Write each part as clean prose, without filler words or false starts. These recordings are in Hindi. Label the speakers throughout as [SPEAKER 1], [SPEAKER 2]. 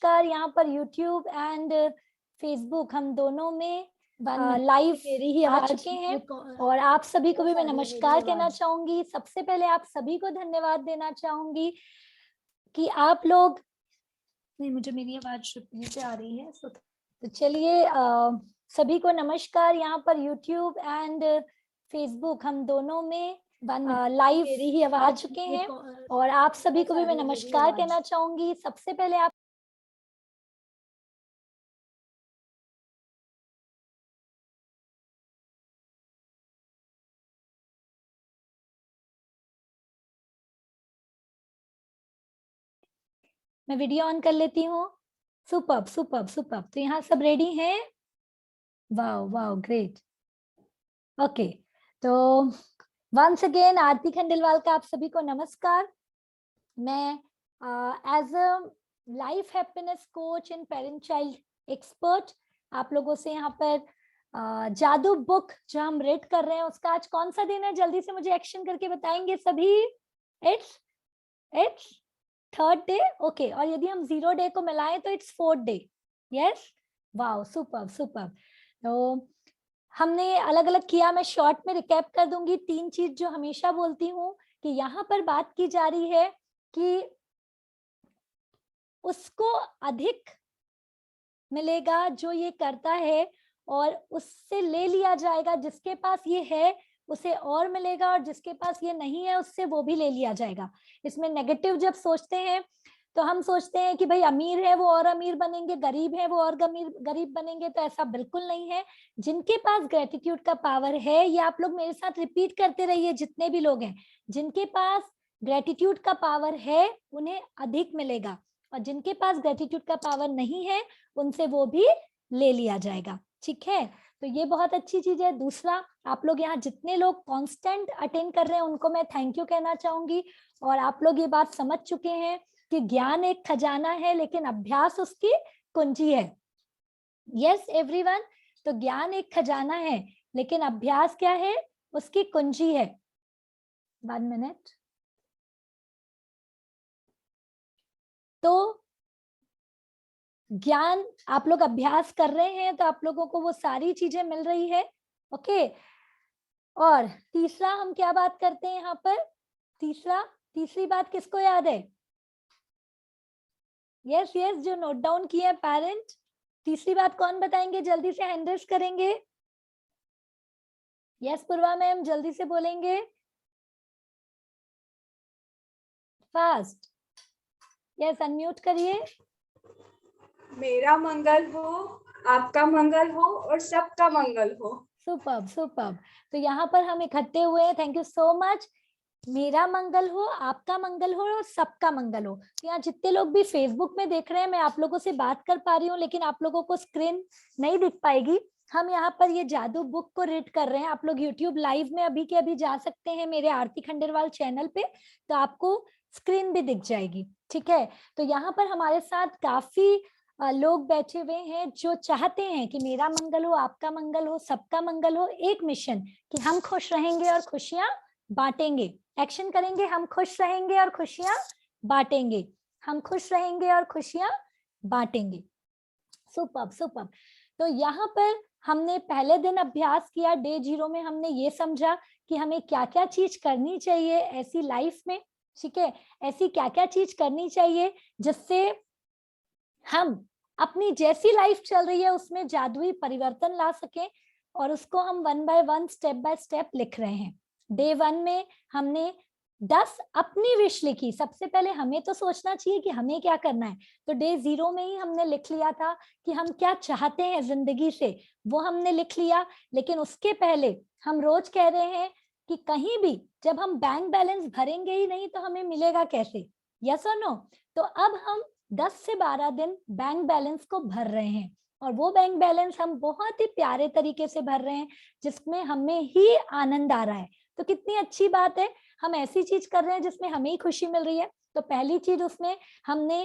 [SPEAKER 1] नमस्कार यहाँ पर YouTube एंड Facebook हम दोनों में लाइव मेरी ही आ चुके हैं और आप सभी को भी मैं नमस्कार कहना चाहूंगी। सबसे पहले आप सभी को धन्यवाद देना चाहूंगी कि आप लोग नहीं, मुझे मेरी आवाज रिपीट आ रही है तो चलिए सभी को नमस्कार यहाँ पर YouTube एंड Facebook हम दोनों में लाइव मेरी ही आ चुके हैं और आप सभी को भी मैं नमस्कार कहना चाहूंगी। सबसे पहले आप मैं वीडियो ऑन कर लेती हूँ। Superb superb superb. तो यहाँ सब रेडी हैं? Wow wow great. ओके, तो वंस अगेन आरती खंडेलवाल का आप सभी को नमस्कार। मैं as a life happiness coach and parent child expert आप लोगों से यहाँ पर जादू बुक जो हम रीड कर रहे हैं उसका आज कौन सा दिन है, जल्दी से मुझे एक्शन करके बताएंगे सभी। It's third day. ओके, और यदि हम 0 डे को मिलाएं तो it's 4th day. Yes, wow superb superb. तो हमने अलग अलग किया, मैं शॉर्ट में रिकैप कर दूंगी। 3 चीज जो हमेशा बोलती हूँ कि यहाँ पर बात की जा रही है कि उसको अधिक मिलेगा जो ये करता है और उससे ले लिया जाएगा। जिसके पास ये है उसे और मिलेगा और जिसके पास ये नहीं है उससे वो भी ले लिया जाएगा। इसमें नेगेटिव जब सोचते हैं तो हम सोचते हैं कि भाई अमीर है वो और अमीर बनेंगे, गरीब है वो और गरीब बनेंगे, तो ऐसा बिल्कुल नहीं है। जिनके पास ग्रेटिट्यूड का पावर है, ये आप लोग मेरे साथ रिपीट करते रहिए जितने भी लोग हैं, जिनके पास ग्रेटिट्यूड का पावर है उन्हें अधिक मिलेगा और जिनके पास ग्रेटिट्यूड का पावर नहीं है उनसे वो भी ले लिया जाएगा। ठीक है, तो ये बहुत अच्छी चीज है। दूसरा, आप लोग यहाँ जितने लोग कांस्टेंट अटेंड कर रहे हैं उनको मैं थैंक यू कहना चाहूंगी और आप लोग ये बात समझ चुके हैं कि ज्ञान एक खजाना है लेकिन अभ्यास उसकी कुंजी है। यस एवरीवन, तो ज्ञान एक खजाना है लेकिन अभ्यास क्या है, उसकी कुंजी है। 1 मिनट। तो ज्ञान आप लोग अभ्यास कर रहे हैं तो आप लोगों को वो सारी चीजें मिल रही है। ओके, और तीसरा हम क्या बात करते हैं यहाँ पर, तीसरी बात किसको याद है? यस यस, जो नोट डाउन किए हैं पेरेंट, तीसरी बात कौन बताएंगे, जल्दी से हैंड रेज करेंगे। यस पूर्वा मैम, जल्दी से बोलेंगे फास्ट। यस, अनम्यूट करिए।
[SPEAKER 2] मेरा मंगल हो, आपका मंगल हो और सबका मंगल हो।
[SPEAKER 1] Superb superb. तो यहाँ पर हम इकट्ठे हुए हैं, थैंक यू सो मच। मेरा मंगल हो, आपका मंगल हो और सबका मंगल हो। तो यहाँ जितने लोग भी फेसबुक में देख रहे हैं, मैं आप लोगों से बात कर पा रही हूँ लेकिन आप लोगों को स्क्रीन नहीं दिख पाएगी। हम यहाँ पर ये जादू बुक को रीड कर रहे हैं। आप लोग यूट्यूब लाइव में अभी के अभी जा सकते हैं मेरे आरती खंडेलवाल चैनल पे, तो आपको स्क्रीन भी दिख जाएगी। ठीक है, तो यहाँ पर हमारे साथ काफी लोग बैठे हुए हैं जो चाहते हैं कि मेरा मंगल हो, आपका मंगल हो, सबका मंगल हो। एक मिशन कि हम खुश रहेंगे और खुशियां बांटेंगे। एक्शन करेंगे, हम खुश रहेंगे और खुशियां बांटेंगे, हम खुश रहेंगे और खुशियां बांटेंगे। Superb superb. तो यहाँ पर हमने पहले दिन अभ्यास किया, डे 0 में हमने ये समझा कि हमें क्या क्या चीज करनी चाहिए ऐसी लाइफ में। ठीक है, ऐसी क्या क्या चीज करनी चाहिए जिससे हम अपनी जैसी लाइफ चल रही है उसमें जादुई परिवर्तन ला सकें, और उसको हम 1 बाय 1 स्टेप बाय स्टेप लिख रहे हैं। डे 1 में हमने 10 अपनी विश लिखी। सबसे पहले हमें तो सोचना चाहिए कि हमें क्या करना है, तो डे 0 में ही हमने लिख लिया था कि हम क्या चाहते हैं जिंदगी से, वो हमने लिख लिया। लेकिन उसके पहले हम रोज कह रहे हैं कि कहीं भी जब हम बैंक बैलेंस भरेंगे ही नहीं तो हमें मिलेगा कैसे, यस और नो। तो अब हम 10 से 12 दिन बैंक बैलेंस को भर रहे हैं और वो बैंक बैलेंस हम बहुत ही प्यारे तरीके से भर रहे हैं जिसमें हमें ही आनंद आ रहा है। तो कितनी अच्छी बात है, हम ऐसी चीज कर रहे हैं जिसमें हमें ही खुशी मिल रही है। तो पहली चीज उसमें हमने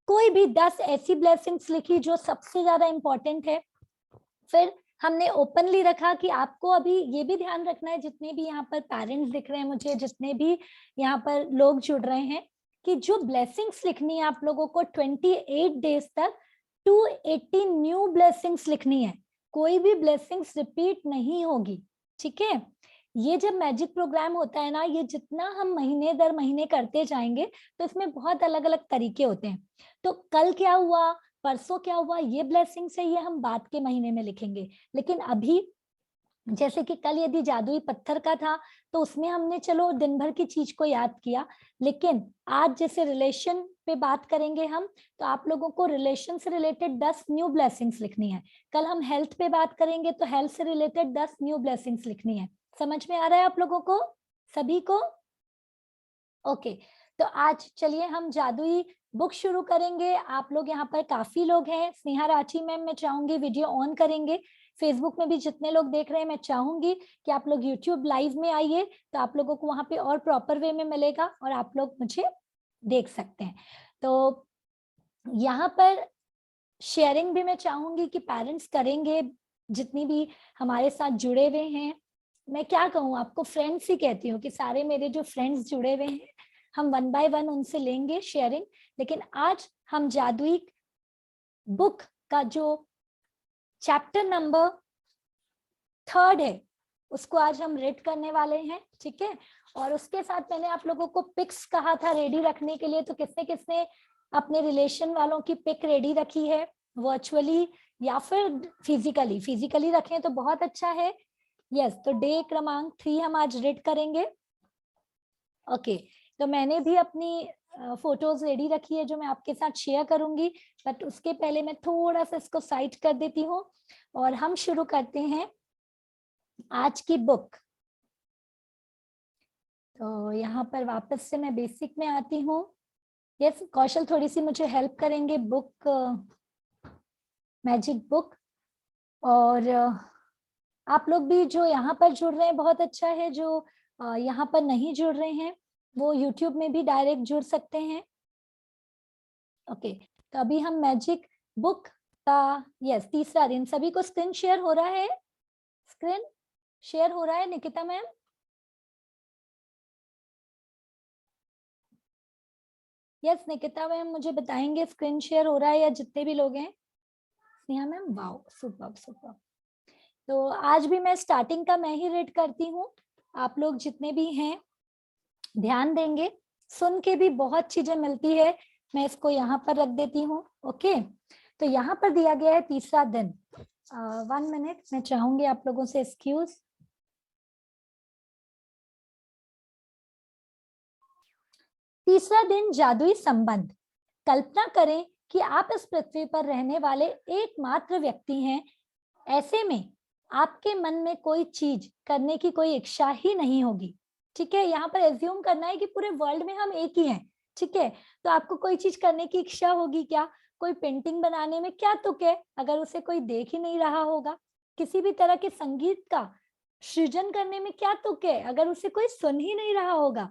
[SPEAKER 1] कोई भी 10 ऐसी ब्लेसिंग्स लिखी जो सबसे ज्यादा इंपॉर्टेंट है। फिर हमने ओपनली रखा कि आपको अभी ये भी ध्यान रखना है, जितने भी यहाँ पर पेरेंट्स दिख रहे हैं मुझे, जितने भी यहाँ पर लोग जुड़ रहे हैं, कि जो ब्लेसिंग्स लिखनी है आप लोगों को 28 डेज तक 280 न्यू ब्लेसिंग्स लिखनी है, कोई भी ब्लेसिंग्स रिपीट नहीं होगी, ठीक है। ये जब मैजिक प्रोग्राम होता है ना, ये जितना हम महीने दर महीने करते जाएंगे तो इसमें बहुत अलग अलग तरीके होते हैं। तो कल क्या हुआ, परसों क्या हुआ, ये ब्लेसिंग्स है, ये हम बाद के महीने में लिखेंगे। लेकिन अभी जैसे कि कल यदि जादुई पत्थर का था तो उसमें हमने चलो दिन भर की चीज को याद किया, लेकिन आज जैसे रिलेशन पे बात करेंगे हम, तो आप लोगों को रिलेशन से रिलेटेड 10 न्यू ब्लेसिंग्स लिखनी है। कल हम हेल्थ पे बात करेंगे तो हेल्थ से रिलेटेड 10 न्यू ब्लेसिंग्स लिखनी है। समझ में आ रहा है आप लोगों को, सभी को? ओके, तो आज चलिए हम जादुई बुक शुरू करेंगे। आप लोग यहाँ पर काफी लोग हैं। स्नेहा राठी मैम, मैं चाहूंगी वीडियो ऑन करेंगे। फेसबुक में भी जितने लोग देख रहे हैं, मैं चाहूंगी कि आप लोग यूट्यूब लाइव में आइए, तो आप लोगों को वहां पे और प्रॉपर वे में मिलेगा और आप लोग मुझे देख सकते हैं। तो यहाँ पर शेयरिंग भी मैं चाहूंगी कि पेरेंट्स करेंगे, जितनी भी हमारे साथ जुड़े हुए हैं। मैं क्या कहूँ आपको, फ्रेंड्स ही कहती हूँ कि सारे मेरे जो फ्रेंड्स जुड़े हुए हैं, हम 1 बाय 1 उनसे लेंगे शेयरिंग। लेकिन आज हम जादुई बुक का जो चैप्टर नंबर 3 है उसको आज हम रीड करने वाले हैं, ठीक है। और उसके साथ मैंने आप लोगों को पिक्स कहा था रेडी रखने के लिए, तो किसने किसने अपने रिलेशन वालों की पिक रेडी रखी है, वर्चुअली या फिर फिजिकली? फिजिकली रखें तो बहुत अच्छा है। यस, तो डे क्रमांक 3 हम आज रीड करेंगे। ओके, तो मैंने भी अपनी फोटोज रेडी रखी है जो मैं आपके साथ शेयर करूंगी, बट उसके पहले मैं थोड़ा सा इसको साइड कर देती हूँ और हम शुरू करते हैं आज की बुक। तो यहाँ पर वापस से मैं बेसिक में आती हूँ। यस, कौशल थोड़ी सी मुझे हेल्प करेंगे बुक, मैजिक बुक। और आप लोग भी जो यहाँ पर जुड़ रहे हैं बहुत अच्छा है, जो यहाँ पर नहीं जुड़ रहे हैं वो यूट्यूब में भी डायरेक्ट जुड़ सकते हैं। ओके, तो अभी हम मैजिक बुक का यस तीसरा दिन, सभी को स्क्रीन शेयर हो रहा है? स्क्रीन शेयर हो रहा है Nikita ma'am? Yes Nikita ma'am मुझे बताएंगे स्क्रीन शेयर हो रहा है या जितने भी लोग हैं? Sneha ma'am, wow, super super. तो आज भी मैं स्टार्टिंग का मैं ही रीड करती हूँ, आप लोग जितने भी हैं ध्यान देंगे। सुन के भी बहुत चीजें मिलती है। मैं इसको यहाँ पर रख देती हूँ। ओके, तो यहाँ पर दिया गया है तीसरा दिन। 1 मिनट, मैं चाहूंगी आप लोगों से एक्सक्यूज। तीसरा दिन, जादुई संबंध। कल्पना करें कि आप इस पृथ्वी पर रहने वाले एकमात्र व्यक्ति हैं। ऐसे में आपके मन में कोई चीज करने की कोई इच्छा ही नहीं होगी, ठीक है। यहाँ पर एज्यूम करना है कि पूरे वर्ल्ड में हम एक ही हैं, ठीक है। तो आपको कोई चीज करने की इच्छा होगी क्या? कोई पेंटिंग बनाने में क्या तुक है अगर उसे कोई देख ही नहीं रहा होगा? किसी भी तरह के संगीत का सृजन करने में क्या तुक है अगर उसे कोई सुन ही नहीं रहा होगा?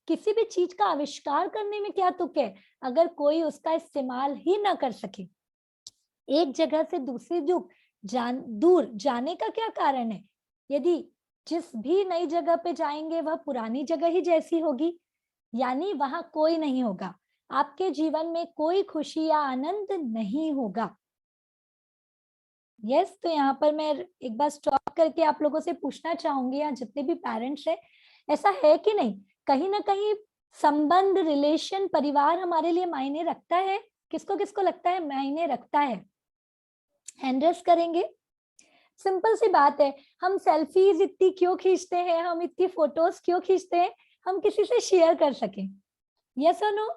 [SPEAKER 1] किसी भी चीज का आविष्कार करने में क्या तुक है अगर कोई उसका इस्तेमाल ही ना कर सके? एक जगह से दूसरी दूर जाने का क्या कारण है? यदि जिस भी नई जगह पे जाएंगे वह पुरानी जगह ही जैसी होगी, यानी वहां कोई नहीं होगा। आपके जीवन में कोई खुशी या आनंद नहीं होगा। यस, तो यहाँ पर मैं एक बार स्टॉप करके आप लोगों से पूछना चाहूंगी, या जितने भी पेरेंट्स हैं, ऐसा है कि नहीं कहीं ना कहीं संबंध, रिलेशन, परिवार हमारे लिए मायने रखता है? किसको किसको लगता है मायने रखता है? हैंड रेस करेंगे। सिंपल सी बात है, हम सेल्फीज इतनी क्यों खींचते हैं, हम इतनी फोटोज क्यों खींचते हैं? हम किसी से शेयर कर सकें। यस और नो?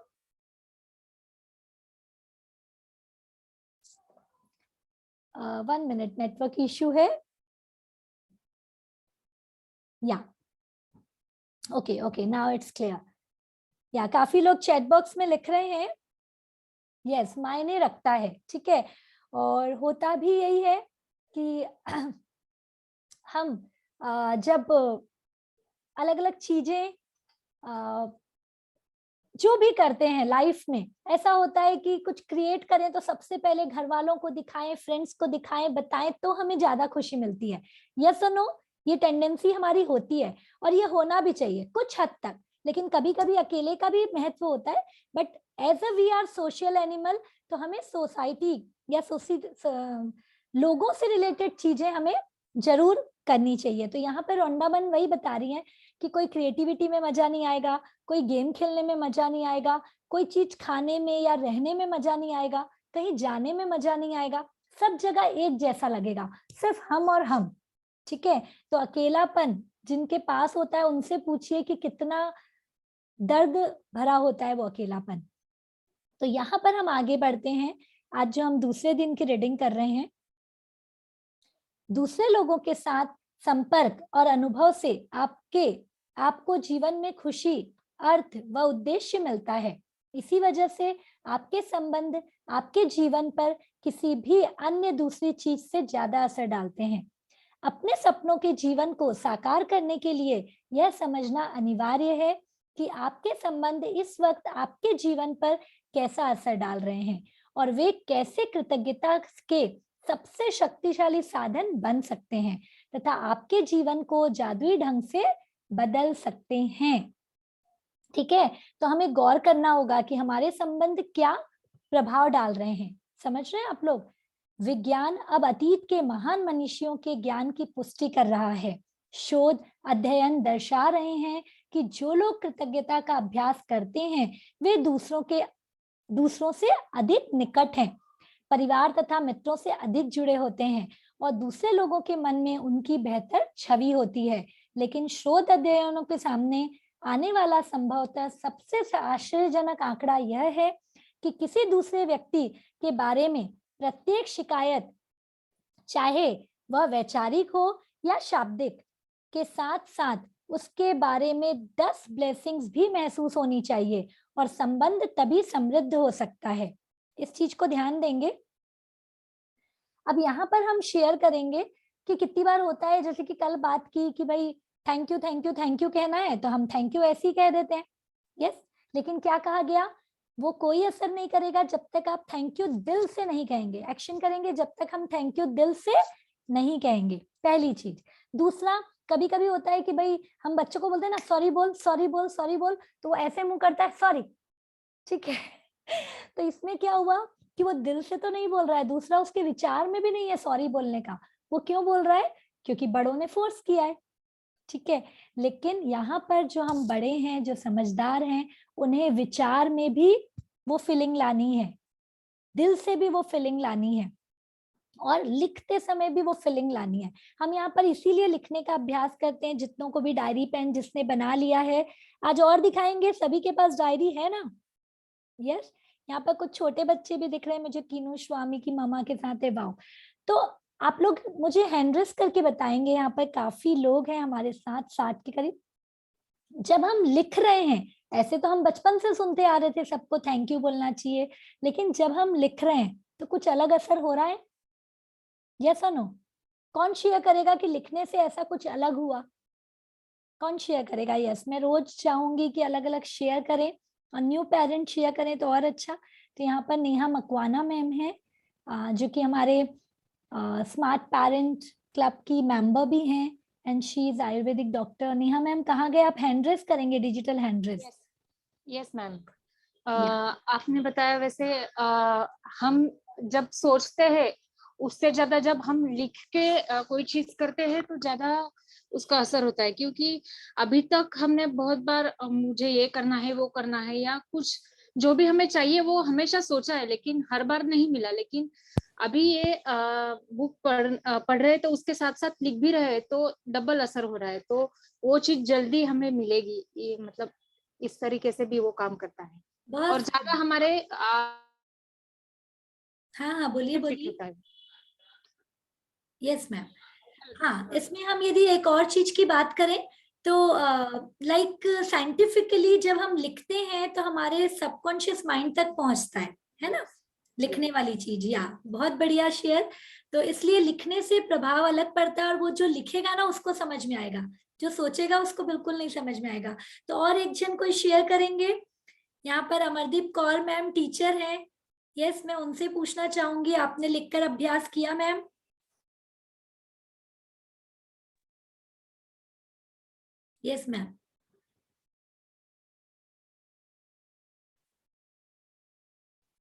[SPEAKER 1] 1 मिनट, नेटवर्क इश्यू है या okay okay, now it's clear. या काफी लोग चैट बॉक्स में लिख रहे हैं यस, मायने रखता है, ठीक है। और होता भी यही है कि हम जब अलग अलग चीजें जो भी करते हैं लाइफ में, ऐसा होता है कि कुछ क्रिएट करें तो सबसे पहले घर वालों को दिखाएं, फ्रेंड्स को दिखाएं, बताएं, तो हमें ज्यादा खुशी मिलती है। यस और नो? ये टेंडेंसी हमारी होती है और ये होना भी चाहिए कुछ हद तक। लेकिन कभी कभी अकेले का भी महत्व होता है, but as a we are social animal, तो हमें सोसाइटी या लोगों से रिलेटेड चीजें हमें जरूर करनी चाहिए। तो यहाँ पर रोंडामन वही बता रही है कि कोई क्रिएटिविटी में मजा नहीं आएगा, कोई गेम खेलने में मजा नहीं आएगा, कोई चीज खाने में या रहने में मजा नहीं आएगा, कहीं जाने में मजा नहीं आएगा, सब जगह एक जैसा लगेगा, सिर्फ हम और हम। ठीक है, तो अकेलापन जिनके पास होता है उनसे पूछिए कि कितना दर्द भरा होता है वो अकेलापन। तो यहाँ पर हम आगे बढ़ते हैं। आज जो हम दूसरे दिन की रीडिंग कर रहे हैं, दूसरे लोगों के साथ संपर्क और अनुभव से आपको जीवन में खुशी, अर्थ व उद्देश्य मिलता है। इसी वजह से आपके संबंध आपके जीवन पर किसी भी अन्य दूसरी चीज से ज्यादा असर डालते हैं। अपने सपनों के जीवन को साकार करने के लिए यह समझना अनिवार्य है कि आपके संबंध इस वक्त आपके जीवन पर कैसा असर डाल रहे हैं और वे कैसे कृतज्ञता के सबसे शक्तिशाली साधन बन सकते हैं तथा आपके जीवन को जादुई ढंग से बदल सकते हैं। ठीक है, तो हमें गौर करना होगा कि हमारे संबंध क्या प्रभाव डाल रहे हैं। समझ रहे हैं आप लोग? विज्ञान अब अतीत के महान मनुष्यों के ज्ञान की पुष्टि कर रहा है। शोध अध्ययन दर्शा रहे हैं कि जो लोग कृतज्ञता का अभ्यास करते हैं वे दूसरों से अधिक निकट हैं, परिवार तथा मित्रों से अधिक जुड़े होते हैं और दूसरे लोगों के मन में उनकी बेहतर छवि होती है। लेकिन शोध अध्ययनों के सामने आने वाला संभवतः सबसे आश्चर्यजनक आंकड़ा यह है कि किसी दूसरे व्यक्ति के बारे में प्रत्येक शिकायत, चाहे वह वैचारिक हो या शाब्दिक, के साथ साथ उसके बारे में 10 ब्लेसिंग्स भी महसूस होनी चाहिए और संबंध तभी समृद्ध हो सकता है। इस चीज को ध्यान देंगे। अब यहाँ पर हम शेयर करेंगे कि कितनी बार होता है, जैसे कि कल बात की कि भाई thank you thank you thank you कहना है तो हम थैंक यू ऐसे ही कह देते हैं। यस, लेकिन क्या कहा गया, वो कोई असर नहीं करेगा जब तक आप थैंक यू दिल से नहीं कहेंगे। एक्शन करेंगे जब तक हम थैंक यू दिल से नहीं कहेंगे, पहली चीज। दूसरा, कभी कभी होता है कि भाई हम बच्चों को बोलते हैं ना सॉरी बोल सॉरी बोल सॉरी बोल, तो वो ऐसे मुंह करता है सॉरी। ठीक है तो इसमें क्या हुआ कि वो दिल से तो नहीं बोल रहा है। दूसरा, उसके विचार में भी नहीं है सॉरी बोलने का। वो क्यों बोल रहा है? क्योंकि बड़ों ने फोर्स किया है। ठीक है, लेकिन यहाँ पर जो हम बड़े हैं, जो समझदार हैं, उन्हें विचार में भी वो फीलिंग लानी है, दिल से भी वो फीलिंग लानी है और लिखते समय भी वो फीलिंग लानी है। हम यहाँ पर इसीलिए लिखने का अभ्यास करते हैं। जितनों को भी डायरी पेन जिसने बना लिया है, आज और दिखाएंगे, सभी के पास डायरी है ना? यस, यहाँ पर कुछ छोटे बच्चे भी दिख रहे हैं मुझे, कीनू स्वामी की मामा के साथ है। वाओ, तो आप लोग मुझे हैंड रेस करके बताएंगे। यहाँ पर काफी लोग हैं हमारे साथ, 60 के करीब। जब हम लिख रहे हैं, ऐसे तो हम बचपन से सुनते आ रहे थे सबको थैंक यू बोलना चाहिए, लेकिन जब हम लिख रहे हैं तो कुछ अलग असर हो रहा है? यस और नो? कौन शेयर करेगा कि लिखने से ऐसा कुछ अलग हुआ? कौन शेयर करेगा? यस, मैं रोज चाहूंगी कि अलग अलग शेयर करें और न्यू पेरेंट शेयर करें तो और अच्छा। तो यहाँ पर नेहा मकवाना मैम है, जो कि हमारे स्मार्ट पेरेंट क्लब की मेंबर भी हैं and she is Ayurvedic doctor. Neha ma'am कहाँ गए? आप हैंड रेस करेंगे, digital hand raise.
[SPEAKER 3] Yes ma'am, आपने बताया वैसे हम जब सोचते हैं उससे ज्यादा जब हम लिख के कोई चीज करते हैं तो ज्यादा उसका असर होता है। क्योंकि अभी तक हमने बहुत बार मुझे ये करना है वो करना है या कुछ जो भी हमें चाहिए वो हमेशा सोचा है, लेकिन हर बार नहीं मिला। लेकिन अभी ये बुक पढ़ रहे तो उसके साथ साथ लिख भी रहे तो डबल असर हो रहा है, तो वो चीज जल्दी हमें मिलेगी। ये मतलब इस तरीके से भी वो काम करता है और ज्यादा हमारे
[SPEAKER 1] हाँ हाँ, बोलिए बोलिए। Yes ma'am. हाँ, इसमें हम यदि एक और चीज की बात करें तो लाइक साइंटिफिकली जब हम लिखते हैं तो हमारे सबकॉन्शियस माइंड तक पहुंचता है ना, लिखने वाली चीज। या बहुत बढ़िया शेयर। तो इसलिए लिखने से प्रभाव अलग पड़ता है और वो जो लिखेगा ना उसको समझ में आएगा, जो सोचेगा उसको बिल्कुल नहीं समझ में आएगा। तो और एक जन कोई शेयर करेंगे? यहाँ पर अमरदीप कौर मैम टीचर है। यस, मैं उनसे पूछना चाहूंगी, आपने लिखकर अभ्यास किया मैम? Yes ma'am.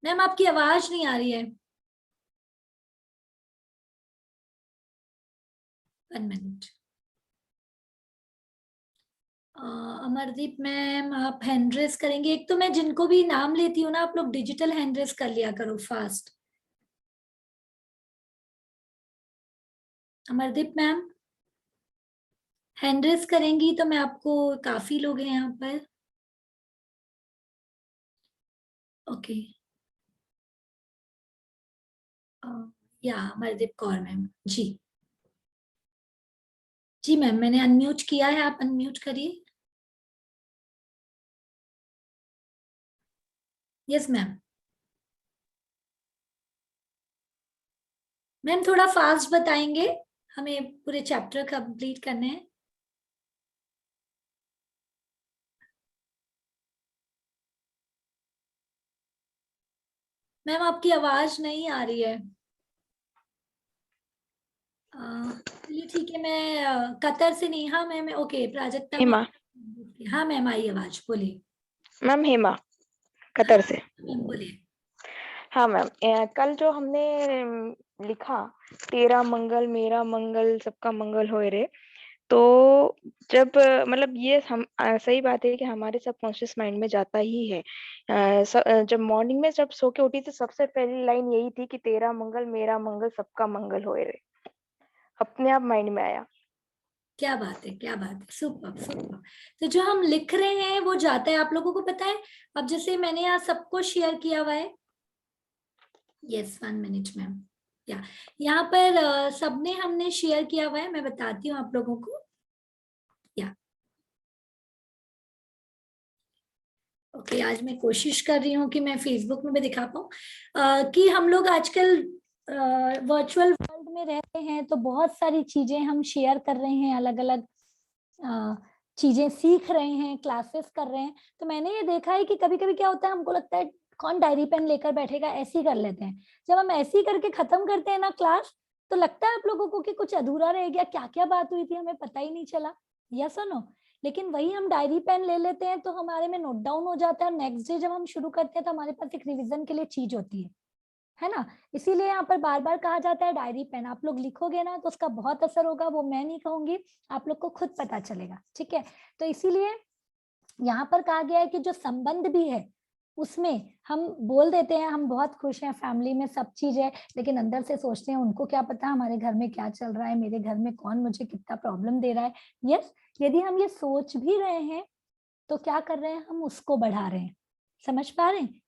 [SPEAKER 1] मैम आपकी आवाज नहीं आ रही है। 1 मिनट। अमरदीप मैम आप हैंड रेस करेंगे? एक तो मैं जिनको भी नाम लेती हूँ ना, आप लोग डिजिटल हैंड रेस कर लिया करो fast. Amardeep ma'am hand raise करेंगी तो मैं आपको, काफी लोग हैं यहाँ पर। ओके। या अमरदीप कौर मैम जी। जी मैम मैंने अनम्यूट किया है, आप अनम्यूट करिए। Yes ma'am. मैम थोड़ा फास्ट बताएंगे, हमें पूरे चैप्टर कंप्लीट करने हैं। मैम आपकी आवाज नहीं आ रही है। चलिए ठीक है, मैं कतर से Neha ma'am. Okay Prajakta
[SPEAKER 4] Hema.
[SPEAKER 1] Ma'am. हाँ मैम आई आवाज, बोलिए।
[SPEAKER 4] मैम हेमा,
[SPEAKER 1] हाँ
[SPEAKER 4] कतर से।
[SPEAKER 1] मैम बोलिए।
[SPEAKER 4] हाँ मैम, कल जो हमने लिखा तेरा मंगल मेरा मंगल सबका मंगल होए रे, तो जब मतलब ये हम सही बात है कि हमारे सबकॉन्शियस माइंड में जाता ही है। जब मॉर्निंग में जब सो के उठी तो सबसे पहली लाइन यही थी कि तेरा मंगल मेरा मंगल सबका मंगल होए रे, अपने आप माइंड में आया।
[SPEAKER 1] क्या बात है, क्या बात है, सुपर सुपर। तो जो हम लिख रहे हैं वो जाता है, आप लोगों को पता है। अब जैसे मैंने यहाँ सबको शेयर किया हुआ है। Yes 1 minute ma'am. या यहाँ पर सबने हमने शेयर किया हुआ है, मैं बताती हूँ आप लोगों को। या ओके आज मैं कोशिश कर रही हूँ कि मैं फेसबुक में भी दिखा पाऊँ कि हम लोग आजकल वर्चुअल वर्ल्ड में रहते हैं, तो बहुत सारी चीजें हम शेयर कर रहे हैं, अलग अलग चीजें सीख रहे हैं, क्लासेस कर रहे हैं। तो मैंने ये देखा है कि कभी कभी क्या होता है, हमको लगता है कौन डायरी पेन लेकर बैठेगा, ऐसे ही कर लेते हैं। जब हम ऐसे ही करके खत्म करते हैं ना क्लास, तो लगता है आप लोगों को कि कुछ अधूरा रह गया, क्या क्या बात हुई थी हमें पता ही नहीं चला। यस और नो? लेकिन वही हम डायरी पेन ले लेते हैं तो हमारे में नोट डाउन हो जाता है, नेक्स्ट डे जब हम शुरू करते हैं तो हमारे पास एक रिवीजन के लिए चीज होती है ना। इसीलिए यहाँ पर बार बार कहा जाता है डायरी पेन। आप लोग लिखोगे ना तो उसका बहुत असर होगा, वो मैं नहीं कहूंगी, आप लोग को खुद पता चलेगा। ठीक है, तो इसीलिए यहाँ पर कहा गया है कि जो संबंध भी है उसमें हम बोल देते हैं हम बहुत खुश हैं, फैमिली में सब चीज है, लेकिन अंदर से सोचते हैं उनको क्या पता हमारे घर में क्या चल रहा है, मेरे घर में कौन मुझे कितना प्रॉब्लम दे रहा है। यस, यदि हम ये सोच भी रहे हैं तो क्या कर रहे हैं, हम उसको बढ़ा रहे हैं। समझ पा रहे हैं?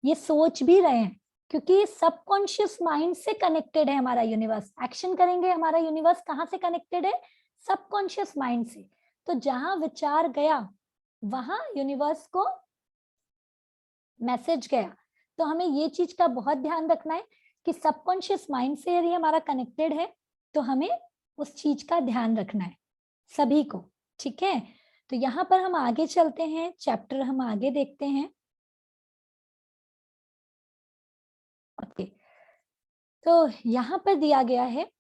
[SPEAKER 1] ये सोच भी रहे हैं क्योंकि ये सबकॉन्शियस माइंड से कनेक्टेड है हमारा यूनिवर्स। एक्शन करेंगे, हमारा यूनिवर्स कहाँ से कनेक्टेड है? सबकॉन्शियस माइंड से। तो जहां विचार गया वहां यूनिवर्स को मैसेज गया। तो हमें ये चीज का बहुत ध्यान रखना है कि सबकॉन्शियस माइंड से यदि हमारा कनेक्टेड है तो हमें उस चीज का ध्यान रखना है सभी को। ठीक है, तो यहाँ पर हम आगे चलते हैं, चैप्टर हम आगे देखते हैं। ओके, तो यहाँ पर दिया गया है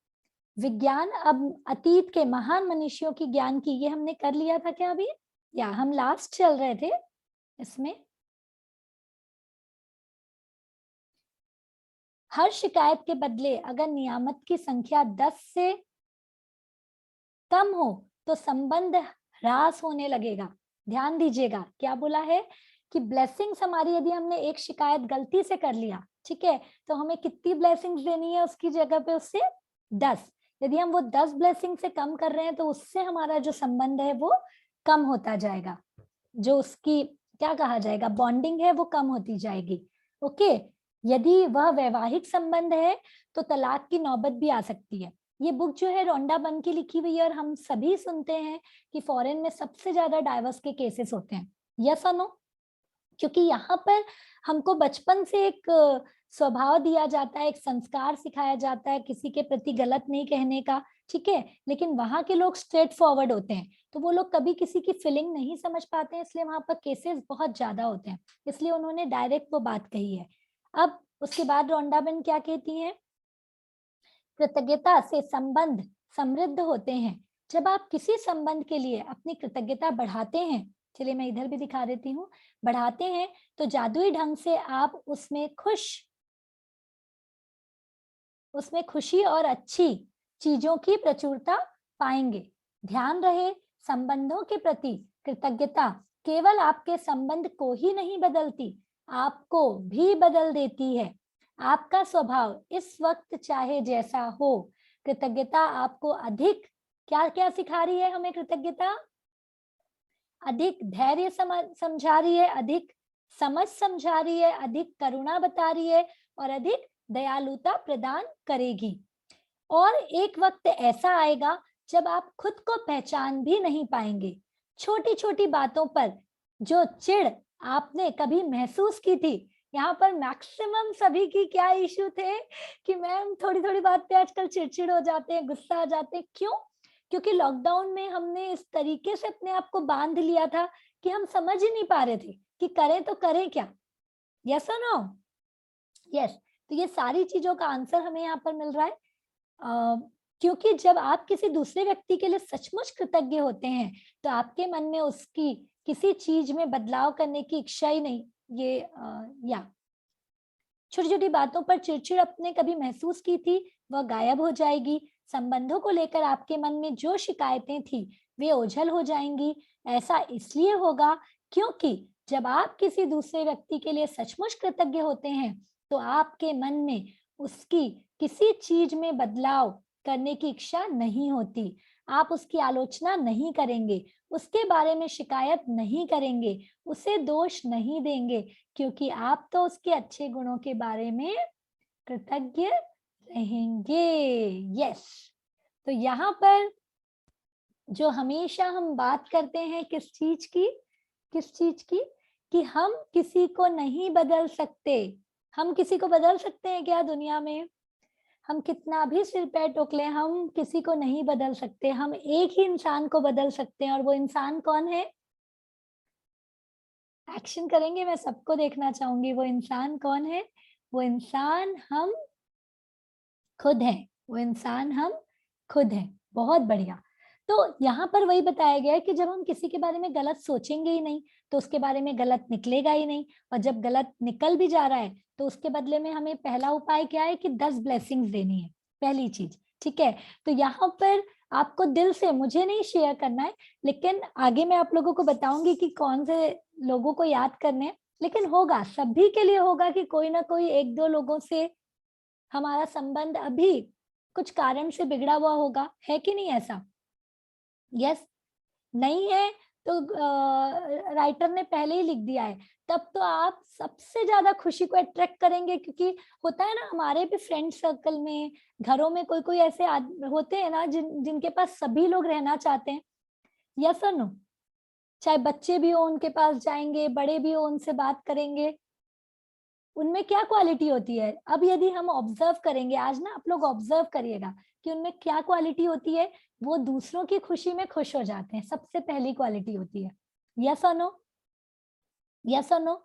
[SPEAKER 1] विज्ञान अब अतीत के महान मनुष्यों की ज्ञान की। ये हमने कर लिया था क्या अभी, या हम लास्ट चल रहे थे इसमें? हर शिकायत के बदले अगर नियामत की संख्या 10 से कम हो तो संबंध ह्रास होने लगेगा। ध्यान दीजिएगा क्या बोला है कि ब्लेसिंग्स हमारी, यदि हमने एक शिकायत गलती से कर लिया, ठीक है, तो हमें कितनी ब्लेसिंग्स देनी है उसकी जगह पे? उससे 10। यदि हम वो 10 ब्लेसिंग से कम कर रहे हैं तो उससे हमारा जो संबंध है वो कम होता जाएगा, जो उसकी क्या कहा जाएगा बॉन्डिंग है वो कम होती जाएगी। ओके, यदि वह वैवाहिक संबंध है तो तलाक की नौबत भी आ सकती है। ये बुक जो है रोंडा बन की लिखी हुई है और हम सभी सुनते हैं कि फॉरेन में सबसे ज्यादा डाइवर्स के केसेस होते हैं। यस और नो? क्योंकि यहाँ पर हमको बचपन से एक स्वभाव दिया जाता है, एक संस्कार सिखाया जाता है किसी के प्रति गलत नहीं कहने का। ठीक है, लेकिन वहां के लोग स्ट्रेट फॉरवर्ड होते हैं, तो वो लोग कभी किसी की फीलिंग नहीं समझ पाते हैं, इसलिए वहां पर केसेस बहुत ज्यादा होते हैं। इसलिए उन्होंने डायरेक्ट वो बात कही है। अब उसके बाद रोंडाबेन क्या कहती है? कृतज्ञता से संबंध समृद्ध होते हैं। जब आप किसी संबंध के लिए अपनी कृतज्ञता बढ़ाते हैं, चलिए मैं इधर भी दिखा देती हूँ, बढ़ाते हैं तो जादुई ढंग से आप उसमें खुशी और अच्छी चीजों की प्रचुरता पाएंगे। ध्यान रहे, संबंधों के प्रति कृतज्ञता केवल आपके संबंध को ही नहीं बदलती, आपको भी बदल देती है। आपका स्वभाव इस वक्त चाहे जैसा हो, कृतज्ञता आपको अधिक क्या क्या सिखा रही है हमें? कृतज्ञता अधिक धैर्य समझा रही है, अधिक समझ समझा रही है, अधिक करुणा बता रही है और अधिक दयालुता प्रदान करेगी। और एक वक्त ऐसा आएगा जब आप खुद को पहचान भी नहीं पाएंगे। छोटी छोटी बातों पर जो चिढ़ आपने कभी महसूस की थी, यहाँ पर मैक्सिमम सभी की क्या इश्यू थे कि मैम थोड़ी थोड़ी बात पे आजकल चिड़चिड़ हो जाते हैं, गुस्सा आ जाते हैं। क्यों? क्योंकि लॉकडाउन में हमने इस तरीके से अपने आप को बांध लिया था कि हम समझ ही नहीं पा रहे थे कि करें तो करें क्या। यस और नो? यस। तो ये सारी चीजों का आंसर हमें यहाँ पर मिल रहा है। क्योंकि जब आप किसी दूसरे व्यक्ति के लिए सचमुच कृतज्ञ होते हैं तो आपके मन में उसकी किसी चीज में बदलाव करने की इच्छा ही नहीं, ये या छोटी छोटी बातों पर चिड़चिड़ अपने कभी महसूस की थी वह गायब हो जाएगी। संबंधों को लेकर आपके मन में जो शिकायतें थी वे ओझल हो जाएंगी। ऐसा इसलिए होगा क्योंकि जब आप किसी दूसरे व्यक्ति के लिए सचमुच कृतज्ञ होते हैं तो आपके मन में उसकी किसी चीज में बदलाव करने की इच्छा नहीं होती। आप उसकी आलोचना नहीं करेंगे, उसके बारे में शिकायत नहीं करेंगे, उसे दोष नहीं देंगे, क्योंकि आप तो उसके अच्छे गुणों के बारे में कृतज्ञ रहेंगे। यस। तो यहाँ पर जो हमेशा हम बात करते हैं किस चीज की कि हम किसी को नहीं बदल सकते। हम किसी को बदल सकते हैं क्या दुनिया में? हम कितना भी सिर पैर ठोक लें, हम किसी को नहीं बदल सकते। हम एक ही इंसान को बदल सकते हैं और वो इंसान कौन है? एक्शन करेंगे, मैं सबको देखना चाहूंगी। वो इंसान कौन है? वो इंसान हम खुद हैं। वो इंसान हम खुद हैं। बहुत बढ़िया। तो यहाँ पर वही बताया गया है कि जब हम किसी के बारे में गलत सोचेंगे ही नहीं तो उसके बारे में गलत निकलेगा ही नहीं, और जब गलत निकल भी जा रहा है तो उसके बदले में हमें पहला उपाय क्या है कि 10 ब्लेसिंग्स देनी है, पहली चीज। ठीक है, तो यहाँ पर आपको दिल से, मुझे नहीं शेयर करना है, लेकिन आगे मैं आप लोगों को बताऊंगी कि कौन से लोगों को याद करने हैं, लेकिन होगा, सभी के लिए होगा कि कोई ना कोई एक दो लोगों से हमारा संबंध अभी कुछ कारण से बिगड़ा हुआ होगा, है कि नहीं ऐसा? यस। नहीं है तो राइटर ने पहले ही लिख दिया है। तब तो आप सबसे ज्यादा खुशी को अट्रैक्ट करेंगे, क्योंकि होता है ना हमारे भी फ्रेंड सर्कल में, घरों में कोई कोई ऐसे होते हैं ना जिनके पास सभी लोग रहना चाहते हैं। यस और नो? चाहे बच्चे भी हो उनके पास जाएंगे, बड़े भी हो उनसे बात करेंगे। उनमें क्या क्वालिटी होती है? अब यदि हम ऑब्जर्व करेंगे, आज ना आप लोग ऑब्जर्व करिएगा कि उनमें क्या क्वालिटी होती है। वो दूसरों की खुशी में खुश हो जाते हैं, सबसे पहली क्वालिटी होती है। यस और नो? यस और नो?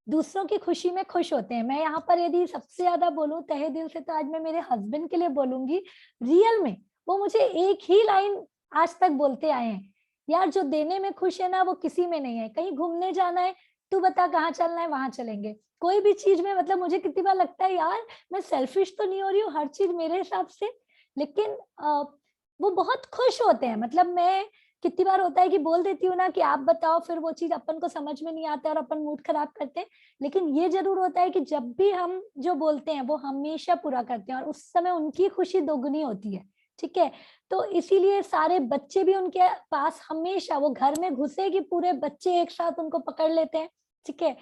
[SPEAKER 1] दूसरों की खुशी में खुश होते हैं। मैं यहाँ पर यदि सबसे ज्यादा बोलूं तहे दिल से तो आज मैं मेरे हस्बैंड के लिए बोलूंगी। रियल में वो मुझे एक ही लाइन आज तक बोलते आए हैं, यार जो देने में खुश है ना वो किसी में नहीं है। कहीं घूमने जाना है, तू बता कहाँ चलना है, वहां चलेंगे। कोई भी चीज में, मतलब मुझे कितनी बार लगता है यार मैं सेल्फिश तो नहीं हो रही हूँ, हर चीज मेरे हिसाब से, लेकिन वो बहुत खुश होते हैं। मतलब मैं कितनी बार होता है कि बोल देती हूँ ना कि आप बताओ, फिर वो चीज अपन को समझ में नहीं आता और अपन मूड खराब करते हैं। लेकिन ये जरूर होता है कि जब भी हम जो बोलते हैं वो हमेशा पूरा करते हैं और उस समय उनकी खुशी दोगुनी होती है। ठीक है, तो इसीलिए सारे बच्चे भी उनके पास हमेशा, वो घर में घुसे कि पूरे बच्चे एक साथ उनको पकड़ लेते हैं। ठीक है,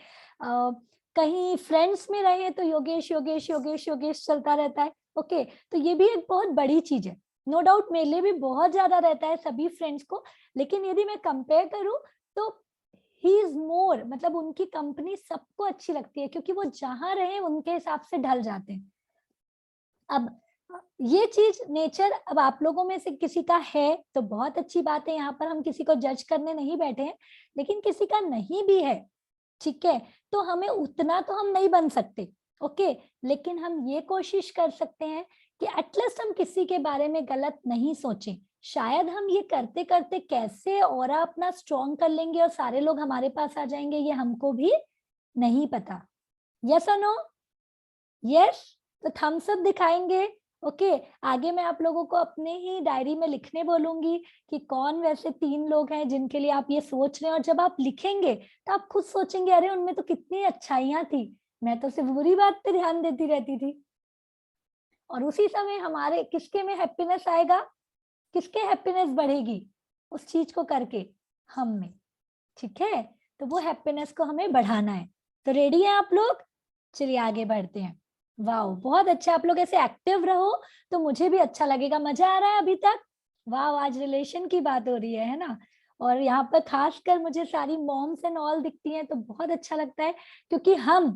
[SPEAKER 1] कहीं फ्रेंड्स में रहे तो योगेश योगेश योगेश योगेश चलता रहता है। ओके, तो ये भी एक बहुत बड़ी चीज है। नो डाउट मेरे लिए भी बहुत ज्यादा रहता है सभी फ्रेंड्स को, लेकिन यदि मैं कंपेयर करूं तो ही इज मोर, मतलब उनकी कंपनी सबको अच्छी लगती है क्योंकि वो जहां रहे उनके हिसाब से ढल जाते हैं। अब ये चीज नेचर अब आप लोगों में से किसी का है तो बहुत अच्छी बात है, यहाँ पर हम किसी को जज करने नहीं बैठे हैं, लेकिन किसी का नहीं भी है, ठीक है, तो हमें उतना तो हम नहीं बन सकते। ओके, लेकिन हम ये कोशिश कर सकते हैं कि एटलीस्ट हम किसी के बारे में गलत नहीं सोचें। शायद हम ये करते करते कैसे ऑरा अपना स्ट्रॉन्ग कर लेंगे और सारे लोग हमारे पास आ जाएंगे, ये हमको भी नहीं पता। यस और नो? यस, तो थम्स अप दिखाएंगे। ओके, आगे मैं आप लोगों को अपने ही डायरी में लिखने बोलूंगी कि कौन वैसे 3 लोग हैं जिनके लिए आप ये सोच रहे हैं, और जब आप लिखेंगे तो आप खुद सोचेंगे अरे उनमें तो कितनी अच्छाइयां थी, मैं तो सिर्फ बुरी बात पे ध्यान देती रहती थी। और उसी समय हमारे किसके में हैप्पीनेस आएगा, किसके हैप्पीनेस बढ़ेगी उस चीज को करके? हम में। ठीक है, तो वो हैप्पीनेस को हमें बढ़ाना है। तो रेडी है आप लोग? चलिए आगे बढ़ते हैं। वाह, बहुत अच्छा, आप लोग ऐसे एक्टिव रहो तो मुझे भी अच्छा लगेगा। मजा आ रहा है अभी तक? वाह, आज रिलेशन की बात हो रही है ना? और यहाँ पर खासकर मुझे सारी मॉम्स एंड ऑल दिखती हैं तो बहुत अच्छा लगता है, क्योंकि हम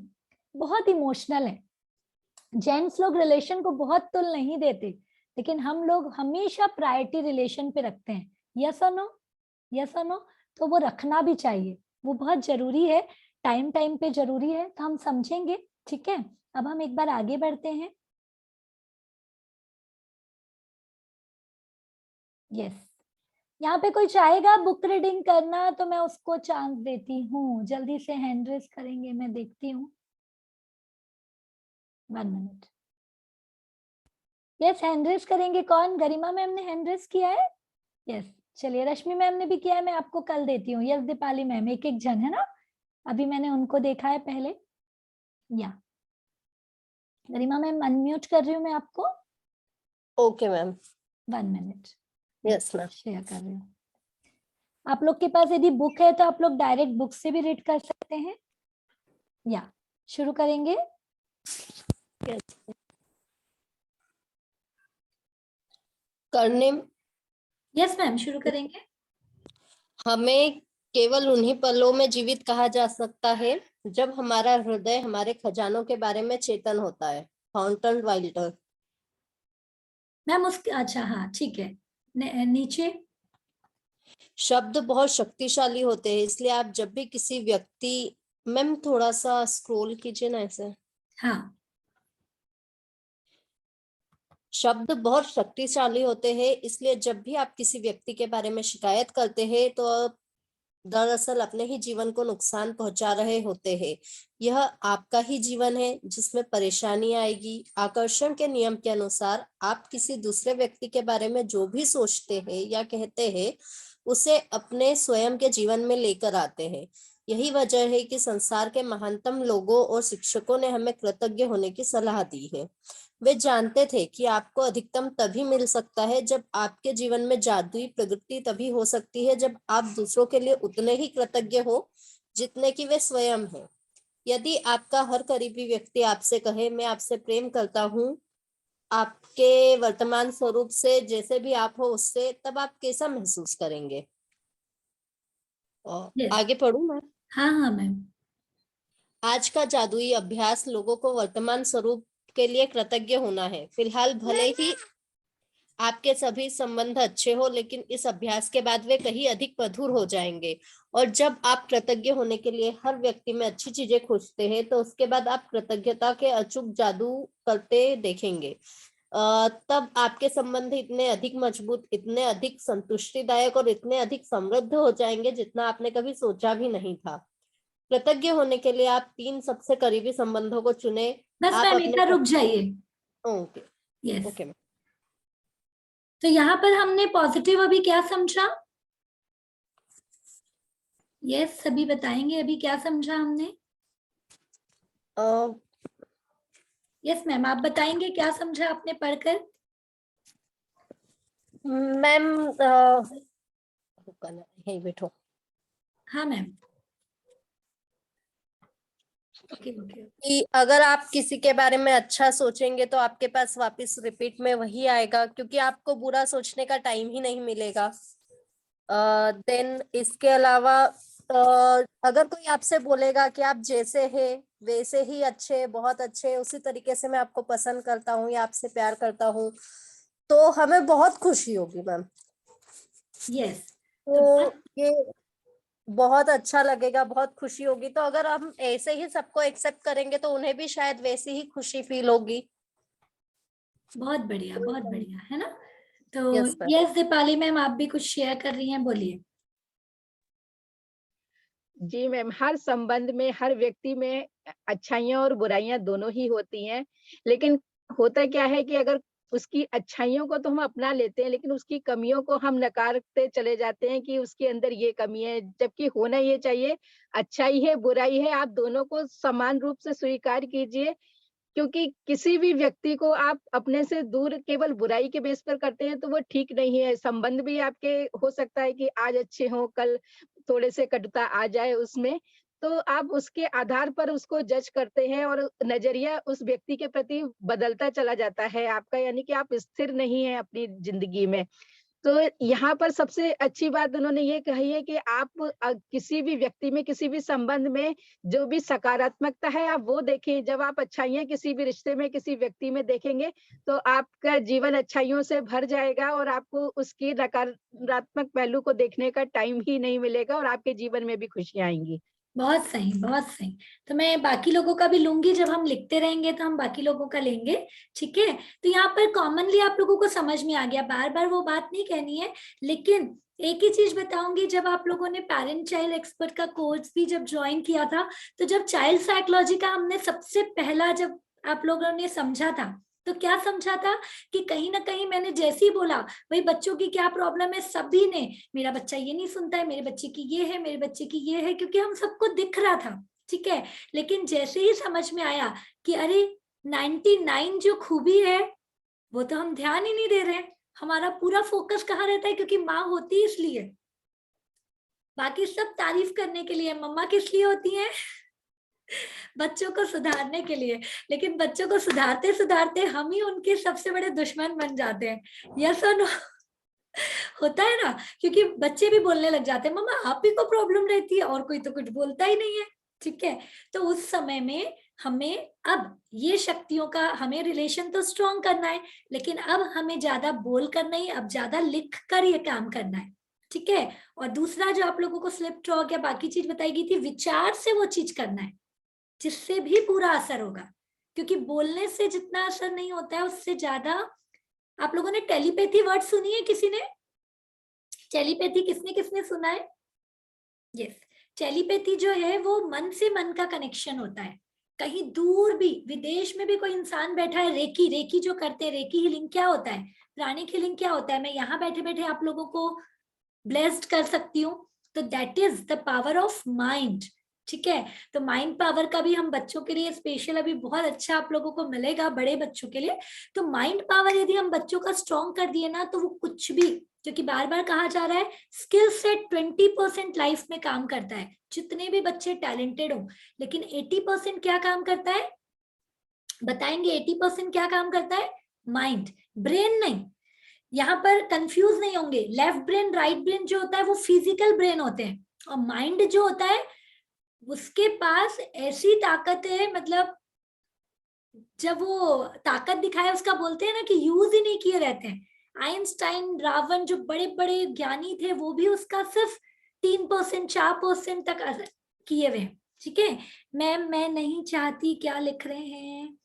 [SPEAKER 1] बहुत इमोशनल हैं। जेंट्स लोग रिलेशन को बहुत तुल नहीं देते, लेकिन हम लोग हमेशा प्रायोरिटी रिलेशन पे रखते हैं। यस और नो? यस और नो? तो वो रखना भी चाहिए, वो बहुत जरूरी है, टाइम टाइम पे जरूरी है, तो हम समझेंगे। ठीक है, अब हम एक बार आगे बढ़ते हैं। यस, यहाँ पे कोई चाहेगा बुक रीडिंग करना तो मैं उसको चांस देती हूँ। जल्दी से हैंड रेस करेंगे, मैं देखती हूँ। 1 मिनट। यस, हैंड रेस करेंगे कौन? गरिमा मैम ने हैंड रेस किया है। यस, चलिए, रश्मि मैम ने भी किया है, मैं आपको कल देती हूँ। यस, दीपाली मैम, एक एक जन है ना, अभी मैंने उनको देखा है पहले। या गरिमा मैम, अनम्यूट कर रही हूँ मैं आपको।
[SPEAKER 5] Okay ma'am.
[SPEAKER 1] 1 minute.
[SPEAKER 5] Yes ma'am.
[SPEAKER 1] Share कर रही हूँ। आप लोग के पास यदि बुक है तो आप लोग डायरेक्ट बुक से भी रीड कर सकते हैं। या शुरू करेंगे।
[SPEAKER 5] करने
[SPEAKER 1] यस मैम, शुरू करेंगे।
[SPEAKER 5] हमें केवल उन्हीं पलों में जीवित कहा जा सकता है जब हमारा हृदय हमारे खजानों के बारे में चेतन होता है। थॉर्नटन वाइल्टर।
[SPEAKER 1] मैम उसके, अच्छा हाँ ठीक है, नीचे।
[SPEAKER 5] शब्द बहुत शक्तिशाली होते हैं, इसलिए आप जब भी किसी व्यक्ति, मैम थोड़ा सा स्क्रॉल कीजिए ना ऐसे।
[SPEAKER 1] हाँ,
[SPEAKER 5] शब्द बहुत शक्तिशाली होते हैं, इसलिए जब भी आप किसी व्यक्ति के बारे में शिकायत करते हैं तो आप दरअसल अपने ही जीवन को नुकसान पहुंचा रहे होते हैं। यह आपका ही जीवन है जिसमें परेशानी आएगी। आकर्षण के नियम के अनुसार आप किसी दूसरे व्यक्ति के बारे में जो भी सोचते हैं या कहते हैं उसे अपने स्वयं के जीवन में लेकर आते हैं। यही वजह है कि संसार के महानतम लोगों और शिक्षकों ने हमें कृतज्ञ होने की सलाह दी है। वे जानते थे कि आपको अधिकतम तभी मिल सकता है जब आपके जीवन में जादुई प्रगति तभी हो सकती है जब आप दूसरों के लिए उतने ही कृतज्ञ हो जितने कि वे स्वयं हैं। यदि आपका हर करीबी व्यक्ति आपसे कहे मैं आपसे प्रेम करता हूँ आपके वर्तमान स्वरूप से, जैसे भी आप हो उससे, तब आप कैसा महसूस करेंगे? और
[SPEAKER 1] Yes.
[SPEAKER 5] आगे पढ़ूं मैं?
[SPEAKER 1] हाँ हाँ मैम।
[SPEAKER 5] आज का जादुई अभ्यास लोगों को वर्तमान स्वरूप के लिए कृतज्ञ होना है। फिलहाल भले ही आपके सभी संबंध अच्छे हो, लेकिन इस अभ्यास के बाद वे कहीं अधिक मधुर हो जाएंगे। और जब आप कृतज्ञ होने के लिए हर व्यक्ति में अच्छी चीजें खोजते हैं तो उसके बाद आप कृतज्ञता के अचूक जादू करते देखेंगे। तब आपके संबंध इतने अधिक मजबूत, इतने अधिक संतुष्टिदायक और इतने अधिक समृद्ध हो जाएंगे जितना आपने कभी सोचा भी नहीं था। कृतज्ञ होने के लिए आप 3 सबसे करीबी संबंधों को चुने।
[SPEAKER 1] बस
[SPEAKER 5] आप
[SPEAKER 1] मैम
[SPEAKER 5] अपने
[SPEAKER 1] इतना रुक जाइए।
[SPEAKER 5] Okay
[SPEAKER 1] yes,
[SPEAKER 5] okay.
[SPEAKER 1] तो यहाँ पर हमने पॉजिटिव अभी क्या समझा? यस, सभी बताएंगे अभी क्या समझा हमने? यस मैम, आप बताएंगे क्या समझा आपने पढ़कर?
[SPEAKER 5] मैम यही बैठो।
[SPEAKER 1] हाँ मैम। Okay okay.
[SPEAKER 5] कि अगर आप किसी के बारे में अच्छा सोचेंगे तो आपके पास वापस रिपीट में वही आएगा, क्योंकि आपको बुरा सोचने का टाइम ही नहीं मिलेगा। देन इसके अलावा अगर कोई आपसे बोलेगा कि आप जैसे हैं वैसे ही अच्छे, बहुत अच्छे, उसी तरीके से मैं आपको पसंद करता हूँ या आपसे प्यार करता हूँ, तो हमें बहुत खुशी होगी मैम।
[SPEAKER 1] यस,
[SPEAKER 5] तो ये बहुत अच्छा लगेगा, बहुत खुशी होगी। तो अगर हम ऐसे ही सबको एक्सेप्ट करेंगे तो उन्हें भी शायद वैसी ही खुशी फील होगी।
[SPEAKER 1] बहुत बढ़िया, है ना। तो
[SPEAKER 5] yes ma'am.
[SPEAKER 1] Yes Deepali ma'am, आप भी कुछ शेयर कर रही हैं, बोलिए।
[SPEAKER 6] जी मैम, हर संबंध में, हर व्यक्ति में अच्छाइयाँ और बुराइयाँ दोनों ही होती हैं। लेकिन होता क्या है कि अगर उसकी अच्छाइयों को तो हम अपना लेते हैं, लेकिन उसकी कमियों को हम नकारते चले जाते हैं कि उसके अंदर ये कमी है, जबकि होना ये चाहिए अच्छाई है, बुराई है, आप दोनों को समान रूप से स्वीकार कीजिए। क्योंकि किसी भी व्यक्ति को आप अपने से दूर केवल बुराई के बेस पर करते हैं तो वो ठीक नहीं है। संबंध भी आपके हो सकता है कि आज अच्छे हों, कल थोड़े से कटुता आ जाए उसमें। तो आप उसके आधार पर उसको जज करते हैं और नज़रिया उस व्यक्ति के प्रति बदलता चला जाता है आपका, यानी कि आप स्थिर नहीं हैं अपनी ज़िंदगी में। तो यहाँ पर सबसे अच्छी बात उन्होंने ये कही है कि आप किसी भी व्यक्ति में, किसी भी संबंध में जो भी सकारात्मकता है आप वो देखें। जब आप अच्छाइयाँ किसी भी रिश्ते में, किसी व्यक्ति में देखेंगे तो आपका जीवन अच्छाइयों से भर जाएगा और आपको उसकी नकारात्मक पहलू को देखने का टाइम ही नहीं मिलेगा और आपके जीवन में भी खुशियाँ आएंगी।
[SPEAKER 1] बहुत सही, बहुत सही। तो मैं बाकी लोगों का भी लूंगी, जब हम लिखते रहेंगे तो हम बाकी लोगों का लेंगे, ठीक है। तो यहाँ पर कॉमनली आप लोगों को समझ में आ गया, बार बार वो बात नहीं कहनी है। लेकिन एक ही चीज बताऊंगी, जब आप लोगों ने पेरेंट चाइल्ड एक्सपर्ट का कोर्स भी जब ज्वाइन किया था, तो जब चाइल्ड साइकोलॉजी का हमने सबसे पहला जब आप लोगों ने समझा था, तो क्या समझा था कि कहीं ना कहीं मैंने जैसे ही बोला भाई बच्चों की क्या प्रॉब्लम है, सभी ने मेरा बच्चा ये नहीं सुनता है, मेरे बच्चे की ये है, मेरे बच्चे की ये है, क्योंकि हम सबको दिख रहा था, ठीक है। लेकिन जैसे ही समझ में आया कि अरे 99 जो खूबी है वो तो हम ध्यान ही नहीं दे रहे हैं, हमारा पूरा फोकस कहाँ रहता है, क्योंकि माँ होती है इसलिए, बाकी सब तारीफ करने के लिए। मम्मा किस लिए होती है? बच्चों को सुधारने के लिए। लेकिन बच्चों को सुधारते सुधारते हम ही उनके सबसे बड़े दुश्मन बन जाते हैं। यस और नो? होता है ना, क्योंकि बच्चे भी बोलने लग जाते हैं मम्मा आप ही को प्रॉब्लम रहती है, और कोई तो कुछ बोलता ही नहीं है, ठीक है। तो उस समय में हमें अब ये शक्तियों का, हमें रिलेशन तो स्ट्रॉन्ग करना है, लेकिन अब हमें ज्यादा बोल कर नहीं, अब ज्यादा लिख कर ये काम करना है, ठीक है। और दूसरा जो आप लोगों को स्लिप टॉक या बाकी चीज बताई गई थी, विचार से वो चीज करना है, जिससे भी पूरा असर होगा। क्योंकि बोलने से जितना असर नहीं होता है, उससे ज्यादा। आप लोगों ने टेलीपैथी वर्ड सुनी है? किसी ने टेलीपैथी किसने किसने सुना है? यस, टेलीपैथी जो है वो मन से मन का कनेक्शन होता है। कहीं दूर भी, विदेश में भी कोई इंसान बैठा है, रेकी रेकी जो करते हैं, रेकी हीलिंग क्या होता है, प्राणिक हीलिंग क्या होता है, मैं यहाँ बैठे बैठे आप लोगों को ब्लेस्ड कर सकती हूँ। तो that is the power of mind, ठीक है। तो माइंड पावर का भी हम बच्चों के लिए स्पेशल अभी बहुत अच्छा आप लोगों को मिलेगा, बड़े बच्चों के लिए। तो माइंड पावर यदि हम बच्चों का स्ट्रॉन्ग कर दिए ना, तो वो कुछ भी, क्योंकि बार बार कहा जा रहा है स्किल सेट 20% लाइफ में काम करता है, जितने भी बच्चे टैलेंटेड हो, लेकिन 80% क्या काम करता है बताएंगे? 80% क्या काम करता है? माइंड, ब्रेन नहीं। यहाँ पर कंफ्यूज नहीं होंगे, लेफ्ट ब्रेन राइट ब्रेन जो होता है वो फिजिकल ब्रेन होते हैं, और माइंड जो होता है उसके पास ऐसी ताकत है, मतलब जब वो ताकत दिखाए उसका, बोलते हैं ना कि यूज ही नहीं किए रहते हैं। आइंस्टाइन, रावण जो बड़े बड़े ज्ञानी थे, वो भी उसका सिर्फ 3% 4% तक किए हुए हैं, ठीक है। मैं नहीं चाहती, क्या लिख रहे हैं,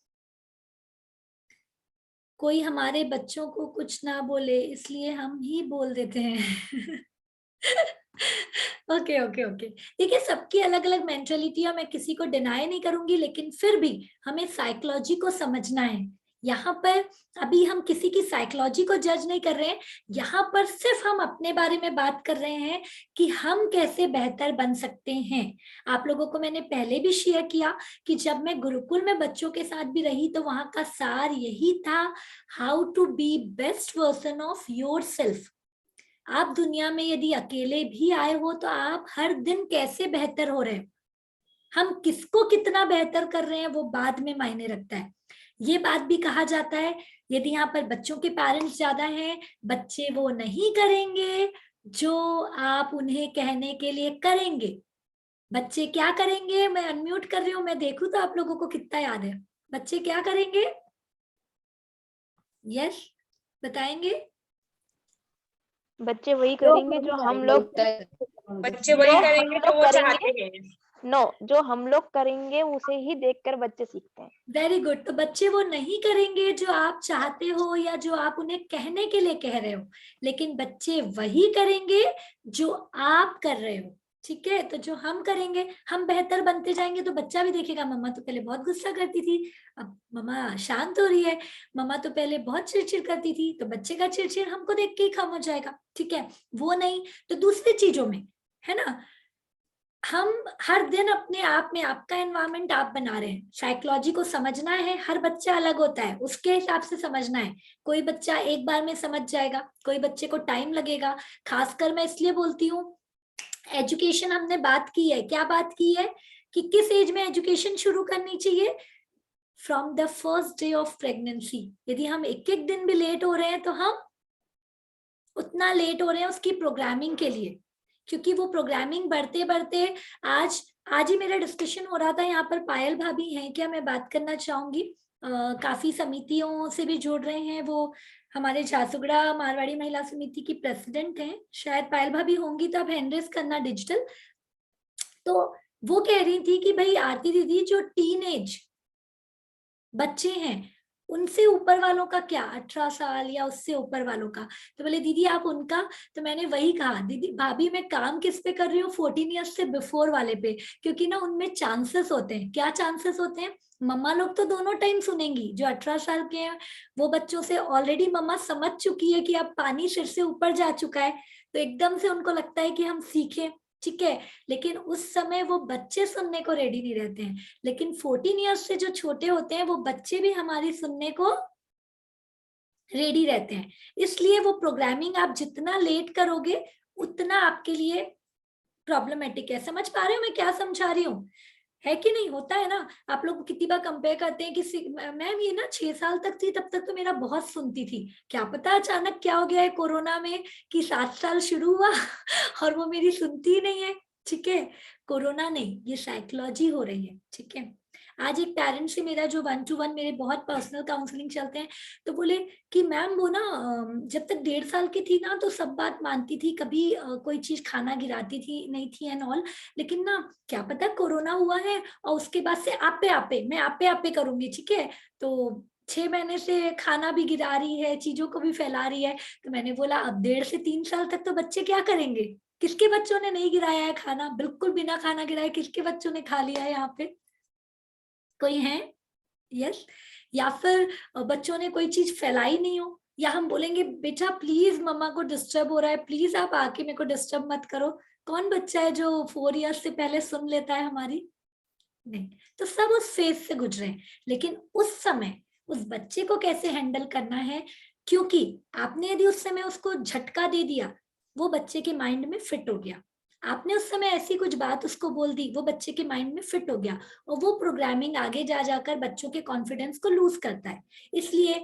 [SPEAKER 1] कोई हमारे बच्चों को कुछ ना बोले इसलिए हम ही बोल देते हैं। ओके ओके ओके, देखिए सबकी अलग अलग मेंटालिटी है, मैं किसी को डिनाई नहीं करूंगी, लेकिन फिर भी हमें साइकोलॉजी को समझना है। यहाँ पर अभी हम किसी की साइकोलॉजी को जज नहीं कर रहे हैं, यहाँ पर सिर्फ हम अपने बारे में बात कर रहे हैं कि हम कैसे बेहतर बन सकते हैं। आप लोगों को मैंने पहले भी शेयर किया कि जब मैं गुरुकुल में बच्चों के साथ भी रही, तो वहां का सार यही था, how to be best version of your self. आप दुनिया में यदि अकेले भी आए हो, तो आप हर दिन कैसे बेहतर हो रहे हो, हम किसको कितना बेहतर कर रहे हैं वो बाद में मायने रखता है। ये बात भी कहा जाता है, यदि यहाँ पर बच्चों के पेरेंट्स ज्यादा हैं, बच्चे वो नहीं करेंगे जो आप उन्हें कहने के लिए करेंगे। बच्चे क्या करेंगे? मैं अनम्यूट कर रही हूँ, मैं देखूं तो आप लोगों को कितना याद है। बच्चे क्या करेंगे? यस, बताएंगे?
[SPEAKER 4] बच्चे वही करेंगे जो हम लोग
[SPEAKER 2] बच्चे वही
[SPEAKER 4] जो
[SPEAKER 2] करेंगे
[SPEAKER 4] हम
[SPEAKER 2] जो
[SPEAKER 4] लोग
[SPEAKER 2] वो
[SPEAKER 4] करेंगे,
[SPEAKER 2] चाहते हैं।
[SPEAKER 4] नो, जो हम लोग करेंगे उसे ही देखकर बच्चे सीखते हैं।
[SPEAKER 1] Very good. तो बच्चे वो नहीं करेंगे जो आप चाहते हो या जो आप उन्हें कहने के लिए कह रहे हो, लेकिन बच्चे वही करेंगे जो आप कर रहे हो। ठीक है, तो जो हम करेंगे, हम बेहतर बनते जाएंगे तो बच्चा भी देखेगा मम्मा तो पहले बहुत गुस्सा करती थी, अब मम्मा शांत हो रही है, मम्मा तो पहले बहुत चिड़चिड़ करती थी, तो बच्चे का चिड़चिड़ हमको देख के ही कम हो जाएगा। ठीक है, वो नहीं तो दूसरी चीजों में, है ना, हम हर दिन अपने आप में आपका एनवायरनमेंट आप बना रहे हैं। साइकोलॉजी को समझना है, हर बच्चा अलग होता है, उसके हिसाब से समझना है। कोई बच्चा एक बार में समझ जाएगा, कोई बच्चे को टाइम लगेगा। खासकर मैं इसलिए बोलती हूँ, एजुकेशन हमने बात की है, क्या बात की है कि किस एज में एजुकेशन शुरू करनी चाहिए? From the first day of pregnancy. यदि हम एक एक दिन भी लेट हो रहे हैं तो हम उतना लेट हो रहे हैं उसकी प्रोग्रामिंग के लिए, क्योंकि वो प्रोग्रामिंग बढ़ते बढ़ते आज आज ही मेरा डिस्कशन हो रहा था यहाँ पर। पायल भाभी हैं क्या? मैं बात करना चाहूंगी। काफी समितियों से भी जुड़ रहे हैं वो, हमारे झारसुगड़ा मारवाड़ी महिला समिति की प्रेसिडेंट हैं, शायद पायल भाभी होंगी तो आप हैंड रेज करना डिजिटल। तो वो कह रही थी कि भाई आरती दीदी, जो टीनेज बच्चे हैं उनसे ऊपर वालों का क्या, 18 साल या उससे ऊपर वालों का, तो बोले दीदी आप उनका, तो मैंने वही कहा दीदी भाभी मैं काम किस पे कर रही हूँ, 14 ईयर्स से बिफोर वाले पे, क्योंकि ना उनमें चांसेस होते हैं। क्या चांसेस होते हैं? मम्मा लोग तो दोनों टाइम सुनेंगी, जो 18 साल के हैं वो बच्चों से ऑलरेडी मम्मा समझ चुकी है कि अब पानी सिर से ऊपर जा चुका है, तो एकदम से उनको लगता है कि हम सीखें। ठीक है, लेकिन उस समय वो बच्चे सुनने को रेडी नहीं रहते हैं। लेकिन 14 ईयर्स से जो छोटे होते हैं वो बच्चे भी हमारी सुनने को रेडी रहते हैं। इसलिए वो प्रोग्रामिंग आप जितना लेट करोगे उतना आपके लिए प्रॉब्लमेटिक है। समझ पा रहे हो मैं क्या समझा रही हूँ? है कि नहीं? होता है ना, आप लोग कितनी बार कंपेयर करते हैं कि मैम ये ना 6 साल तक थी तब तक तो मेरा बहुत सुनती थी, क्या पता अचानक क्या हो गया है कोरोना में कि 7 साल शुरू हुआ और वो मेरी सुनती ही नहीं है। ठीक है, कोरोना नहीं, ये साइकोलॉजी हो रही है। ठीक है, आज एक पेरेंट से मेरा जो 1-to-1 मेरे बहुत पर्सनल काउंसलिंग चलते हैं, तो बोले कि मैम वो ना जब तक 1.5 साल की थी ना तो सब बात मानती थी, कभी कोई चीज खाना गिराती थी नहीं थी एंड ऑल, लेकिन ना क्या पता कोरोना हुआ है और उसके बाद से आपे मैं आपे करूंगी। ठीक है, तो 6 महीने से खाना भी गिरा रही है, चीजों को भी फैला रही है। तो मैंने बोला अब 1.5 से 3 साल तक तो बच्चे क्या करेंगे? किसके बच्चों ने नहीं गिराया है खाना? बिल्कुल बिना खाना गिराए किसके बच्चों ने खा लिया है यहाँ पे? कोई है? यस। या फिर बच्चों ने कोई चीज फैलाई नहीं हो, या हम बोलेंगे बेटा प्लीज मम्मा को डिस्टर्ब हो रहा है, प्लीज आप आके मेरे को डिस्टर्ब मत करो। कौन बच्चा है जो 4 ईयर्स से पहले सुन लेता है हमारी? नहीं। तो सब उस फेज से गुजरे हैं, लेकिन उस समय उस बच्चे को कैसे हैंडल करना है, क्योंकि आपने यदि उस समय उसको झटका दे दिया, वो बच्चे के माइंड में फिट हो गया। आपने उस समय ऐसी कुछ बात उसको बोल दी, वो बच्चे के माइंड में फिट हो गया, और वो प्रोग्रामिंग आगे जा जाकर बच्चों के कॉन्फिडेंस को लूज करता है। इसलिए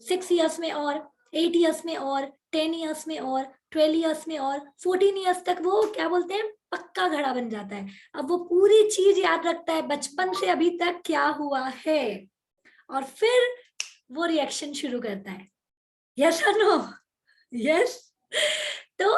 [SPEAKER 1] 6 ईयर्स में और 8 ईयर्स में और 10 ईयर्स में और 12 ईयर्स में और 14 ईयर्स तक वो क्या बोलते हैं, पक्का घड़ा बन जाता है। अब वो पूरी चीज याद रखता है बचपन से अभी तक क्या हुआ है, और फिर वो रिएक्शन शुरू करता है। यस और नो? यस। तो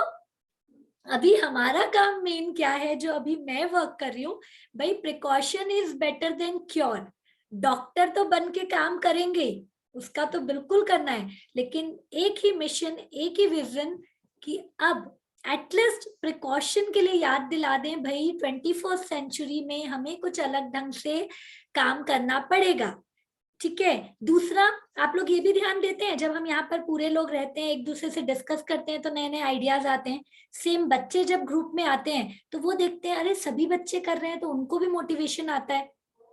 [SPEAKER 1] अभी हमारा काम मेन क्या है, जो अभी मैं वर्क कर रही हूँ, भाई precaution is better than cure. Doctor तो बन के काम करेंगे, उसका तो बिल्कुल करना है, लेकिन एक ही मिशन, एक ही विजन कि अब एटलीस्ट प्रिकॉशन के लिए याद दिला दें भाई 21st सेंचुरी में हमें कुछ अलग ढंग से काम करना पड़ेगा। ठीक है, दूसरा आप लोग ये भी ध्यान देते हैं, जब हम यहाँ पर पूरे लोग रहते हैं एक दूसरे से डिस्कस करते हैं तो नए नए आइडियाज आते हैं। सेम बच्चे जब ग्रुप में आते हैं तो वो देखते हैं अरे सभी बच्चे कर रहे हैं, तो उनको भी मोटिवेशन आता है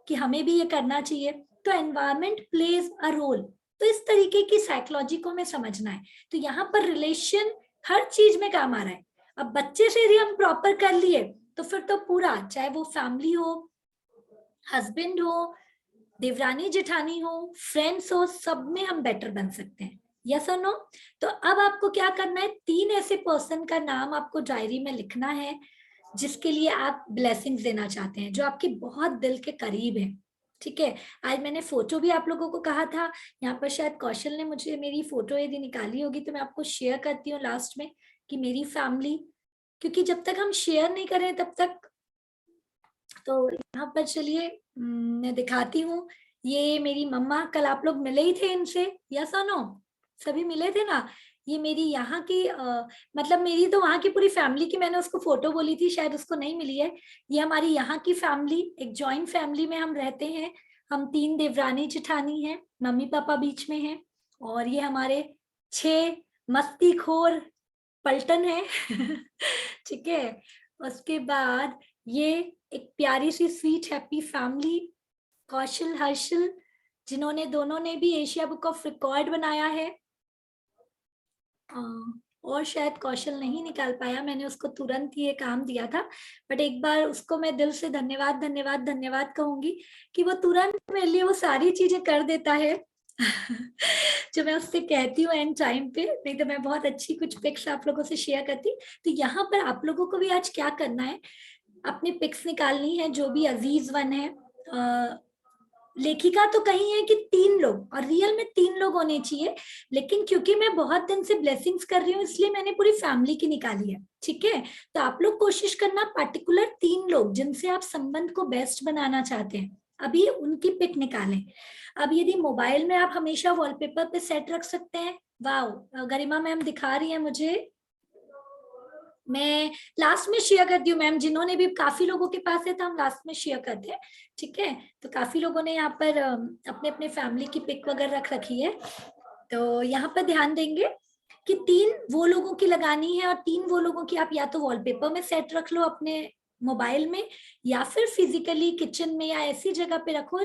[SPEAKER 1] कि हमें भी ये करना चाहिए। तो एनवायरमेंट प्लेज अ रोल। तो इस तरीके की साइकोलॉजी को हमें समझना है। तो यहाँ पर रिलेशन हर चीज में काम आ रहा है। अब बच्चे से यदि हम प्रॉपर कर लिए तो फिर तो पूरा, चाहे वो फैमिली हो, हस्बैंड हो, देवरानी जेठानी हो, फ्रेंड्स हो, सब में हम बेटर बन सकते हैं। यस और नो? तो अब आपको क्या करना है, 3 ऐसे पर्सन का नाम आपको डायरी में लिखना है जिसके लिए आप ब्लेसिंग्स देना चाहते हैं, जो आपके बहुत दिल के करीब है। ठीक है, आज मैंने फोटो भी आप लोगों को कहा था, यहाँ पर शायद कौशल ने मुझे मेरी फोटो यदि निकाली होगी तो मैं आपको शेयर करती हूँ लास्ट में, कि मेरी फैमिली क्योंकि जब तक हम शेयर नहीं करें तब तक। तो यहाँ पर चलिए मैं दिखाती हूँ। ये मेरी मम्मा, कल आप लोग मिले ही थे इनसे, या सुनो सभी मिले थे ना। ये मेरी यहाँ की मतलब मेरी तो वहाँ की पूरी फैमिली की मैंने उसको फोटो बोली थी, शायद उसको नहीं मिली है। ये हमारी यहाँ की फैमिली, एक जॉइंट फैमिली में हम रहते हैं। हम 3 देवरानी जेठानी हैं, मम्मी पापा बीच में हैं, और ये हमारे 6 मस्तीखोर पलटन है। ठीक है। उसके बाद ये एक प्यारी सी स्वीट हैप्पी फैमिली, कौशल हर्षल, जिन्होंने दोनों ने भी एशिया बुक ऑफ रिकॉर्ड बनाया है। और शायद कौशल नहीं निकाल पाया, मैंने उसको तुरंत ही ये काम दिया था, बट एक बार उसको मैं दिल से धन्यवाद धन्यवाद धन्यवाद कहूंगी कि वो तुरंत मेरे लिए वो सारी चीजें कर देता है जो मैं उससे कहती हूँ एंड टाइम पे, नहीं तो मैं बहुत अच्छी कुछ पिक्स आप लोगों से शेयर करती। तो यहाँ पर आप लोगों को भी आज क्या करना है, अपनी पिक्स निकालनी है, जो भी अजीज वन है। लेखिका तो कही है कि 3 लोग, और रियल में 3 लोग होने चाहिए, लेकिन क्योंकि मैं बहुत दिन से ब्लेसिंग्स कर रही हूँ इसलिए मैंने पूरी फैमिली की निकाली है। ठीक है। तो आप लोग कोशिश करना पर्टिकुलर 3 लोग जिनसे आप संबंध को बेस्ट बनाना चाहते हैं, अभी उनकी पिक निकालें। अब यदि मोबाइल में आप हमेशा वॉलपेपर पे सेट रख सकते हैं, वाह गरिमा मैम दिखा रही है मुझे, मैं लास्ट में शेयर करती हूँ मैम, जिन्होंने भी, काफी लोगों के पास है तो हम लास्ट में शेयर करते हैं। ठीक है। तो काफी लोगों ने यहाँ पर अपने अपने फैमिली की पिक वगैरह रख रखी है। तो यहाँ पर ध्यान देंगे कि 3 वो लोगों की लगानी है, और 3 वो लोगों की आप या तो वॉलपेपर में सेट रख लो अपने मोबाइल में, या फिर फिजिकली किचन में या ऐसी जगह पे रखो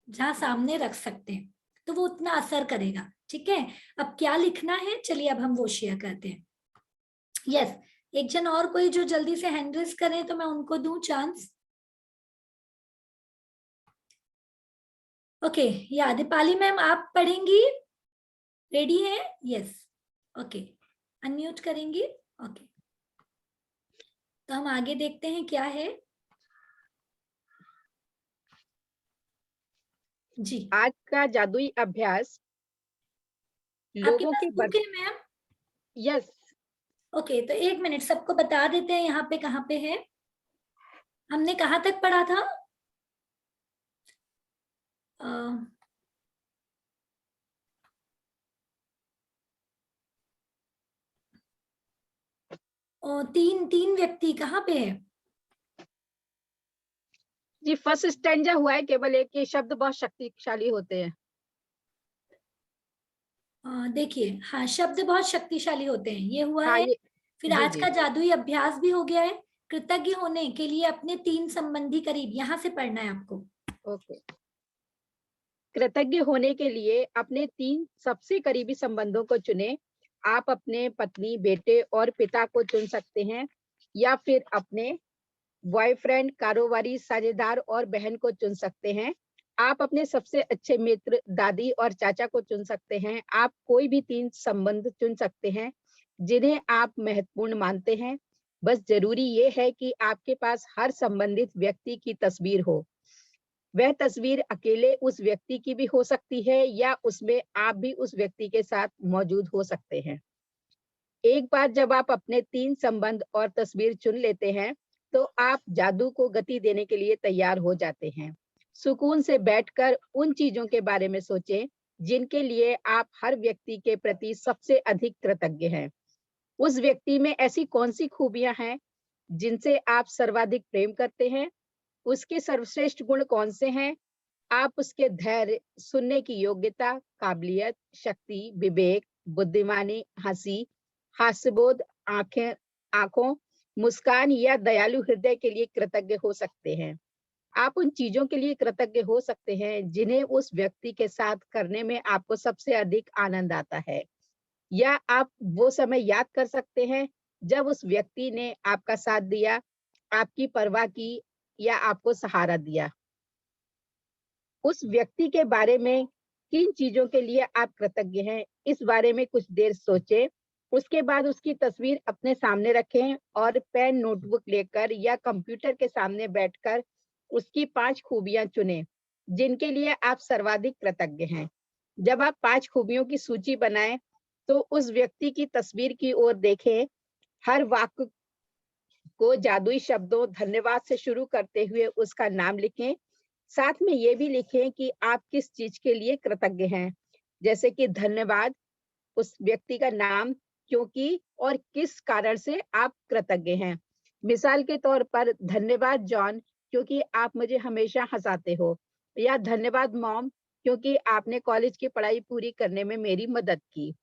[SPEAKER 1] जहाँ सामने रख सकते हैं, तो वो उतना असर करेगा। ठीक है। अब क्या लिखना है, चलिए अब हम वो शेयर करते हैं। यस, एक जन और कोई जो जल्दी से हैंड रेज करें तो मैं उनको दूं चांस। ओके, या दीपाली मैम आप पढ़ेंगी, रेडी है? यस, ओके, अनम्यूट करेंगी। ओके, तो हम आगे देखते हैं क्या है जी।
[SPEAKER 6] आज का जादुई अभ्यास
[SPEAKER 1] आपके
[SPEAKER 6] लोगों
[SPEAKER 1] पास
[SPEAKER 6] के
[SPEAKER 1] बुक है मैम?
[SPEAKER 6] यस,
[SPEAKER 1] ओके, तो 1 मिनट सबको बता देते हैं यहाँ पे कहाँ पे है, हमने कहाँ तक पढ़ा था? तीन व्यक्ति कहाँ पे है?
[SPEAKER 6] जी फर्स्ट स्टैंजा हुआ है, केवल एक ही शब्द बहुत शक्तिशाली होते हैं।
[SPEAKER 1] देखिए, हाँ, शब्द बहुत शक्तिशाली होते हैं, ये हुआ
[SPEAKER 6] हाँ
[SPEAKER 1] है।
[SPEAKER 6] ये
[SPEAKER 1] फिर
[SPEAKER 6] जी
[SPEAKER 1] आज
[SPEAKER 6] जी
[SPEAKER 1] का जादुई अभ्यास भी हो गया है। कृतज्ञ होने के लिए अपने 3 संबंधी करीब, यहाँ से पढ़ना है आपको।
[SPEAKER 6] ओके। कृतज्ञ होने के लिए अपने 3 सबसे करीबी संबंधों को चुने। आप अपने पत्नी, बेटे और पिता को चुन सकते हैं, या फिर अपने बॉयफ्रेंड, कारोबारी साझेदार और बहन को चुन सकते हैं। आप अपने सबसे अच्छे मित्र, दादी और चाचा को चुन सकते हैं। आप कोई भी 3 संबंध चुन सकते हैं जिन्हें आप महत्वपूर्ण मानते हैं। बस जरूरी ये है कि आपके पास हर संबंधित व्यक्ति की तस्वीर हो। वह तस्वीर अकेले उस व्यक्ति की भी हो सकती है, या उसमें आप भी उस व्यक्ति के साथ मौजूद हो सकते हैं। एक बार जब आप अपने 3 संबंध और तस्वीर चुन लेते हैं, तो आप जादू को गति देने के लिए तैयार हो जाते हैं। सुकून से बैठकर उन चीजों के बारे में सोचें जिनके लिए आप हर व्यक्ति के प्रति सबसे अधिक कृतज्ञ हैं। उस व्यक्ति में ऐसी कौन सी खूबियां हैं जिनसे आप सर्वाधिक प्रेम करते हैं? उसके सर्वश्रेष्ठ गुण कौन से हैं? आप उसके धैर्य, सुनने की योग्यता, काबिलियत, शक्ति, विवेक, बुद्धिमानी, हंसी, हास्यबोध, आंखों, मुस्कान या दयालु हृदय के लिए कृतज्ञ हो सकते हैं। आप उन चीजों के लिए कृतज्ञ हो सकते हैं जिन्हें उस व्यक्ति के साथ करने में आपको सबसे अधिक आनंद आता है, या आप वो समय याद कर सकते हैं जब उस व्यक्ति ने आपका साथ दिया, आपकी परवाह की या आपको सहारा दिया। उस व्यक्ति के बारे में किन चीजों के लिए आप कृतज्ञ हैं, इस बारे में कुछ देर सोचें। उसके बाद उसकी तस्वीर अपने सामने रखें और पेन, नोटबुक लेकर या कंप्यूटर के सामने बैठकर उसकी 5 खूबियां चुनें जिनके लिए आप सर्वाधिक कृतज्ञ हैं। जब आप 5 खूबियों की सूची बनाएं, तो उस व्यक्ति की तस्वीर की ओर देखें। हर वाक्य को जादुई शब्दों धन्यवाद से शुरू करते हुए उसका नाम लिखें। साथ में ये भी लिखें कि आप किस चीज के लिए कृतज्ञ हैं, जैसे कि धन्यवाद, उस व्यक्ति का नाम, क्योंकि और किस कारण से आप कृतज्ञ हैं। मिसाल के तौर पर धन्यवाद जॉन, क्योंकि आप मुझे हमेशा हंसाते हो, या धन्यवाद मॉम, क्योंकि आपने कॉलेज की पढ़ाई पूरी करने में मेरी मदद की।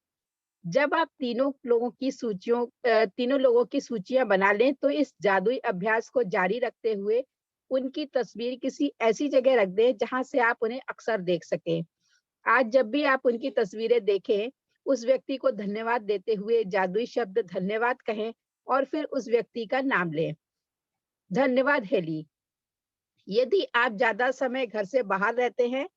[SPEAKER 6] जब आप तीनों लोगों की सूचियां बना लें तो इस जादुई अभ्यास को जारी रखते हुए उनकी तस्वीर किसी ऐसी जगह रख दें जहां से आप उन्हें अक्सर देख सकें। आज जब भी आप उनकी तस्वीरें देखें, उस व्यक्ति को धन्यवाद देते हुए जादुई शब्द धन्यवाद कहें और फिर उस व्यक्ति का नाम लें। धन्यवाद हेली। यदि आप ज्यादा समय घर से बाहर रहते हैं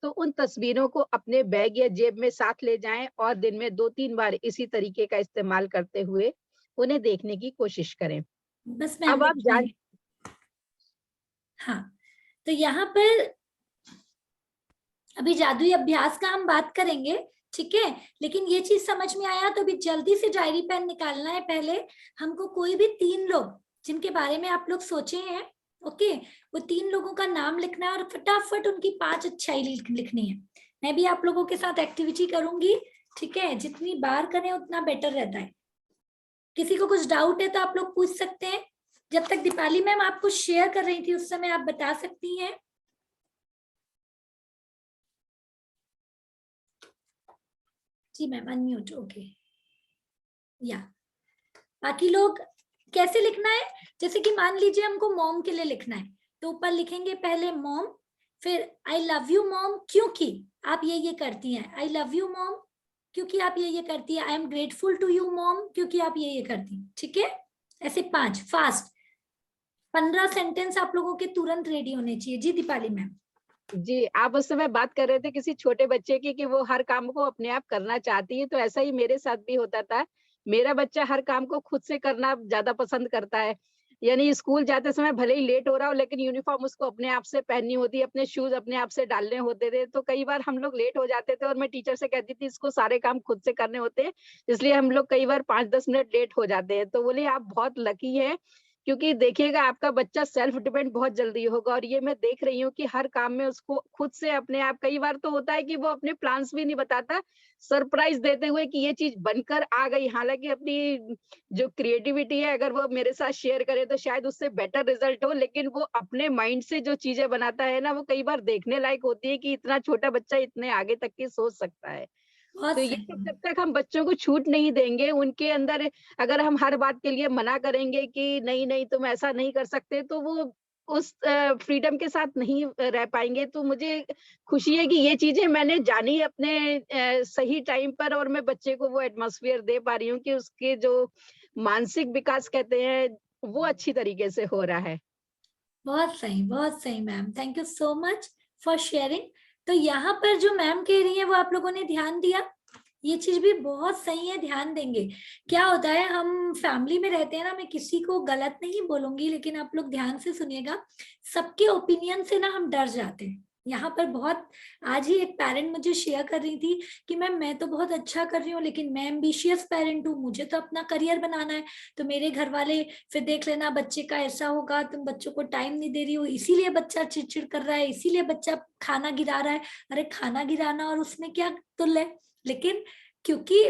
[SPEAKER 6] तो उन तस्वीरों को अपने बैग या जेब में साथ ले जाएं और दिन में 2-3 बार इसी तरीके का इस्तेमाल करते हुए उन्हें देखने की कोशिश करें।
[SPEAKER 1] बस मैं
[SPEAKER 6] अब आप जान
[SPEAKER 1] हाँ, तो यहाँ पर अभी जादुई अभ्यास का हम बात करेंगे, ठीक है, लेकिन ये चीज समझ में आया तो अभी जल्दी से डायरी पेन निकालना है। पहले हमको कोई भी 3 लोग जिनके बारे में आप लोग सोचे हैं, ओके, वो 3 लोगों का नाम लिखना है और फटाफट उनकी 5 अच्छाई लिखनी है। मैं भी आप लोगों के साथ एक्टिविटी करूंगी, ठीक है, जितनी बार करें उतना बेटर रहता है। किसी को कुछ डाउट है तो आप लोग पूछ सकते हैं। जब तक दीपाली मैम आपको शेयर कर रही थी उस समय आप बता सकती हैं। जी मैम अनम्यूट, ओके। या बाकी लोग कैसे लिखना है, जैसे कि मान लीजिए हमको मॉम के लिए लिखना है तो ऊपर लिखेंगे पहले मॉम, फिर आई लव यू मॉम क्योंकि आप ये करती हैं, आई लव यू मॉम क्योंकि आप ये करती है, I am grateful to you mom क्योंकि आप ये करती हैं, ठीक है। ऐसे 5 फास्ट 15 सेंटेंस आप लोगों के तुरंत रेडी होने चाहिए। जी दीपाली मैम।
[SPEAKER 6] जी, आप उस समय बात कर रहे थे किसी छोटे बच्चे की कि वो हर काम को अपने आप करना चाहती है, तो ऐसा ही मेरे साथ भी होता था। मेरा बच्चा हर काम को खुद से करना ज्यादा पसंद करता है, यानी स्कूल जाते समय भले ही लेट हो रहा हो लेकिन यूनिफॉर्म उसको अपने आप से पहननी होती है, अपने शूज अपने आप से डालने होते थे। तो कई बार हम लोग लेट हो जाते थे और मैं टीचर से कहती थी इसको सारे काम खुद से करने होते हैं, इसलिए हम लोग कई बार 5-10 मिनट लेट हो जाते हैं। तो बोले आप बहुत लकी है, क्योंकि देखिएगा आपका बच्चा सेल्फ डिपेंड बहुत जल्दी होगा और ये मैं देख रही हूँ कि हर काम में उसको खुद से अपने आप, कई बार तो होता है कि वो अपने प्लान्स भी नहीं बताता, सरप्राइज देते हुए कि ये चीज बनकर आ गई। हालांकि अपनी जो क्रिएटिविटी है अगर वो मेरे साथ शेयर करे तो शायद उससे बेटर रिजल्ट हो, लेकिन वो अपने माइंड से जो चीजें बनाता है ना, वो कई बार देखने लायक होती है कि इतना छोटा बच्चा इतने आगे तक की सोच सकता है। तो ये सब जब तक हम बच्चों को छूट नहीं देंगे, उनके अंदर अगर हम हर बात के लिए मना करेंगे कि नहीं नहीं तुम ऐसा नहीं कर सकते, तो वो उस फ्रीडम के साथ नहीं रह पाएंगे। तो मुझे खुशी है कि ये चीजें मैंने जानी अपने सही टाइम पर और मैं बच्चे को वो एटमॉस्फेयर दे पा रही हूँ कि उसके जो मानसिक विकास कहते हैं वो अच्छी तरीके से हो रहा है।
[SPEAKER 1] बहुत सही ma'am, thank you so much for sharing. तो यहाँ पर जो मैम कह रही है वो आप लोगों ने ध्यान दिया, ये चीज भी बहुत सही है, ध्यान देंगे। क्या होता है हम फैमिली में रहते हैं ना, मैं किसी को गलत नहीं बोलूंगी लेकिन आप लोग ध्यान से सुनिएगा, सबके ओपिनियन से ना हम डर जाते हैं। यहाँ पर बहुत, आज ही एक पेरेंट मुझे शेयर कर रही थी कि मैम मैं तो बहुत अच्छा कर रही हूँ लेकिन मैं एम्बिशियस पेरेंट हूँ, मुझे तो अपना करियर बनाना है, तो मेरे घर वाले फिर देख लेना बच्चे का ऐसा होगा, तुम बच्चों को टाइम नहीं दे रही हो इसीलिए बच्चा चिड़चिड़ कर रहा है, इसीलिए बच्चा खाना गिरा रहा है। अरे खाना गिराना और उसमें क्या तुल है, लेकिन क्योंकि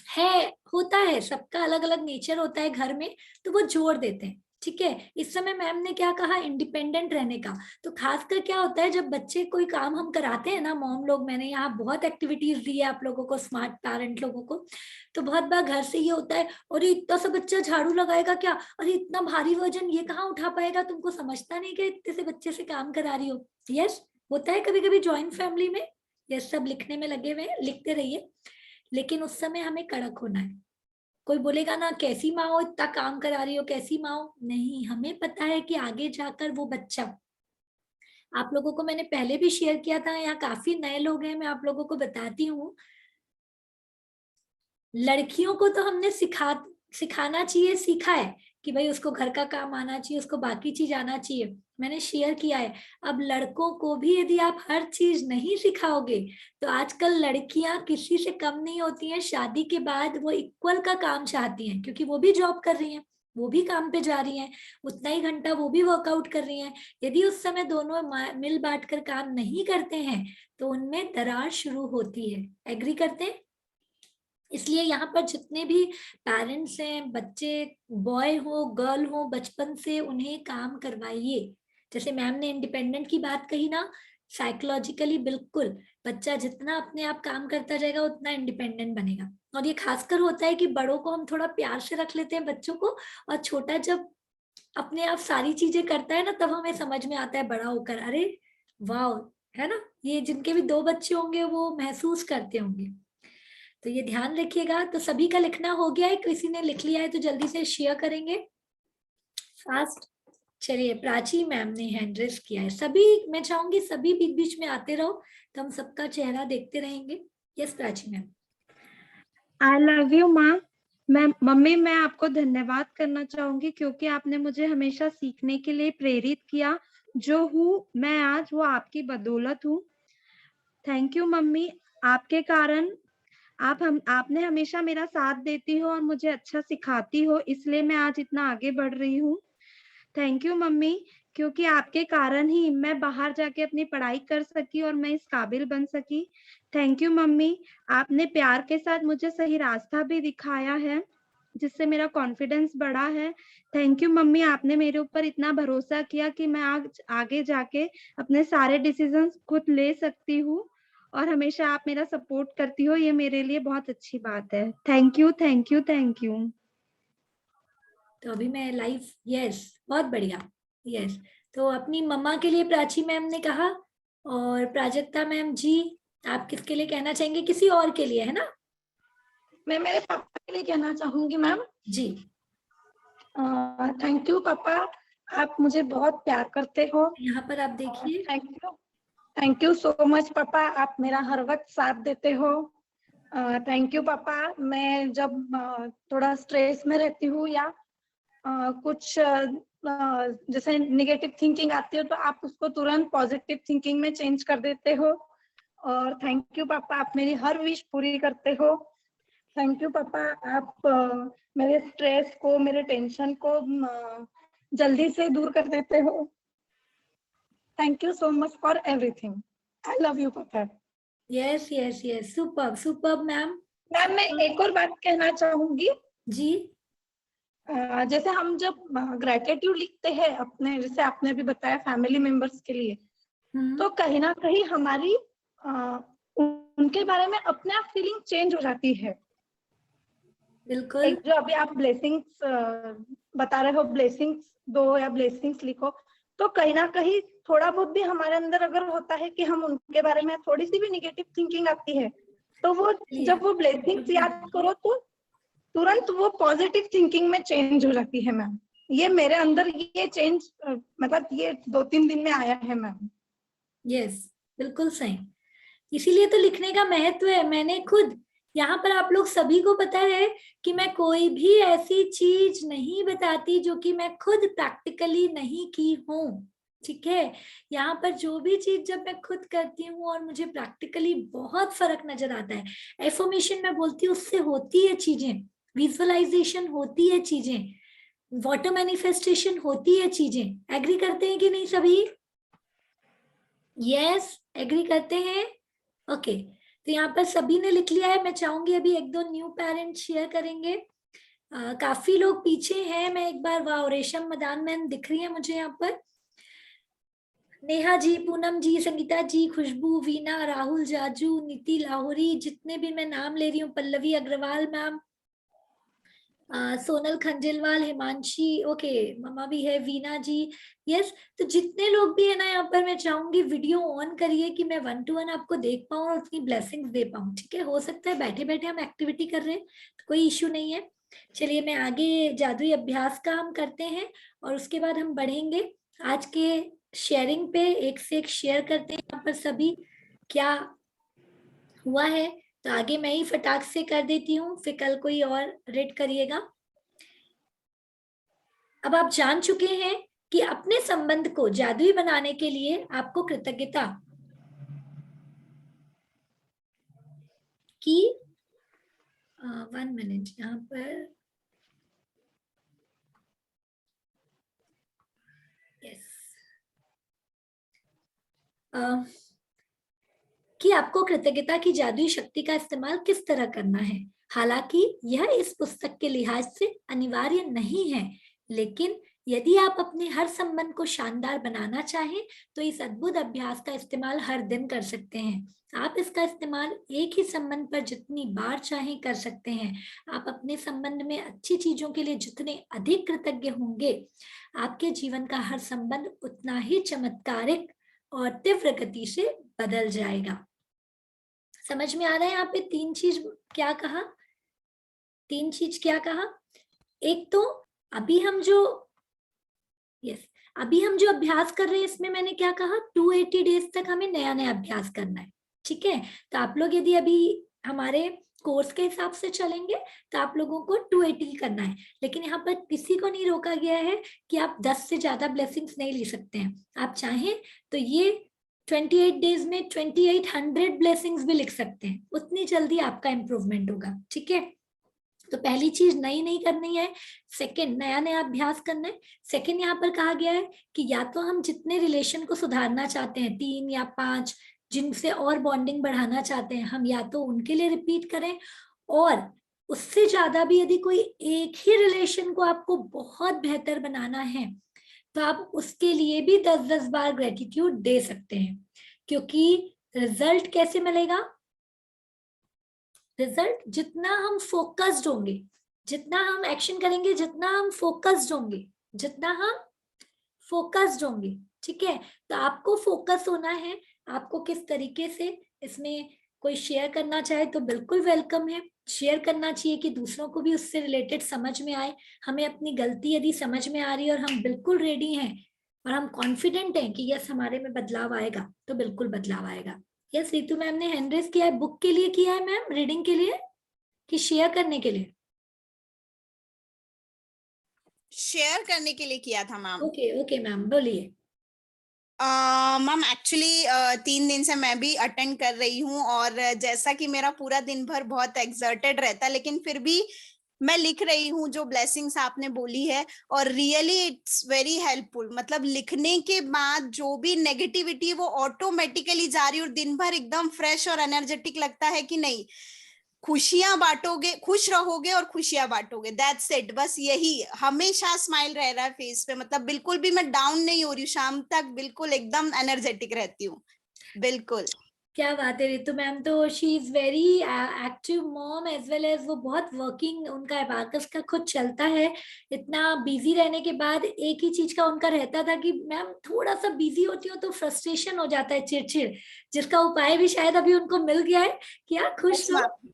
[SPEAKER 1] है, होता है, सबका अलग अलग नेचर होता है घर में, तो वो जोड़ देते हैं, ठीक है। इस समय मैम ने क्या कहा, इंडिपेंडेंट रहने का। तो खासकर क्या होता है जब बच्चे कोई काम हम कराते हैं ना, मॉम लोग, मैंने यहाँ बहुत एक्टिविटीज दी है आप लोगों को, स्मार्ट पेरेंट लोगों को, तो बहुत बार घर से ये होता है, और इतना सा बच्चा झाड़ू लगाएगा क्या, अरे इतना भारी वजन ये कहाँ उठा पाएगा, तुमको समझता नहीं कि इतने से बच्चे से काम करा रही हो। यस, होता है कभी कभी ज्वाइंट फैमिली में, ये सब लिखने में लगे हुए, लिखते रहिए, लेकिन उस समय हमें कड़क होना है। कोई बोलेगा ना कैसी माँ हो, इतना काम करा रही हो, कैसी माँ हो, नहीं, हमें पता है कि आगे जाकर वो बच्चा, आप लोगों को मैंने पहले भी शेयर किया था, यहाँ काफी नए लोग हैं, मैं आप लोगों को बताती हूँ, लड़कियों को तो हमने सिखाना चाहिए, सीखा है कि भाई उसको घर का काम आना चाहिए, उसको बाकी चीज आना चाहिए, मैंने शेयर किया है। अब लड़कों को भी यदि आप हर चीज नहीं सिखाओगे तो आजकल लड़कियां किसी से कम नहीं होती हैं, शादी के बाद वो इक्वल का काम चाहती हैं क्योंकि वो भी जॉब कर रही हैं, वो भी काम पे जा रही हैं, उतना ही घंटा वो भी वर्कआउट कर रही हैं। यदि उस समय दोनों मिल बांट कर काम नहीं करते हैं तो उनमें दरार शुरू होती है। एग्री करते हैं? इसलिए यहाँ पर जितने भी पेरेंट्स हैं, बच्चे बॉय हो गर्ल हो, बचपन से उन्हें काम करवाइए। जैसे मैम ने इंडिपेंडेंट की बात कही ना, साइकोलॉजिकली बिल्कुल बच्चा जितना अपने आप काम करता जाएगा उतना इंडिपेंडेंट बनेगा। और ये खासकर होता है कि बड़ों को हम थोड़ा प्यार से रख लेते हैं बच्चों को, और छोटा जब अपने आप सारी चीजें करता है ना तब हमें समझ में आता है बड़ा होकर, अरे वाह, है ना। ये जिनके भी 2 बच्चे होंगे वो महसूस करते होंगे। तो ये ध्यान रखिएगा। तो सभी का लिखना हो गया है? किसी ने लिख लिया है तो जल्दी से शेयर करेंगे फास्ट। चलिए, प्राची मैम ने हैंड रेस किया है। सभी, मैं चाहूंगी सभी बीच बीच में आते रहो तो हम सबका चेहरा देखते रहेंगे। Yes Prachi ma'am.
[SPEAKER 7] I love you माँ। मम्मी, मैं आपको धन्यवाद करना चाहूंगी क्योंकि आपने मुझे हमेशा सीखने के लिए प्रेरित किया। जो हूँ मैं आज, वो आपकी बदौलत हूँ। Thank you mummy. आपके कारण आपने हमेशा मेरा साथ देती हो और मुझे अच्छा सिखाती हो, इसलिए मैं आज इतना आगे बढ़ रही हूँ। थैंक यू मम्मी, क्योंकि आपके कारण ही मैं बाहर जाके अपनी पढ़ाई कर सकी और मैं इस काबिल बन सकी। थैंक यू मम्मी, आपने प्यार के साथ मुझे सही रास्ता भी दिखाया है, जिससे मेरा कॉन्फिडेंस बढ़ा है। थैंक यू मम्मी, आपने मेरे ऊपर इतना भरोसा किया कि मैं आज आगे जाके अपने सारे डिसीजंस खुद ले सकती हूँ और हमेशा आप मेरा सपोर्ट करती हो, ये मेरे लिए बहुत अच्छी बात है। Thank you, thank you, thank you.
[SPEAKER 1] तो अभी मैं लाइव, यस बहुत बढ़िया, यस। तो अपनी मम्मा के लिए प्राची मैम ने कहा, और प्राजक्ता मैम जी आप किसके लिए कहना चाहेंगे? किसी और के लिए, है ना?
[SPEAKER 8] मैं मेरे पापा के लिए कहना चाहूंगी मैम।
[SPEAKER 1] जी।
[SPEAKER 8] थैंक यू पापा, आप मुझे बहुत प्यार करते हो।
[SPEAKER 1] यहाँ पर आप देखिए।
[SPEAKER 8] थैंक यू सो मच पापा, आप मेरा हर वक्त साथ देते हो। थैंक यू पापा, मैं जब थोड़ा स्ट्रेस में रहती हूँ या कुछ जैसे निगेटिव थिंकिंग आती है तो आप उसको तुरंत पॉजिटिव थिंकिंग में चेंज कर देते हो। और थैंक यू पापा, आप मेरी हर विश पूरी करते हो। थैंक यू पापा, आप मेरे स्ट्रेस को, मेरे टेंशन को जल्दी से दूर कर देते हो। Thank you so much for everything. I love you papa.
[SPEAKER 1] Yes yes yes, superb superb ma'am.
[SPEAKER 8] Ma'am मैं एक और बात कहना चाहूंगी
[SPEAKER 1] जी।
[SPEAKER 8] जैसे हम जब ग्रेटिट्यूड लिखते हैं अपने, जैसे आपने भी बताया फैमिली मेंबर्स के लिए, तो कहीं ना कहीं हमारी उनके बारे में अपने आप फीलिंग चेंज हो जाती है।
[SPEAKER 1] बिल्कुल।
[SPEAKER 8] एक जो अभी आप ब्लेसिंग्स बता रहे हो, ब्लेसिंग्स दो या ब्लेसिंग्स लिखो, तो कहीं ना कहीं थोड़ा बहुत भी हमारे अंदर अगर होता है कि हम उनके बारे में थोड़ी सी भी निगेटिव थिंकिंग आती है, तो वो जब वो ब्लेसिंग्स याद करो तो तुरंत वो पॉजिटिव थिंकिंग में चेंज हो जाती है मैम। ये मेरे अंदर ये चेंज मतलब ये 2-3 दिन में आया है मैम।
[SPEAKER 1] यस, बिल्कुल सही। इसीलिए तो लिखने का महत्व है। मैंने खुद, यहाँ पर आप लोग सभी को पता है कि मैं कोई भी ऐसी चीज नहीं बताती जो कि मैं खुद प्रैक्टिकली नहीं की हूँ, ठीक है। यहाँ पर जो भी चीज जब मैं खुद करती हूँ और मुझे प्रैक्टिकली बहुत फर्क नजर आता है, एफर्मेशन मैं बोलती हूँ, उससे होती है चीजें, विजुअलाइजेशन होती है चीजें, वाटर मैनिफेस्टेशन होती है चीजें। एग्री करते हैं कि नहीं सभी? यस, एग्री करते हैं? ओके। तो यहाँ पर सभी ने लिख लिया है। मैं चाहूंगी अभी 1-2 न्यू पेरेंट्स शेयर करेंगे। काफी लोग पीछे हैं। मैं एक बार, वाह, रेशम मदान मैम दिख रही है मुझे यहाँ पर, नेहा जी, पूनम जी, संगीता जी, खुशबू, वीना, राहुल, जाजू, नीति लाहौरी, जितने भी मैं नाम ले रही हूँ, पल्लवी अग्रवाल मैम, सोनल खंडेलवाल, हिमांशी, ओके, मम्मा भी है, वीना जी, यस। तो जितने लोग भी है ना यहाँ पर, मैं चाहूंगी वीडियो ऑन करिए कि मैं 1 to 1 आपको देख पाऊँ और उतनी ब्लेसिंग्स दे पाऊँ, ठीक है। हो सकता है बैठे बैठे हम एक्टिविटी कर रहे हैं तो कोई इश्यू नहीं है। चलिए, मैं आगे जादुई अभ्यास का हम करते हैं और उसके बाद हम बढ़ेंगे आज के शेयरिंग पे। एक से एक शेयर करते हैं यहाँ पर सभी क्या हुआ है। तो आगे मैं ही फटाक से कर देती हूँ, फिर कल कोई और रेड करिएगा। अब आप जान चुके हैं कि अपने संबंध को जादुई बनाने के लिए आपको कृतज्ञता की 1 मिनट यहाँ पर कि आपको कृतज्ञता की जादुई शक्ति का इस्तेमाल किस तरह करना है। हालांकि यह इस पुस्तक के लिहाज से अनिवार्य नहीं है, लेकिन यदि आप अपने हर संबंध को शानदार बनाना चाहें तो इस अद्भुत अभ्यास का इस्तेमाल हर दिन कर सकते हैं। आप इसका इस्तेमाल एक ही संबंध पर जितनी बार चाहें कर सकते हैं। आप अपने संबंध में अच्छी चीजों के लिए जितने अधिक कृतज्ञ होंगे, आपके जीवन का हर संबंध उतना ही चमत्कारिक और तीव्र गति से बदल जाएगा। समझ में आ रहा है यहाँ पे तीन चीज क्या कहा? तीन चीज क्या कहा? एक तो अभी हम जो अभ्यास कर रहे हैं इसमें मैंने क्या कहा, 280 डेज तक हमें नया नया अभ्यास करना है। ठीक है, तो आप लोग यदि अभी हमारे कोर्स के हिसाब से चलेंगे तो आप लोगों को 280 करना है, लेकिन यहाँ पर किसी को नहीं रोका गया है कि आप 10 से ज्यादा ब्लेसिंग्स नहीं ले सकते हैं। आप चाहें तो ये 28 डेज में 2800 ब्लेसिंग्स भी लिख सकते हैं, उतनी जल्दी आपका इंप्रूवमेंट होगा। ठीक है, तो पहली चीज नई नहीं करनी है, सेकंड नया नया अभ्यास करना है। सेकंड यहाँ पर कहा गया है कि या तो हम जितने रिलेशन को सुधारना चाहते हैं, 3 या 5 जिनसे और बॉन्डिंग बढ़ाना चाहते हैं, हम या तो उनके लिए रिपीट करें, और उससे ज्यादा भी यदि कोई एक ही रिलेशन को आपको बहुत बेहतर बनाना है तो आप उसके लिए भी 10-10 बार ग्रेटिट्यूड दे सकते हैं। क्योंकि रिजल्ट कैसे मिलेगा? रिजल्ट जितना हम फोकस्ड होंगे, जितना हम एक्शन करेंगे, जितना हम फोकस्ड होंगे, ठीक है। तो आपको फोकस होना है, आपको किस तरीके से इसमें कोई शेयर करना चाहे तो बिल्कुल वेलकम है, शेयर करना चाहिए कि दूसरों को भी उससे रिलेटेड समझ में आए। हमें अपनी गलती यदि समझ में आ रही है और हम बिल्कुल रेडी हैं और हम कॉन्फिडेंट हैं कि यस हमारे में बदलाव आएगा, तो बिल्कुल बदलाव आएगा। यस रितु मैम ने हैंड रेज किया है, बुक के लिए किया है मैम, रीडिंग के लिए कि शेयर करने के लिए?
[SPEAKER 9] शेयर करने के लिए किया था मैम।
[SPEAKER 1] ओके मैम बोलिए।
[SPEAKER 9] मैम एक्चुअली 3 दिन से मैं भी अटेंड कर रही हूँ, और जैसा कि मेरा पूरा दिन भर बहुत एक्सर्टेड रहता है, लेकिन फिर भी मैं लिख रही हूँ जो ब्लेसिंग्स आपने बोली है, और रियली इट्स वेरी हेल्पफुल। मतलब लिखने के बाद जो भी नेगेटिविटी वो ऑटोमेटिकली जा रही है, और दिन भर एकदम फ्रेश और एनर्जेटिक लगता है कि नहीं, खुशियां बांटोगे, खुश रहोगे और खुशियां बांटोगे, दैट्स इट। बस यही, हमेशा स्माइल रह रहा है फेस पे, मतलब बिल्कुल भी मैं डाउन नहीं हो रही हूँ, शाम तक बिल्कुल एकदम एनर्जेटिक रहती हूँ। बिल्कुल
[SPEAKER 1] क्या बात है रितु मैम, तो she is very active mom as well as वो बहुत वर्किंग, उनका एबाकस का खुद चलता है। इतना बिजी रहने के बाद एक ही चीज का उनका रहता था कि मैम थोड़ा सा बिजी होती हो तो फ्रस्ट्रेशन हो जाता है, चिड़चिड़, जिसका उपाय भी शायद अभी उनको मिल गया है कि यार खुश रहो।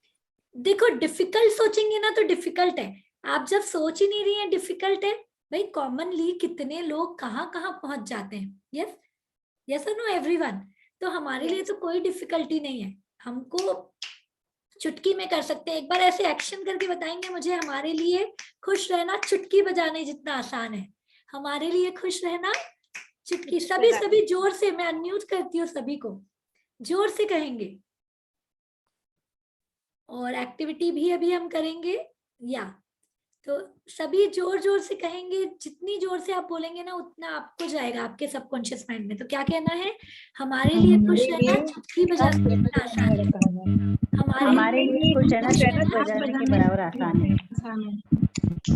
[SPEAKER 1] देखो डिफिकल्ट सोचेंगे ना तो डिफिकल्ट है, आप जब सोच ही नहीं रही है डिफिकल्ट है। भाई कॉमनली कितने लोग कहाँ कहाँ पहुंच जाते हैं। यस यस और नो एवरीवन, तो हमारे लिए तो कोई डिफिकल्टी नहीं है, हमको चुटकी में कर सकते हैं। एक बार ऐसे एक्शन करके बताएंगे मुझे, हमारे लिए खुश रहना चुटकी बजाने जितना आसान है। हमारे लिए खुश रहना चुटकी, सभी जोर से, मैं अनम्यूट करती हूँ, सभी को जोर से कहेंगे। और एक्टिविटी भी अभी हम करेंगे, या तो सभी जोर जोर से कहेंगे, जितनी जोर से आप बोलेंगे ना उतना आपको जाएगा आपके सबकॉन्शियस माइंड में। तो क्या कहना है? हमारे लिए खुश रहना चुटकी बजाने जितना आसान है। हमारे लिए खुश रहना चुटकी बजाने के बराबर आसान है।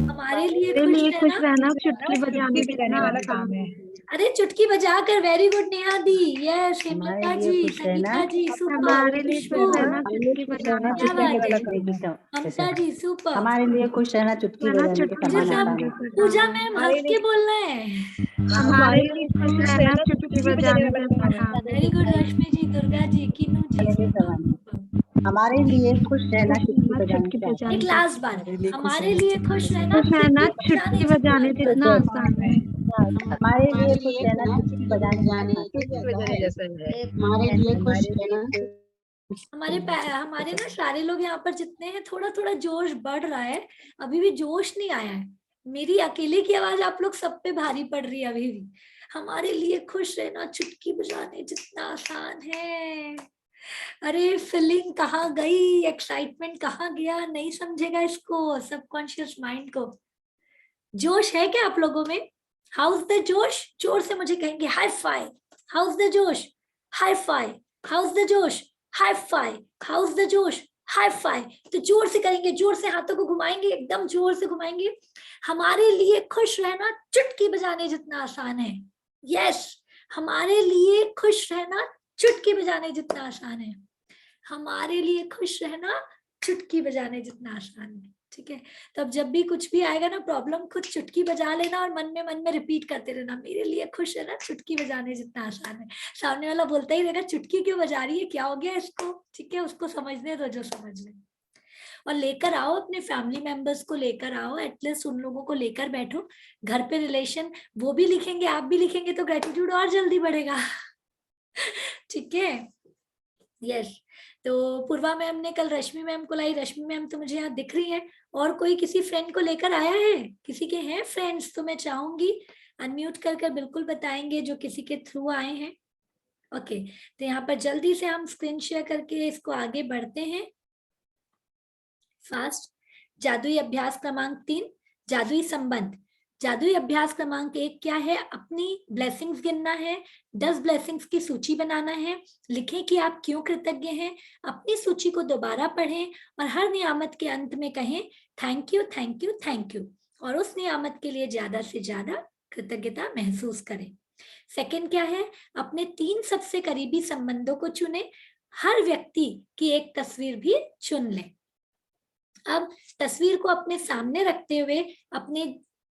[SPEAKER 1] हमारे लिए खुश रहना चुटकी बजाने जितना आसान है। अरे चुटकी बजा कर, वेरी गुड नेहा दी, यस हेमलता जी, सनीता जी, सुपर। हमारे लिए खुश रहना चुटकी बजाना, ममता जी सुपर। हमारे लिए खुश रहना चुटकी बजाने के समान आसान है। पूजा मैम हंस के बोलना है, हमारे लिए खुश रहना चुटकी बजाने के समान। वेरी गुड रश्मि जी, दुर्गा जी, किनू जी, हमारे लिए खुश रहना चुटकी बजाने। एक लास्ट बार, हमारे लिए खुश रहना चुटकी बजाने जितना आसान है। हमारे लिए खुश रहना चुटकी बजाने जैसा है। हमारे लिए खुश रहना, हमारे ना सारे लोग यहाँ पर जितने हैं, थोड़ा थोड़ा जोश बढ़ रहा है, अभी भी जोश नहीं आया है। मेरी अकेले की आवाज आप लोग सब पे भारी पड़ रही है अभी भी। हमारे लिए खुश रहना चुटकी बजाने जितना आसान है। अरे फीलिंग कहाँ गई, एक्साइटमेंट कहाँ गया, नहीं समझेगा इसको, सबकॉन्शियस माइंड को। जोश है क्या आप लोगों में? हाउस द जोश? जोर से मुझे कहेंगे हाई फाइव। हाउस द जोश? हाई फाई, हाउस द जोश, हाई फाई, हाउस द जोश, हाई फाई। तो जोर से करेंगे, जोर से हाथों को घुमाएंगे, एकदम जोर से घुमाएंगे। हमारे लिए खुश रहना चुटकी बजाने जितना आसान है। यस, हमारे लिए खुश रहना चुटकी बजाने जितना आसान है। हमारे लिए खुश रहना चुटकी बजाने जितना आसान है। ठीक है, तो अब जब भी कुछ भी आएगा ना प्रॉब्लम, खुद चुटकी बजा लेना और मन में रिपीट करते रहना, मेरे लिए खुश रहना चुटकी बजाने जितना आसान है। सामने वाला बोलता ही रहेगा चुटकी क्यों बजा रही है, क्या हो गया इसको। ठीक है, उसको समझने दो जो समझ ले। और लेकर आओ अपने फैमिली मेंबर्स को, लेकर आओ, एटलीस्ट उन लोगों को लेकर बैठो घर पे। रिलेशन वो भी लिखेंगे, आप भी लिखेंगे, तो ग्रेटिट्यूड और जल्दी बढ़ेगा। ठीक है, यस। तो पूर्वा मैम ने कल रश्मि मैम को लाई, रश्मि मैम तो मुझे यहाँ दिख रही है। और कोई किसी फ्रेंड को लेकर आया है, किसी के हैं फ्रेंड्स, तो मैं चाहूंगी अनम्यूट कर बिल्कुल बताएंगे जो किसी के थ्रू आए हैं। ओके, तो यहाँ पर जल्दी से हम स्क्रीन शेयर करके इसको आगे बढ़ते हैं फास्ट। जादुई अभ्यास क्रमांक 3, जादुई संबंध। जादुई अभ्यास क्रमांक 1 क्या है? अपनी ब्लेसिंग्स गिनना है, 10 ब्लेसिंग्स की सूची बनाना है, लिखें कि आप क्यों कृतज्ञ हैं, अपनी सूची को दोबारा पढ़ें और हर नियामत के अंत में कहें thank you thank you thank you, और उस नियामत के लिए ज्यादा से ज्यादा कृतज्ञता महसूस करें। सेकंड क्या है? अपने 3 सबसे करीबी संबंधों को चुनें, हर व्यक्ति की एक तस्वीर भी चुन लें। अब तस्वीर को अपने सामने रखते हुए अपने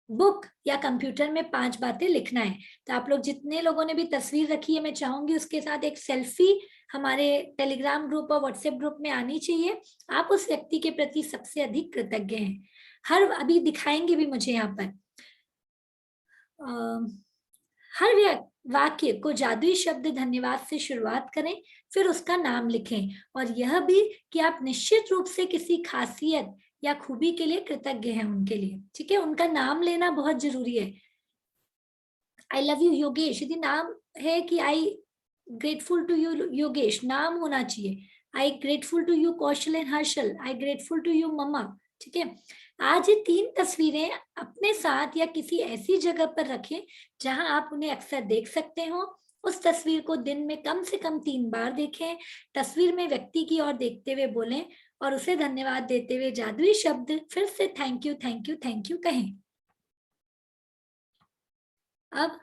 [SPEAKER 1] बुक या कंप्यूटर में 5 बातें लिखना है। तो आप लोग जितने लोगों ने भी तस्वीर रखी है, मैं चाहूंगी उसके साथ एक सेल्फी हमारे टेलीग्राम ग्रुप और व्हाट्सएप ग्रुप में आनी चाहिए। आप उस व्यक्ति के प्रति सबसे अधिक कृतज्ञ हैं। हर अभी दिखाएंगे भी मुझे यहाँ पर। हर वाक्य को जादुई शब्द धन्यवाद से शुरुआत करें, फिर उसका नाम लिखें, और यह भी कि आप निश्चित रूप से किसी खासियत या खूबी के लिए कृतज्ञ हैं उनके लिए। ठीक है, उनका नाम लेना बहुत जरूरी है। आई लव यू योगेश, यदि नाम है कि I grateful to you Yogesh, नाम होना चाहिए। I grateful to you Kaushal and Harshal, I grateful to you mamma. ठीक है, आज ये 3 तस्वीरें अपने साथ या किसी ऐसी जगह पर रखें जहां आप उन्हें अक्सर देख सकते हो। उस तस्वीर को दिन में कम से कम 3 बार देखें। तस्वीर में व्यक्ति की ओर देखते हुए बोलें और उसे धन्यवाद देते हुए जादुई शब्द फिर से thank you thank you thank you कहें। अब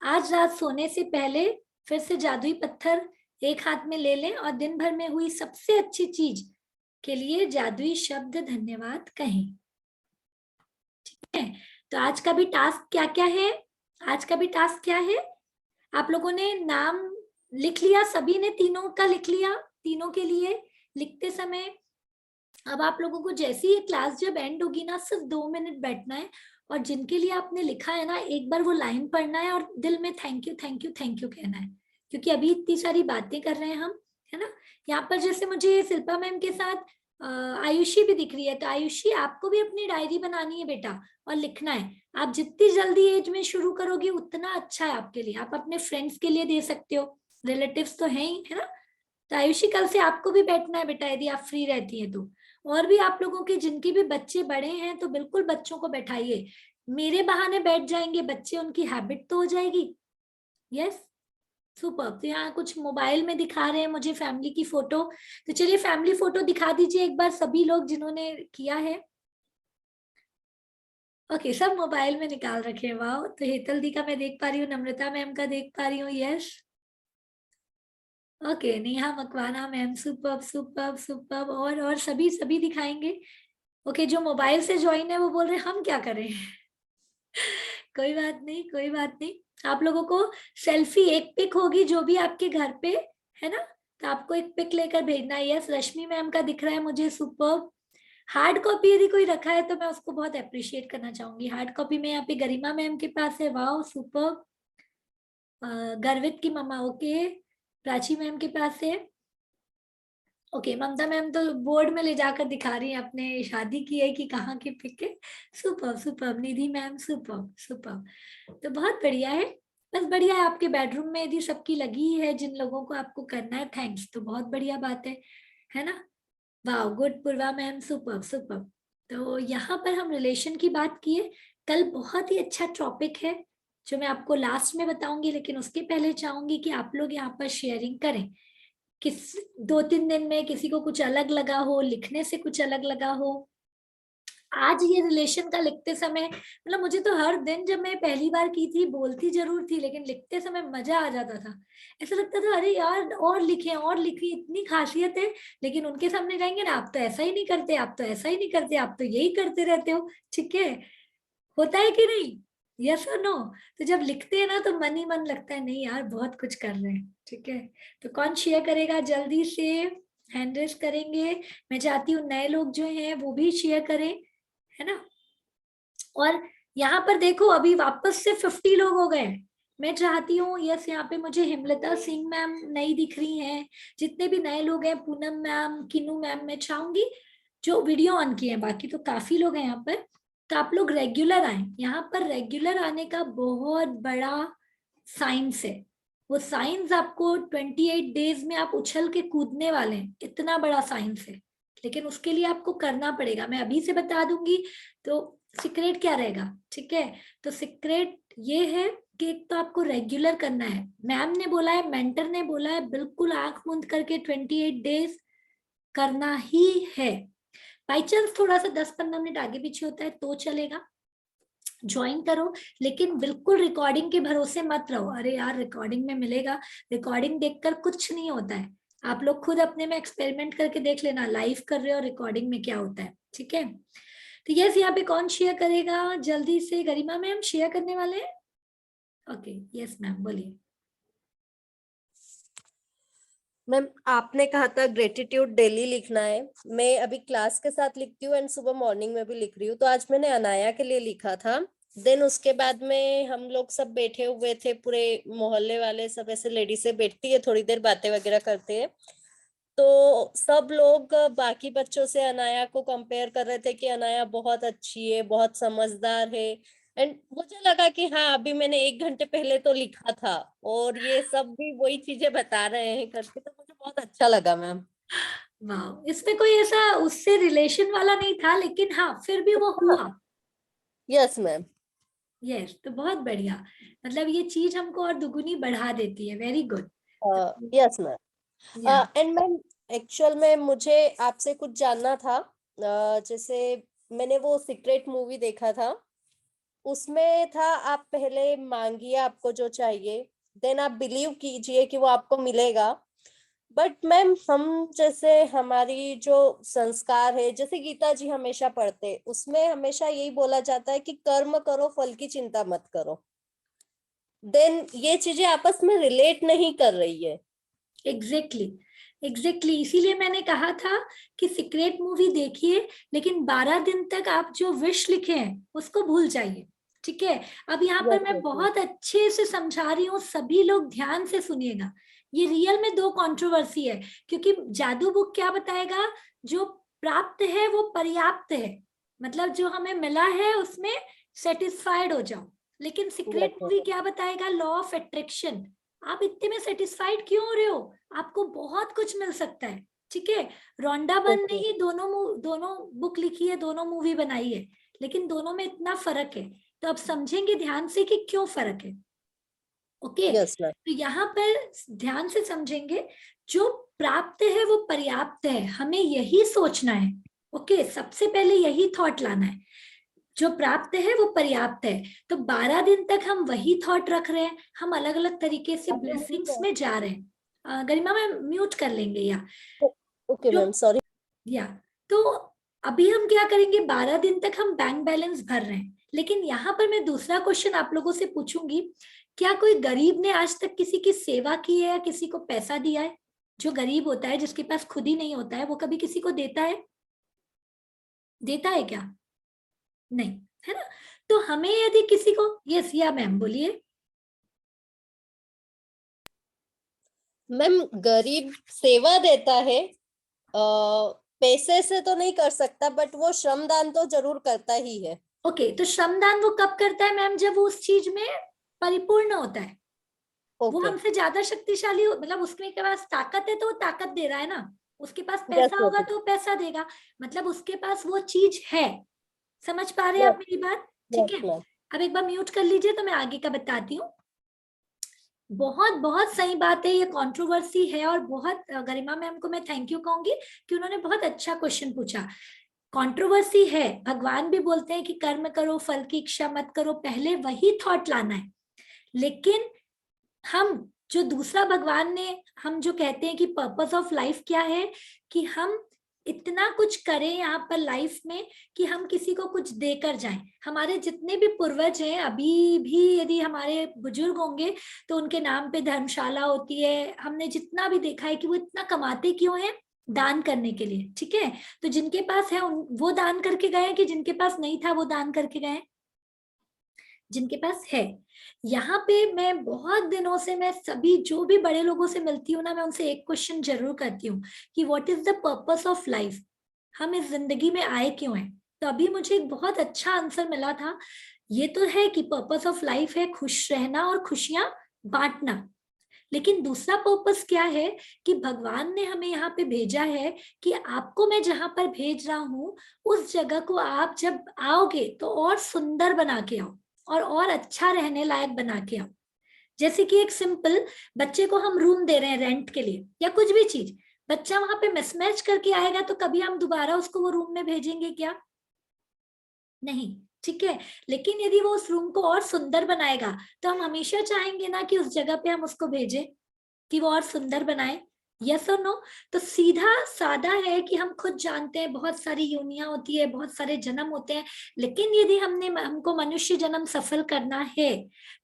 [SPEAKER 1] आज रात सोने से पहले फिर से जादुई पत्थर एक हाथ में ले लें और दिन भर में हुई सबसे अच्छी चीज के लिए जादुई शब्द धन्यवाद कहें। ठीक है, तो आज का भी टास्क क्या क्या है? आज का भी टास्क क्या है? आप लोगों ने नाम लिख लिया, सभी ने तीनों का लिख लिया। तीनों के लिए लिखते समय अब आप लोगों को जैसे ही क्लास जब एंड होगी ना, सिर्फ 2 मिनट बैठना है और जिनके लिए आपने लिखा है ना, एक बार वो लाइन पढ़ना है और दिल में thank you thank you thank you कहना है, क्योंकि अभी इतनी सारी बातें कर रहे हैं हम, है ना। यहाँ पर जैसे मुझे शिल्पा मैम के साथ आयुषी भी दिख रही है, तो आयुषी आपको भी अपनी डायरी बनानी है बेटा और लिखना है। आप जितनी जल्दी एज में शुरू करोगे उतना अच्छा है आपके लिए। आप अपने फ्रेंड्स के लिए दे सकते हो, रिलेटिव्स तो है ही, है ना। तो आयुषी कल से आपको भी बैठना है बेटा, यदि आप फ्री रहती है तो। और भी आप लोगों के जिनके भी बच्चे बड़े हैं तो बिल्कुल बच्चों को बैठाइए, मेरे बहाने बैठ जाएंगे बच्चे, उनकी हैबिट तो हो जाएगी। Yes, super. तो यहाँ कुछ मोबाइल में दिखा रहे हैं मुझे फैमिली की फोटो, तो चलिए फैमिली फोटो दिखा दीजिए एक बार सभी लोग जिन्होंने किया है। ओके, सब मोबाइल में निकाल रखे। वाह, तो हेतल दी का मैं देख पा रही हूँ, नम्रता मैम का देख पा रही हूँ। Yes, okay, Neha Makwana ma'am, super super super. और सभी दिखाएंगे। ओके, जो मोबाइल से ज्वाइन है वो बोल रहे हैं हम क्या करें। कोई बात नहीं, कोई बात नहीं। आप लोगों को सेल्फी एक पिक होगी जो भी आपके घर पे है ना, तो आपको एक पिक लेकर भेजना है। यस, रश्मि मैम का दिख रहा है मुझे, सुपर। हार्ड कॉपी यदि कोई रखा है तो मैं उसको बहुत अप्रिशिएट करना चाहूंगी। हार्ड कॉपी में यहाँ पे गरिमा मैम के पास है। वाह, सुपर। गर्वित की मम्मा, ओके। प्राची मैम के पास है। ओके, ममता मैम तो बोर्ड में ले जाकर दिखा रही है, अपने शादी की है कि कहाँ की पिक है। Super super. Nidhi ma'am, super super. तो बहुत बढ़िया है, बस बढ़िया है। आपके बेडरूम में यदि सबकी लगी है, जिन लोगों को आपको करना है थैंक्स, तो बहुत बढ़िया बात है ना। वाह, गुड पूर्वा मैम, सुपर सुपर। तो यहाँ पर हम रिलेशन की बात किए। कल बहुत ही अच्छा टॉपिक है, जो मैं आपको लास्ट में बताऊंगी, लेकिन उसके पहले चाहूंगी कि आप लोग यहाँ पर शेयरिंग करें। किस 2-3 दिन में किसी को कुछ अलग लगा हो, लिखने से कुछ अलग लगा हो। आज ये रिलेशन का लिखते समय, मतलब मुझे तो हर दिन जब मैं पहली बार की थी, बोलती जरूर थी लेकिन लिखते समय मजा आ जाता था। ऐसा लगता था अरे यार और लिखे और लिखे, इतनी खासियत है। लेकिन उनके सामने जाएंगे ना, आप तो ऐसा ही नहीं करते, आप तो ऐसा ही नहीं करते, आप तो यही करते रहते हो। ठीक है, होता है कि नहीं? यस और नो? तो जब लिखते हैं ना तो मन ही मन लगता है नहीं यार बहुत कुछ कर रहे हैं। ठीक है, तो कौन शेयर करेगा जल्दी से? हैंड रेस करेंगे। मैं चाहती हूँ नए लोग जो हैं वो भी शेयर करें, है ना। और यहाँ पर देखो अभी वापस से 50 लोग हो गए। मैं चाहती हूँ, यस यहाँ पे मुझे हिमलता सिंह मैम नई दिख रही हैं। जितने भी नए लोग हैं, पूनम मैम, किन्नू मैम, मैं चाहूंगी जो वीडियो ऑन किए हैं, बाकी तो काफी लोग हैं यहाँ पर, तो आप लोग रेगुलर आए। यहाँ पर रेगुलर आने का बहुत बड़ा साइंस है। वो साइंस आपको 28 डेज में आप उछल के कूदने वाले हैं, इतना बड़ा साइंस है। लेकिन उसके लिए आपको करना पड़ेगा, मैं अभी से बता दूंगी। तो सीक्रेट क्या रहेगा? ठीक है, तो सीक्रेट ये है कि एक तो आपको रेगुलर करना है। मैम ने बोला है, मेंटर ने बोला है, बिल्कुल आंख मूंद करके 28 डेज करना ही है। बाई चांस थोड़ा सा 10-15 मिनट आगे पीछे होता है तो चलेगा, ज्वाइन करो। लेकिन बिल्कुल रिकॉर्डिंग के भरोसे मत रहो, अरे यार रिकॉर्डिंग में मिलेगा। रिकॉर्डिंग देखकर कुछ नहीं होता है। आप लोग खुद अपने में एक्सपेरिमेंट करके देख लेना, लाइव कर रहे हो रिकॉर्डिंग में क्या होता है। ठीक है, तो यस यहाँ पे कौन शेयर करेगा जल्दी से? गरिमा मैम शेयर करने वाले हैं? ओके, यस मैम बोलिए।
[SPEAKER 5] मैम आपने कहा था ग्रेटिट्यूड डेली लिखना है। मैं अभी क्लास के साथ लिखती हूँ एंड सुबह मॉर्निंग में भी लिख रही हूँ। तो आज मैंने अनाया के लिए लिखा था। देन उसके बाद में हम लोग सब बैठे हुए थे, पूरे मोहल्ले वाले सब, ऐसे लेडीज से बैठती है थोड़ी देर बातें वगैरह करते हैं। तो सब लोग बाकी बच्चों से अनाया को कंपेयर कर रहे थे कि अनाया बहुत अच्छी है, बहुत समझदार है। एंड मुझे लगा कि हाँ अभी मैंने 1 घंटे पहले तो लिखा था और ये सब भी वही चीजें बता रहे हैं करके, तो मुझे बहुत अच्छा लगा मैम।
[SPEAKER 1] वाह, इसमें कोई ऐसा उससे रिलेशन वाला नहीं था, लेकिन हाँ फिर भी वो हुआ।
[SPEAKER 5] Yes ma'am.
[SPEAKER 1] यस, तो बहुत बढ़िया। मतलब ये चीज हमको और दुगुनी बढ़ा देती है। Very good.
[SPEAKER 5] Yes ma'am. And ma'am actual में मुझे आपसे कुछ जानना था। जैसे मैंने वो सीक्रेट मूवी देखा था, उसमें था आप पहले मांगिए आपको जो चाहिए, देन आप बिलीव कीजिए कि वो आपको मिलेगा। बट मैम हम जैसे हमारी जो संस्कार है, जैसे गीता जी हमेशा पढ़ते, उसमें हमेशा यही बोला जाता है कि कर्म करो फल की चिंता मत करो। देन ये चीजें आपस में रिलेट नहीं कर रही है।
[SPEAKER 1] एग्जैक्टली इसीलिए मैंने कहा था कि सीक्रेट मूवी देखिए, लेकिन 12 दिन तक आप जो विश लिखे हैं उसको भूल जाइए। ठीक है, अब यहाँ पर मैं बहुत अच्छे से समझा रही हूँ, सभी लोग ध्यान से सुनिएगा। ये रियल में 2 कंट्रोवर्सी है, क्योंकि जादू बुक क्या बताएगा? जो प्राप्त है वो पर्याप्त है, मतलब जो हमें मिला है उसमें सेटिस्फाइड हो जाओ। लेकिन सीक्रेट मूवी क्या बताएगा? Law of attraction. आप इतने में सेटिस्फाइड क्यों हो रहे हो? आपको बहुत कुछ मिल सकता है। ठीक है, रोंडा बन ने ही दोनों बुक लिखी है, दोनों मूवी बनाई है, लेकिन दोनों में इतना फर्क है। तो अब समझेंगे ध्यान से कि क्यों फर्क है। ओके, तो यहाँ पर ध्यान से समझेंगे, जो प्राप्त है वो पर्याप्त है, हमें यही सोचना है। ओके, सबसे पहले यही थॉट लाना है, जो प्राप्त है वो पर्याप्त है। तो 12 दिन तक हम वही थॉट रख रहे हैं, हम अलग अलग तरीके से ब्लेसिंग्स में जा रहे हैं। गरिमा मैम म्यूट कर लेंगे या?
[SPEAKER 5] Okay ma'am, sorry.
[SPEAKER 1] या तो अभी हम क्या करेंगे, 12 दिन तक हम बैंक बैलेंस भर रहे हैं। लेकिन यहाँ पर मैं दूसरा क्वेश्चन आप लोगों से पूछूंगी, क्या कोई गरीब ने आज तक किसी की सेवा की है या किसी को पैसा दिया है? जो गरीब होता है, जिसके पास खुद ही नहीं होता है, वो कभी किसी को देता है? देता है क्या? नहीं, है ना। तो हमें यदि किसी को, यस या मैम बोलिए।
[SPEAKER 5] मैम गरीब सेवा देता है, पैसे से तो नहीं कर सकता, बट वो श्रमदान तो जरूर करता ही है।
[SPEAKER 1] ओके, तो श्रमदान वो कब करता है मैम? जब वो उस चीज में परिपूर्ण होता है। वो हमसे ज्यादा शक्तिशाली हो, मतलब उसके पास ताकत है तो वो ताकत दे रहा है ना। उसके पास पैसा होगा तो पैसा देगा, मतलब उसके पास वो चीज है। समझ पा रहे हैं आप मेरी बात? ठीक है, अब एक बार म्यूट कर लीजिए तो मैं आगे का बताती हूँ। बहुत बहुत सही बात है, ये कंट्रोवर्सी है और बहुत, गरिमा मैम को मैं थैंक यू कहूंगी कि उन्होंने बहुत अच्छा क्वेश्चन पूछा। कंट्रोवर्सी है, भगवान भी बोलते हैं कि कर्म करो फल की इच्छा मत करो, पहले वही थॉट लाना है। लेकिन हम जो दूसरा भगवान ने, हम जो कहते हैं कि पर्पस ऑफ लाइफ क्या है, कि हम इतना कुछ करें यहाँ पर लाइफ में कि हम किसी को कुछ देकर जाएं। हमारे जितने भी पूर्वज हैं, अभी भी यदि हमारे बुजुर्ग होंगे तो उनके नाम पे धर्मशाला होती है। हमने जितना भी देखा है कि वो इतना कमाते क्यों हैं, दान करने के लिए। ठीक है, तो जिनके पास है वो दान करके गए, कि जिनके पास नहीं था वो दान करके गए? जिनके पास है। यहाँ पे मैं बहुत दिनों से, मैं सभी जो भी बड़े लोगों से मिलती हूँ ना, मैं उनसे एक क्वेश्चन जरूर करती हूँ कि what is the purpose of life, हम इस जिंदगी में आए क्यों हैं? तो अभी मुझे एक बहुत अच्छा आंसर मिला था। ये तो है कि पर्पस ऑफ लाइफ है खुश रहना और खुशियां बांटना, लेकिन दूसरा पर्पस क्या है कि भगवान ने हमें यहाँ पे भेजा है कि आपको मैं जहां पर भेज रहा हूँ उस जगह को आप जब आओगे तो और सुंदर बना के आओ और अच्छा रहने लायक बना के आओ। जैसे कि एक सिंपल बच्चे को हम रूम दे रहे हैं रेंट के लिए या कुछ भी चीज, बच्चा वहां पे मिसमैच करके आएगा तो कभी हम दोबारा उसको वो रूम में भेजेंगे क्या? नहीं। ठीक है, लेकिन यदि वो उस रूम को और सुंदर बनाएगा तो हम हमेशा चाहेंगे ना कि उस जगह पे हम उसको भेजें कि वो और सुंदर बनाए। यस और नो? तो सीधा सादा है कि हम खुद जानते हैं बहुत सारी योनियां होती है, बहुत सारे जन्म होते हैं, लेकिन यदि हमको मनुष्य जन्म सफल करना है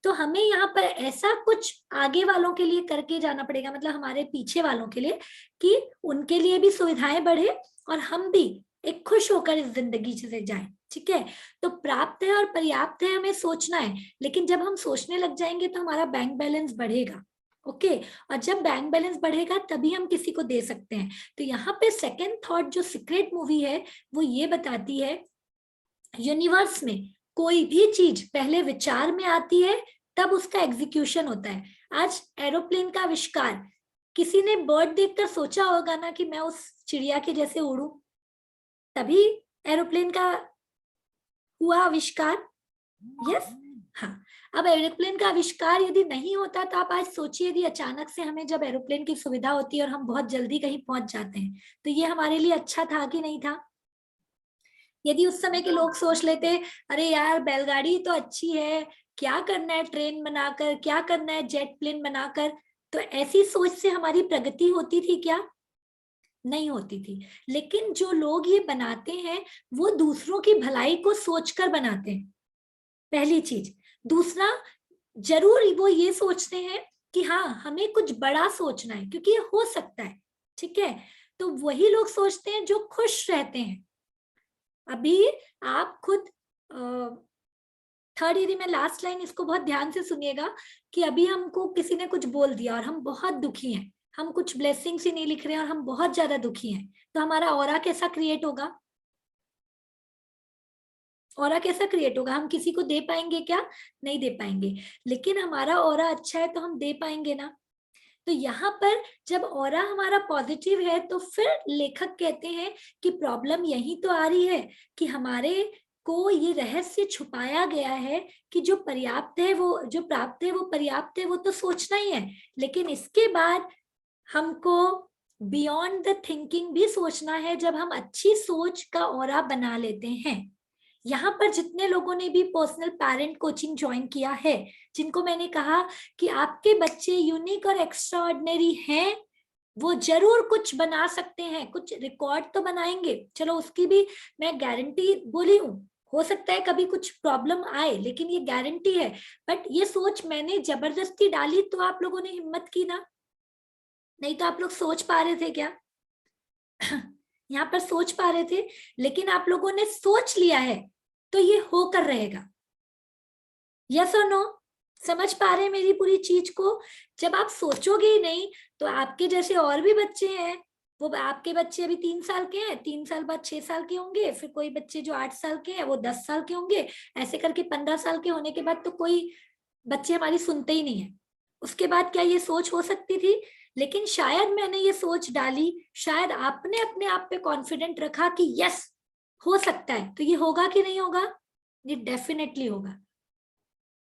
[SPEAKER 1] तो हमें यहाँ पर ऐसा कुछ आगे वालों के लिए करके जाना पड़ेगा, मतलब हमारे पीछे वालों के लिए, कि उनके लिए भी सुविधाएं बढ़े और हम भी एक खुश होकर इस जिंदगी से जाएं। ठीक है, तो प्राप्त है और पर्याप्त है हमें सोचना है, लेकिन जब हम सोचने लग जाएंगे तो हमारा बैंक बैलेंस बढ़ेगा। ओके, और जब बैंक बैलेंस बढ़ेगा तभी हम किसी को दे सकते हैं। तो यहाँ पे सेकेंड थॉट जो सीक्रेट मूवी है वो ये बताती है, यूनिवर्स में कोई भी चीज पहले विचार में आती है तब उसका एग्जीक्यूशन होता है। आज एरोप्लेन का आविष्कार, किसी ने बर्ड देखकर सोचा होगा ना कि मैं उस चिड़िया के जैसे उड़ूं, तभी एरोप्लेन का हुआ आविष्कार। यस, हाँ। अब एरोप्लेन का आविष्कार यदि नहीं होता तो आप आज सोचिए, यदि अचानक से हमें जब एरोप्लेन की सुविधा होती है और हम बहुत जल्दी कहीं पहुंच जाते हैं तो ये हमारे लिए अच्छा था कि नहीं था? यदि उस समय के लोग सोच लेते अरे यार बैलगाड़ी तो अच्छी है, क्या करना है ट्रेन बनाकर, क्या करना है जेट प्लेन बनाकर, तो ऐसी सोच से हमारी प्रगति होती थी क्या? नहीं होती थी। लेकिन जो लोग ये बनाते हैं वो दूसरों की भलाई को सोचकर बनाते हैं, पहली चीज। दूसरा, जरूर वो ये सोचते हैं कि हाँ हमें कुछ बड़ा सोचना है क्योंकि ये हो सकता है। ठीक है, तो वही लोग सोचते हैं जो खुश रहते हैं। अभी आप खुद थर्ड यदि में लास्ट लाइन इसको बहुत ध्यान से सुनिएगा कि अभी हमको किसी ने कुछ बोल दिया और हम बहुत दुखी हैं, हम कुछ ब्लेसिंग्स ही नहीं लिख रहे हैं और हम बहुत ज्यादा दुखी हैं, तो हमारा ऑरा कैसा क्रिएट होगा? ऑरा कैसा क्रिएट होगा? हम किसी को दे पाएंगे क्या? नहीं दे पाएंगे। लेकिन हमारा ऑरा अच्छा है तो हम दे पाएंगे ना। तो यहाँ पर जब ऑरा हमारा पॉजिटिव है तो फिर लेखक कहते हैं कि प्रॉब्लम यही तो आ रही है कि हमारे को ये रहस्य छुपाया गया है कि जो पर्याप्त है वो, जो प्राप्त है वो पर्याप्त है, वो तो सोचना ही है, लेकिन इसके बाद हमको बियॉन्ड द थिंकिंग भी सोचना है। जब हम अच्छी सोच का ऑरा बना लेते हैं, यहाँ पर जितने लोगों ने भी पर्सनल पेरेंट कोचिंग ज्वाइन किया है, जिनको मैंने कहा कि आपके बच्चे यूनिक और एक्स्ट्राऑर्डिनरी हैं, वो जरूर कुछ बना सकते हैं, कुछ रिकॉर्ड तो बनाएंगे। चलो उसकी भी मैं गारंटी बोली हूँ, हो सकता है कभी कुछ प्रॉब्लम आए, लेकिन ये गारंटी है। बट ये सोच मैंने जबरदस्ती डाली तो आप लोगों ने हिम्मत की ना, नहीं तो आप लोग सोच पा रहे थे क्या? यहाँ पर सोच पा रहे थे, लेकिन आप लोगों ने सोच लिया है तो ये होकर रहेगा। यस और नो? समझ पा रहे हैं मेरी पूरी चीज को? जब आप सोचोगे ही नहीं तो आपके जैसे और भी बच्चे हैं, वो आपके बच्चे अभी 3 साल के हैं, 3 साल बाद 6 साल के होंगे, फिर कोई बच्चे जो 8 साल के हैं वो 10 साल के होंगे, ऐसे करके 15 साल के होने के बाद तो कोई बच्चे हमारी सुनते ही नहीं है। उसके बाद क्या ये सोच हो सकती थी? लेकिन शायद मैंने ये सोच डाली, शायद आपने अपने आप पे कॉन्फिडेंट रखा कि यस हो सकता है, तो ये होगा कि नहीं होगा? ये डेफिनेटली होगा।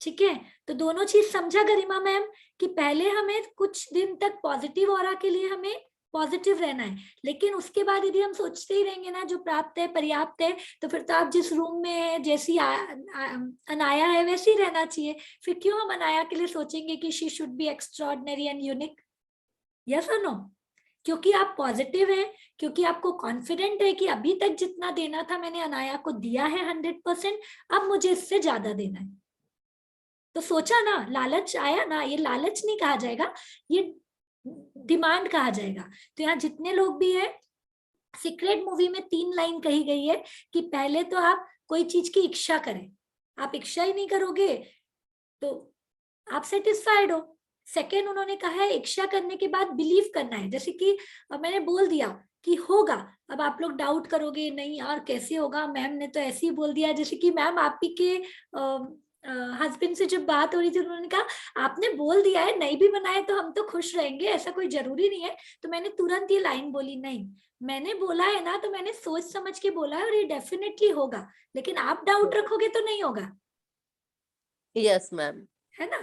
[SPEAKER 1] ठीक है, तो दोनों चीज समझा गरिमा मैम कि पहले हमें कुछ दिन तक पॉजिटिव ऑरा के लिए हमें पॉजिटिव रहना है, लेकिन उसके बाद यदि हम सोचते ही रहेंगे ना जो प्राप्त है पर्याप्त है, तो फिर तो आप जिस रूम में है, जैसी अनाया है वैसे ही रहना चाहिए। फिर क्यों हम अनाया के लिए सोचेंगे कि she should be extraordinary and unique? Yes और नो? क्योंकि आप पॉजिटिव है, क्योंकि आपको कॉन्फिडेंट है कि अभी तक जितना देना था मैंने अनाया को दिया है 100%, अब मुझे इससे ज्यादा देना है। तो सोचा ना, लालच आया ना, ये लालच नहीं कहा जाएगा, ये डिमांड कहा जाएगा। तो यहाँ जितने लोग भी है, सीक्रेट मूवी में 3 लाइन कही गई है कि पहले तो आप कोई चीज की इच्छा करें, आप इच्छा ही नहीं करोगे तो आप सेटिस्फाइड हो। सेकेंड उन्होंने कहा है इच्छा करने के बाद बिलीव करना है, जैसे कि मैंने बोल दिया कि होगा, अब आप लोग डाउट करोगे नहीं यार कैसे होगा, मैम ने तो ऐसे ही बोल दिया। जैसे कि मैम आप ही के हस्बैंड से जब बात हो रही थी, उन्होंने कहा आपने बोल दिया है, नहीं भी बनाए तो हम तो खुश रहेंगे, ऐसा कोई जरूरी नहीं है। तो मैंने तुरंत ये लाइन बोली, नहीं मैंने बोला है ना, तो मैंने सोच समझ के बोला है और ये डेफिनेटली होगा, लेकिन आप डाउट रखोगे तो नहीं होगा।
[SPEAKER 5] Yes ma'am.
[SPEAKER 1] है ना?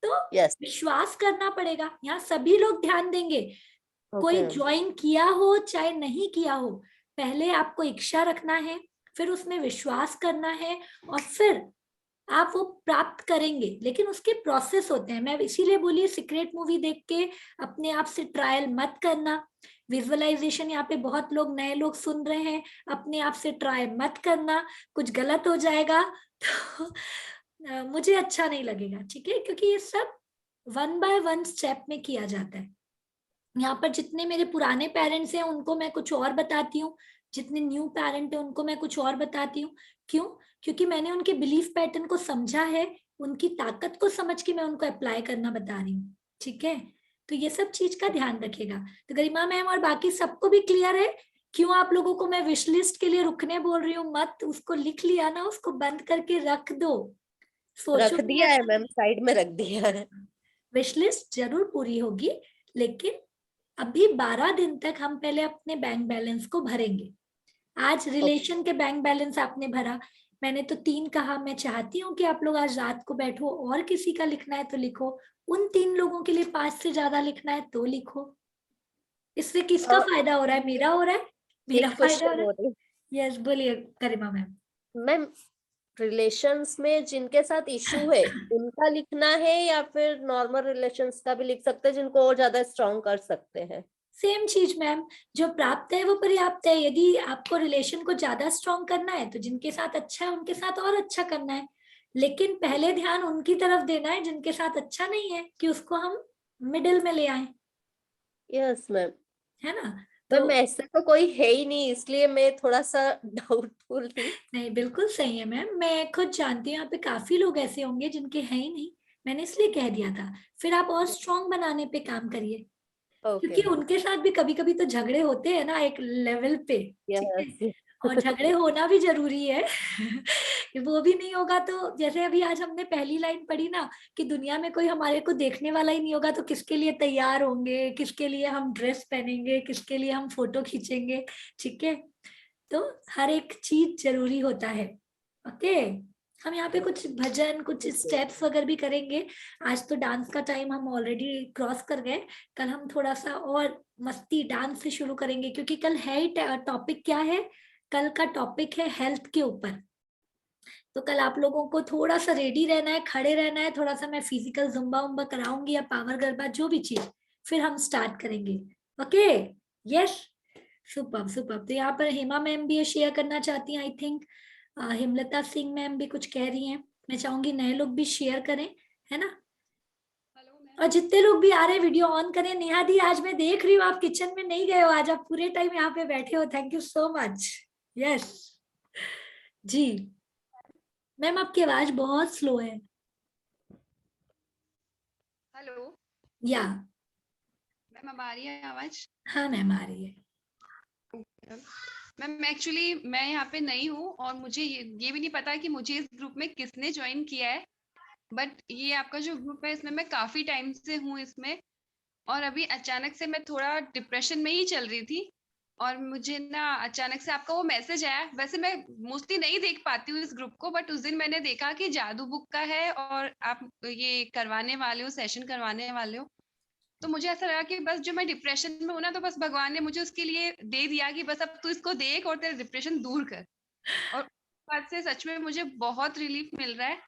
[SPEAKER 1] तो
[SPEAKER 5] यस।
[SPEAKER 1] विश्वास करना पड़ेगा, यहाँ सभी लोग ध्यान देंगे। कोई ज्वाइन किया हो चाहे नहीं किया हो, पहले आपको इच्छा रखना है, फिर उसमें विश्वास करना है, और फिर आप वो प्राप्त करेंगे। लेकिन उसके प्रोसेस होते हैं, मैं इसीलिए बोली सीक्रेट मूवी देख के अपने आप से ट्रायल मत करना। विजुअलाइजेशन यहाँ पे बहुत लोग नए लोग सुन रहे हैं, अपने आप से ट्राई मत करना, कुछ गलत हो जाएगा तो मुझे अच्छा नहीं लगेगा, ठीक है? क्योंकि ये सब 1 by 1 स्टेप में किया जाता है। यहाँ पर जितने मेरे पुराने पेरेंट्स हैं उनको मैं कुछ और बताती हूँ, जितने न्यू पेरेंट है उनको मैं कुछ और बताती हूँ। क्यों? क्योंकि मैंने उनके बिलीफ पैटर्न को समझा है, उनकी ताकत को समझ के मैं उनको अप्लाई करना बता रही हूँ, ठीक है? तो ये सब चीज का ध्यान रखेगा। तो गरिमा मैम और बाकी सबको भी क्लियर है? क्यों आप लोगों को मैं विश लिस्ट के लिए रुकने बोल रही हूँ? मत, उसको लिख लिया ना, उसको बंद करके रख दो।
[SPEAKER 5] रख दिया है मैम, साइड में रख दिया है।
[SPEAKER 1] विश लिस्ट जरूर पूरी होगी, लेकिन अभी 12 दिन तक हम पहले अपने बैंक बैलेंस को भरेंगे। आज रिलेशन के बैंक बैलेंस आपने भरा, मैंने तो 3 कहा। मैं चाहती हूँ कि आप लोग आज रात को बैठो, और किसी का लिखना है तो लिखो, उन 3 लोगों के लिए 5 से ज्यादा लिखना है तो लिखो। इससे किसका फायदा हो रहा है? मेरा हो रहा है, मेरा फायदा हो रहा है। यस, बोलिए गरिमा मैम।
[SPEAKER 5] मैम रिलेशंस में जिनके साथ इशू है उनका लिखना है, या फिर नॉर्मल रिलेशंस का भी लिख सकते हैं जिनको और ज्यादा स्ट्रॉन्ग कर सकते हैं?
[SPEAKER 1] सेम चीज मैम, जो प्राप्त है वो पर्याप्त है। यदि आपको रिलेशन को ज्यादा स्ट्रॉन्ग करना है तो जिनके साथ अच्छा है उनके साथ और अच्छा करना है, लेकिन पहले ध्यान उनकी तरफ देना है जिनके साथ अच्छा नहीं है, कि उसको हम मिडिल में ले आए।
[SPEAKER 5] Yes ma'am.
[SPEAKER 1] है ना?
[SPEAKER 5] तो ऐसा तो कोई है ही नहीं, इसलिए मैं थोड़ा सा डाउटफुल थी।
[SPEAKER 1] नहीं, बिल्कुल सही है मैम, मैं खुद जानती हूँ यहाँ पे काफी लोग ऐसे होंगे जिनके है ही नहीं, मैंने इसलिए कह दिया था। फिर आप और स्ट्रॉन्ग बनाने पे काम करिए, क्योंकि उनके साथ भी कभी कभी तो झगड़े होते हैं ना एक लेवल पे, ठीक है? और झगड़े होना भी जरूरी है वो भी नहीं होगा तो, जैसे अभी आज हमने पहली लाइन पढ़ी ना कि दुनिया में कोई हमारे को देखने वाला ही नहीं होगा तो किसके लिए तैयार होंगे, किसके लिए हम ड्रेस पहनेंगे, किसके लिए हम फोटो खींचेंगे, ठीक है? तो हर एक चीज जरूरी होता है। ओके, हम यहाँ पे कुछ भजन, कुछ स्टेप्स वगैरह भी करेंगे। आज तो डांस का टाइम हम ऑलरेडी क्रॉस कर गए, कल हम थोड़ा सा और मस्ती डांस से शुरू करेंगे, क्योंकि कल है ही टॉपिक क्या है, कल का टॉपिक है हेल्थ के ऊपर। तो कल आप लोगों को थोड़ा सा रेडी रहना है, खड़े रहना है, थोड़ा सा मैं फिजिकल जुम्बा उम्बा कराऊंगी या पावर गरबा, जो भी चीज, फिर हम स्टार्ट करेंगे। Okay, yes, super super. तो यहाँ पर हेमा मैम भी शेयर करना चाहती हैं, I think Himlata Singh ma'am भी कुछ कह रही हैं। मैं चाहूंगी नए लोग भी शेयर करें, है ना? और जितने लोग भी आ रहे हैं वीडियो ऑन करें। नेहा दी, आज मैं देख रही हूँ आप किचन में नहीं गए हो, आज आप पूरे टाइम यहाँ पे बैठे हो, thank you so much. Yes ji ma'am, आपकी आवाज बहुत स्लो है।
[SPEAKER 10] हेलो
[SPEAKER 1] या
[SPEAKER 10] मैम, अब आ रही है आवाज?
[SPEAKER 1] हाँ मैम, आ रही है।
[SPEAKER 10] मैम एक्चुअली मैं यहाँ पे नई हूँ और मुझे ये भी नहीं पता कि मुझे इस ग्रुप में किसने ज्वाइन किया है, बट ये आपका जो ग्रुप है इसमें मैं काफी टाइम से हूँ इसमें, और अभी अचानक से मैं थोड़ा डिप्रेशन में ही चल रही थी, और मुझे ना अचानक से आपका वो मैसेज आया। वैसे मैं मोस्टली नहीं देख पाती हूँ इस ग्रुप को, बट उस दिन मैंने देखा कि जादू बुक का है और आप ये करवाने वाले हो, सेशन करवाने वाले हो। तो मुझे ऐसा लगा कि बस जो मैं डिप्रेशन में हूँ ना, तो बस भगवान ने मुझे उसके लिए दे दिया कि बस अब तू इसको देख और तेरा डिप्रेशन दूर कर। और उस बात से सच में मुझे बहुत रिलीफ मिल रहा है।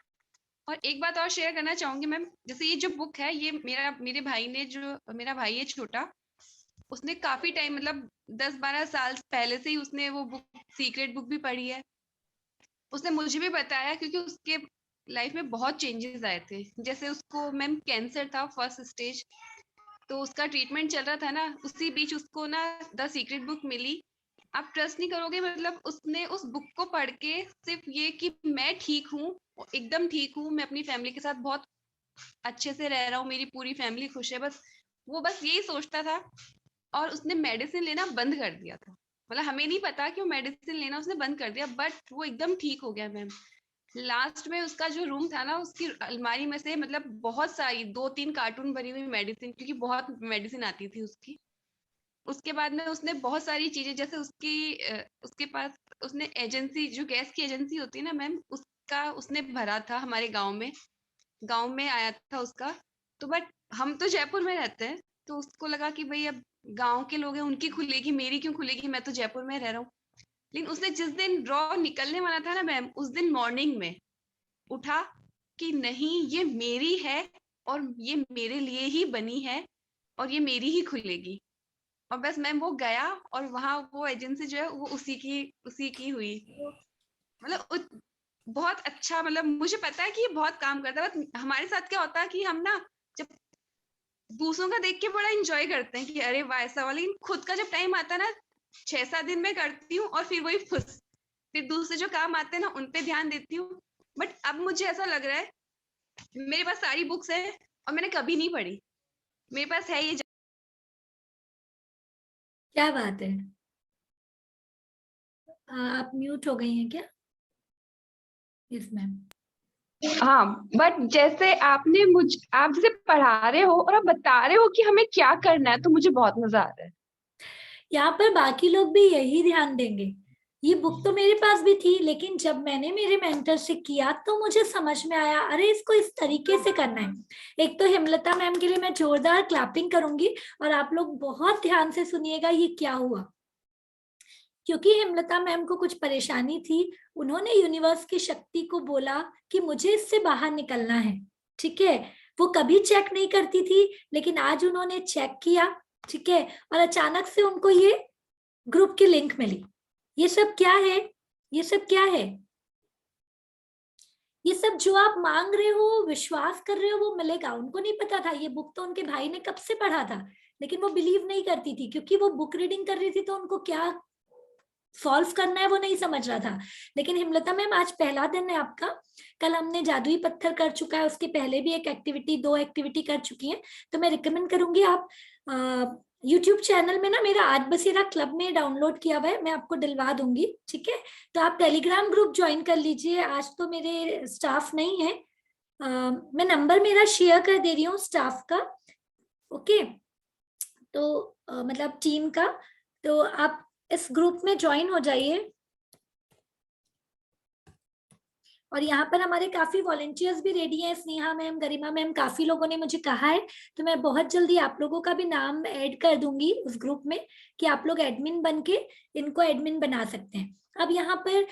[SPEAKER 10] और एक बात और शेयर करना चाहूंगी मैम, जैसे ये जो बुक है, ये मेरे भाई ने, जो मेरा भाई है छोटा, उसने काफी टाइम मतलब 10-12 साल पहले से ही उसने वो बुक, सीक्रेट बुक भी पढ़ी है। उसने मुझे भी बताया क्योंकि उसके लाइफ में बहुत चेंजेस आए थे। जैसे उसको मैम कैंसर था, फर्स्ट स्टेज, तो उसका ट्रीटमेंट चल रहा था ना, उसी बीच उसको ना द सीक्रेट बुक मिली। आप ट्रस्ट नहीं करोगे, मतलब उसने उस बुक को पढ़ के सिर्फ ये कि मैं ठीक हूँ, एकदम ठीक हूँ, मैं अपनी फैमिली के साथ बहुत अच्छे से रह रहा हूँ, मेरी पूरी फैमिली खुश है, बस वो बस यही सोचता था। और उसने मेडिसिन लेना बंद कर दिया था। मतलब हमें नहीं पता कि वो मेडिसिन लेना उसने बंद कर दिया, बट वो एकदम ठीक हो गया मैम। लास्ट में उसका जो रूम था ना, उसकी अलमारी में से मतलब बहुत सारी 2-3 कार्टून भरी हुई मेडिसिन, क्योंकि बहुत मेडिसिन आती थी उसकी। उसके बाद में उसने बहुत सारी चीजें, जैसे उसके पास उसने एजेंसी, जो गैस की एजेंसी होती है ना मैम, उसका उसने भरा था हमारे गांव में आया था उसका। तो बट हम तो जयपुर में रहते हैं, तो उसको लगा कि भाई अब गांव के लोग हैं, उनकी खुलेगी, मेरी क्यों खुलेगी, मैं तो जयपुर में रह रहा हूँ। लेकिन उसने जिस दिन ड्रॉ निकलने वाला था ना मैम, उस दिन मॉर्निंग में उठा कि नहीं, ये मेरी है और ये मेरे लिए ही बनी है और ये मेरी ही खुलेगी। और बस मैम वो गया और वहां वो एजेंसी जो है वो उसी की हुई। तो मतलब बहुत अच्छा, मतलब मुझे पता है कि ये बहुत काम करता है। बस हमारे साथ क्या होता है कि हम ना जब दूसरों का देख के बड़ा एंजॉय करते हैं कि अरे वाह ऐसा वाला, लेकिन खुद का जब टाइम आता है ना, 6-7 दिन में करती हूँ और फिर वही फुस, फिर दूसरे जो काम आते हैं ना उन पे ध्यान देती हूँ। बट अब मुझे ऐसा लग रहा है, मेरे पास सारी बुक्स है और मैंने कभी नहीं पढ़ी, मेरे पास है ये।
[SPEAKER 1] क्या बात है, आप म्यूट हो गई हैं क्या? Yes ma'am.
[SPEAKER 2] हाँ, बट जैसे आप जैसे पढ़ा रहे हो और आप बता रहे हो कि हमें क्या करना है, तो मुझे बहुत मजा आ रहा है।
[SPEAKER 1] यहाँ पर बाकी लोग भी यही ध्यान देंगे। ये बुक तो मेरे पास भी थी, लेकिन जब मैंने मेरे मेंटर से किया तो मुझे समझ में आया, अरे इसको इस तरीके से करना है। एक तो हेमलता मैम के लिए मैं जोरदार क्लैपिंग करूंगी, और आप लोग बहुत ध्यान से सुनिएगा ये क्या हुआ। क्योंकि हेमलता मैम को कुछ परेशानी थी, उन्होंने यूनिवर्स की शक्ति को बोला कि मुझे इससे बाहर निकलना है। ठीक है, वो कभी चेक नहीं करती थी, लेकिन आज उन्होंने चेक किया। ठीक है, और अचानक से उनको ये ग्रुप की लिंक मिली। ये सब क्या है, ये सब क्या है? ये सब जो आप मांग रहे हो, विश्वास कर रहे हो, वो मिलेगा। उनको नहीं पता था, ये बुक तो उनके भाई ने कब से पढ़ा था, लेकिन वो बिलीव नहीं करती थी, क्योंकि वो बुक रीडिंग कर रही थी तो उनको क्या सॉल्व करना है वो नहीं समझ रहा था। लेकिन हेमलता मैम, आज पहला दिन है आपका। कल हमने जादुई पत्थर कर चुका है, उसके पहले भी एक एक्टिविटी, 2 एक्टिविटी कर चुकी हैं। तो मैं रिकमेंड करूंगी आप YouTube चैनल में ना, मेरा आज बसेरा क्लब में डाउनलोड किया हुआ है, मैं आपको दिलवा दूंगी। ठीक है, तो आप टेलीग्राम ग्रुप ज्वाइन कर लीजिए। आज तो मेरे स्टाफ नहीं है, मैं नंबर मेरा शेयर कर दे रही हूँ स्टाफ का। ओके, तो मतलब टीम का, तो आप इस ग्रुप में ज्वाइन हो जाइए। और यहाँ पर हमारे काफी वॉलंटियर्स भी रेडी हैं, स्नेहा मैम, गरिमा मैम, काफी लोगों ने मुझे कहा है, तो मैं बहुत जल्दी आप लोगों का भी नाम ऐड कर दूंगी उस ग्रुप में, कि आप लोग एडमिन बन के इनको एडमिन बना सकते हैं। अब यहाँ पर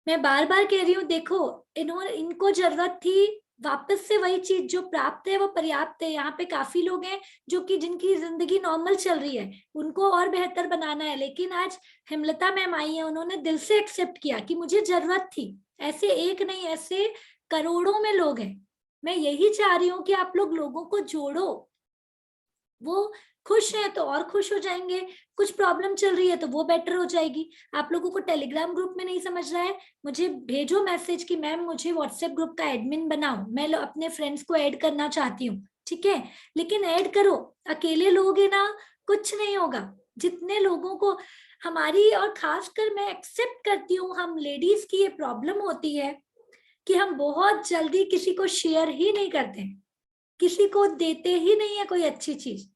[SPEAKER 1] मैं बार बार कह रही हूँ, देखो इनको जरूरत थी वापस से वही चीज जो प्राप्त है वो पर्याप्त है। यहाँ पे काफी लोग हैं जो कि जिनकी जिंदगी नॉर्मल चल रही है, उनको और बेहतर बनाना है। लेकिन आज हेमलता मैम आई है, उन्होंने दिल से एक्सेप्ट किया कि मुझे जरूरत थी। ऐसे एक नहीं, ऐसे करोड़ों में लोग हैं। मैं यही चाह रही हूँ कि आप लोग लोगों को जोड़ो, वो खुश है तो और खुश हो जाएंगे, कुछ प्रॉब्लम चल रही है तो वो बेटर हो जाएगी। आप लोगों को टेलीग्राम ग्रुप में नहीं समझ रहा है, मुझे भेजो मैसेज कि मैम मुझे व्हाट्सएप ग्रुप का एडमिन बनाओ, मैं अपने फ्रेंड्स को ऐड करना चाहती हूँ। ठीक है, लेकिन ऐड करो, अकेले लोग है ना कुछ नहीं होगा। जितने लोगों को हमारी, और खासकर मैं एक्सेप्ट करती हूँ, हम लेडीज की ये प्रॉब्लम होती है कि हम बहुत जल्दी किसी को शेयर ही नहीं करते, किसी को देते ही नहीं है कोई अच्छी चीज।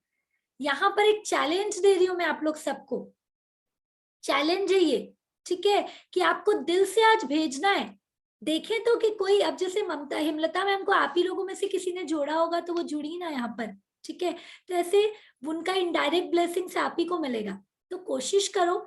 [SPEAKER 1] यहाँ पर एक चैलेंज दे रही हूँ मैं आप लोग सबको, चैलेंज है ये, ठीक है, कि आपको दिल से आज भेजना है। देखें तो कि कोई, अब जैसे ममता हिमलता मैम को आप ही लोगों में से किसी ने जोड़ा होगा तो वो जुड़ी ना यहाँ पर, ठीक है, तो ऐसे उनका इनडायरेक्ट ब्लेसिंग्स आप ही को मिलेगा। तो कोशिश करो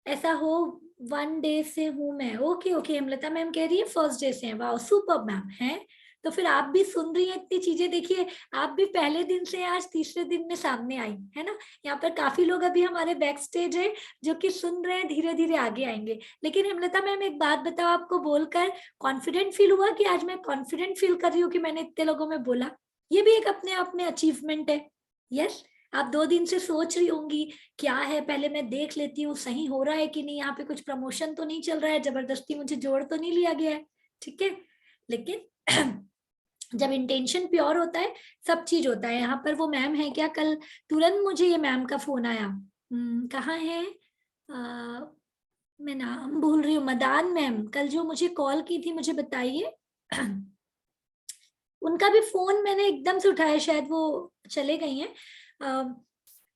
[SPEAKER 1] ऐसा हो। 1 डे से हूं मैं, ओके ओके, हिमलता मैम कह रही है 1st डे से है, वाह सुपर मैम है। तो फिर आप भी सुन रही हैं इतनी चीजें, देखिए आप भी पहले दिन से आज तीसरे दिन में सामने आई है ना। यहाँ पर काफी लोग अभी हमारे बैक स्टेज है जो कि सुन रहे हैं, धीरे धीरे आगे आएंगे। लेकिन हिमलता मैम एक बात बताओ, आपको बोलकर कॉन्फिडेंट फील हुआ कि आज मैं कॉन्फिडेंट फील कर रही हूँ कि मैंने इतने लोगों में बोला? ये भी एक अपने आप में अचीवमेंट है। यस, आप 2 दिन से सोच रही होंगी क्या है, पहले मैं देख लेती हूँ सही हो रहा है कि नहीं, यहाँ पे कुछ प्रमोशन तो नहीं चल रहा है, जबरदस्ती मुझे जोड़ तो नहीं लिया गया है, ठीक है। लेकिन जब इंटेंशन प्योर होता है सब चीज होता है। यहाँ पर वो मैम है क्या, कल तुरंत मुझे ये मैम का फोन आया, कहाँ है, मैं नाम भूल रही हूँ, मदान मैम, कल जो मुझे कॉल की थी, मुझे बताइए। उनका भी फोन मैंने एकदम से उठाया, शायद वो चले गई हैं।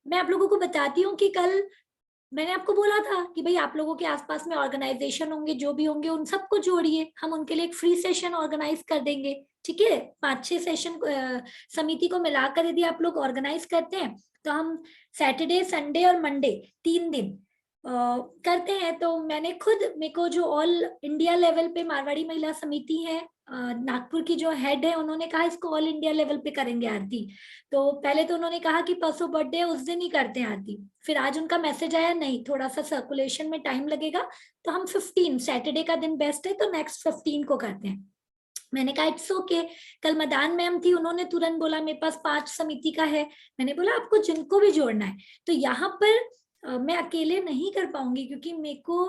[SPEAKER 1] मैं आप लोगों को बताती हूँ कि कल मैंने आपको बोला था कि भाई आप लोगों के आसपास में ऑर्गेनाइजेशन होंगे, जो भी होंगे उन सबको जोड़िए, हम उनके लिए एक फ्री सेशन ऑर्गेनाइज कर देंगे, ठीक है। 5-6 सेशन समिति को मिलाकर यदि आप लोग ऑर्गेनाइज करते हैं तो हम सैटरडे, संडे और मंडे 3 दिन करते हैं। तो मैंने खुद, मेरे को जो ऑल इंडिया लेवल पे मारवाड़ी महिला समिति है नागपुर की जो हेड है, उन्होंने कहा इसको ऑल इंडिया लेवल पे करेंगे आरती। तो पहले तो उन्होंने कहा कि परसों बर्थडे है उस दिन ही करते हैं आरती, फिर आज उनका मैसेज आया नहीं थोड़ा सा सर्कुलेशन में टाइम लगेगा, तो हम 15 सैटरडे का दिन बेस्ट है तो नेक्स्ट 15 को करते हैं। मैंने कहा इट्स ओके। कल मदान मैम थी, उन्होंने तुरंत बोला मेरे पास 5 समिति का है। मैंने बोला आपको जिनको भी जोड़ना है। तो यहाँ पर मैं अकेले नहीं कर पाऊंगी क्योंकि मेरे को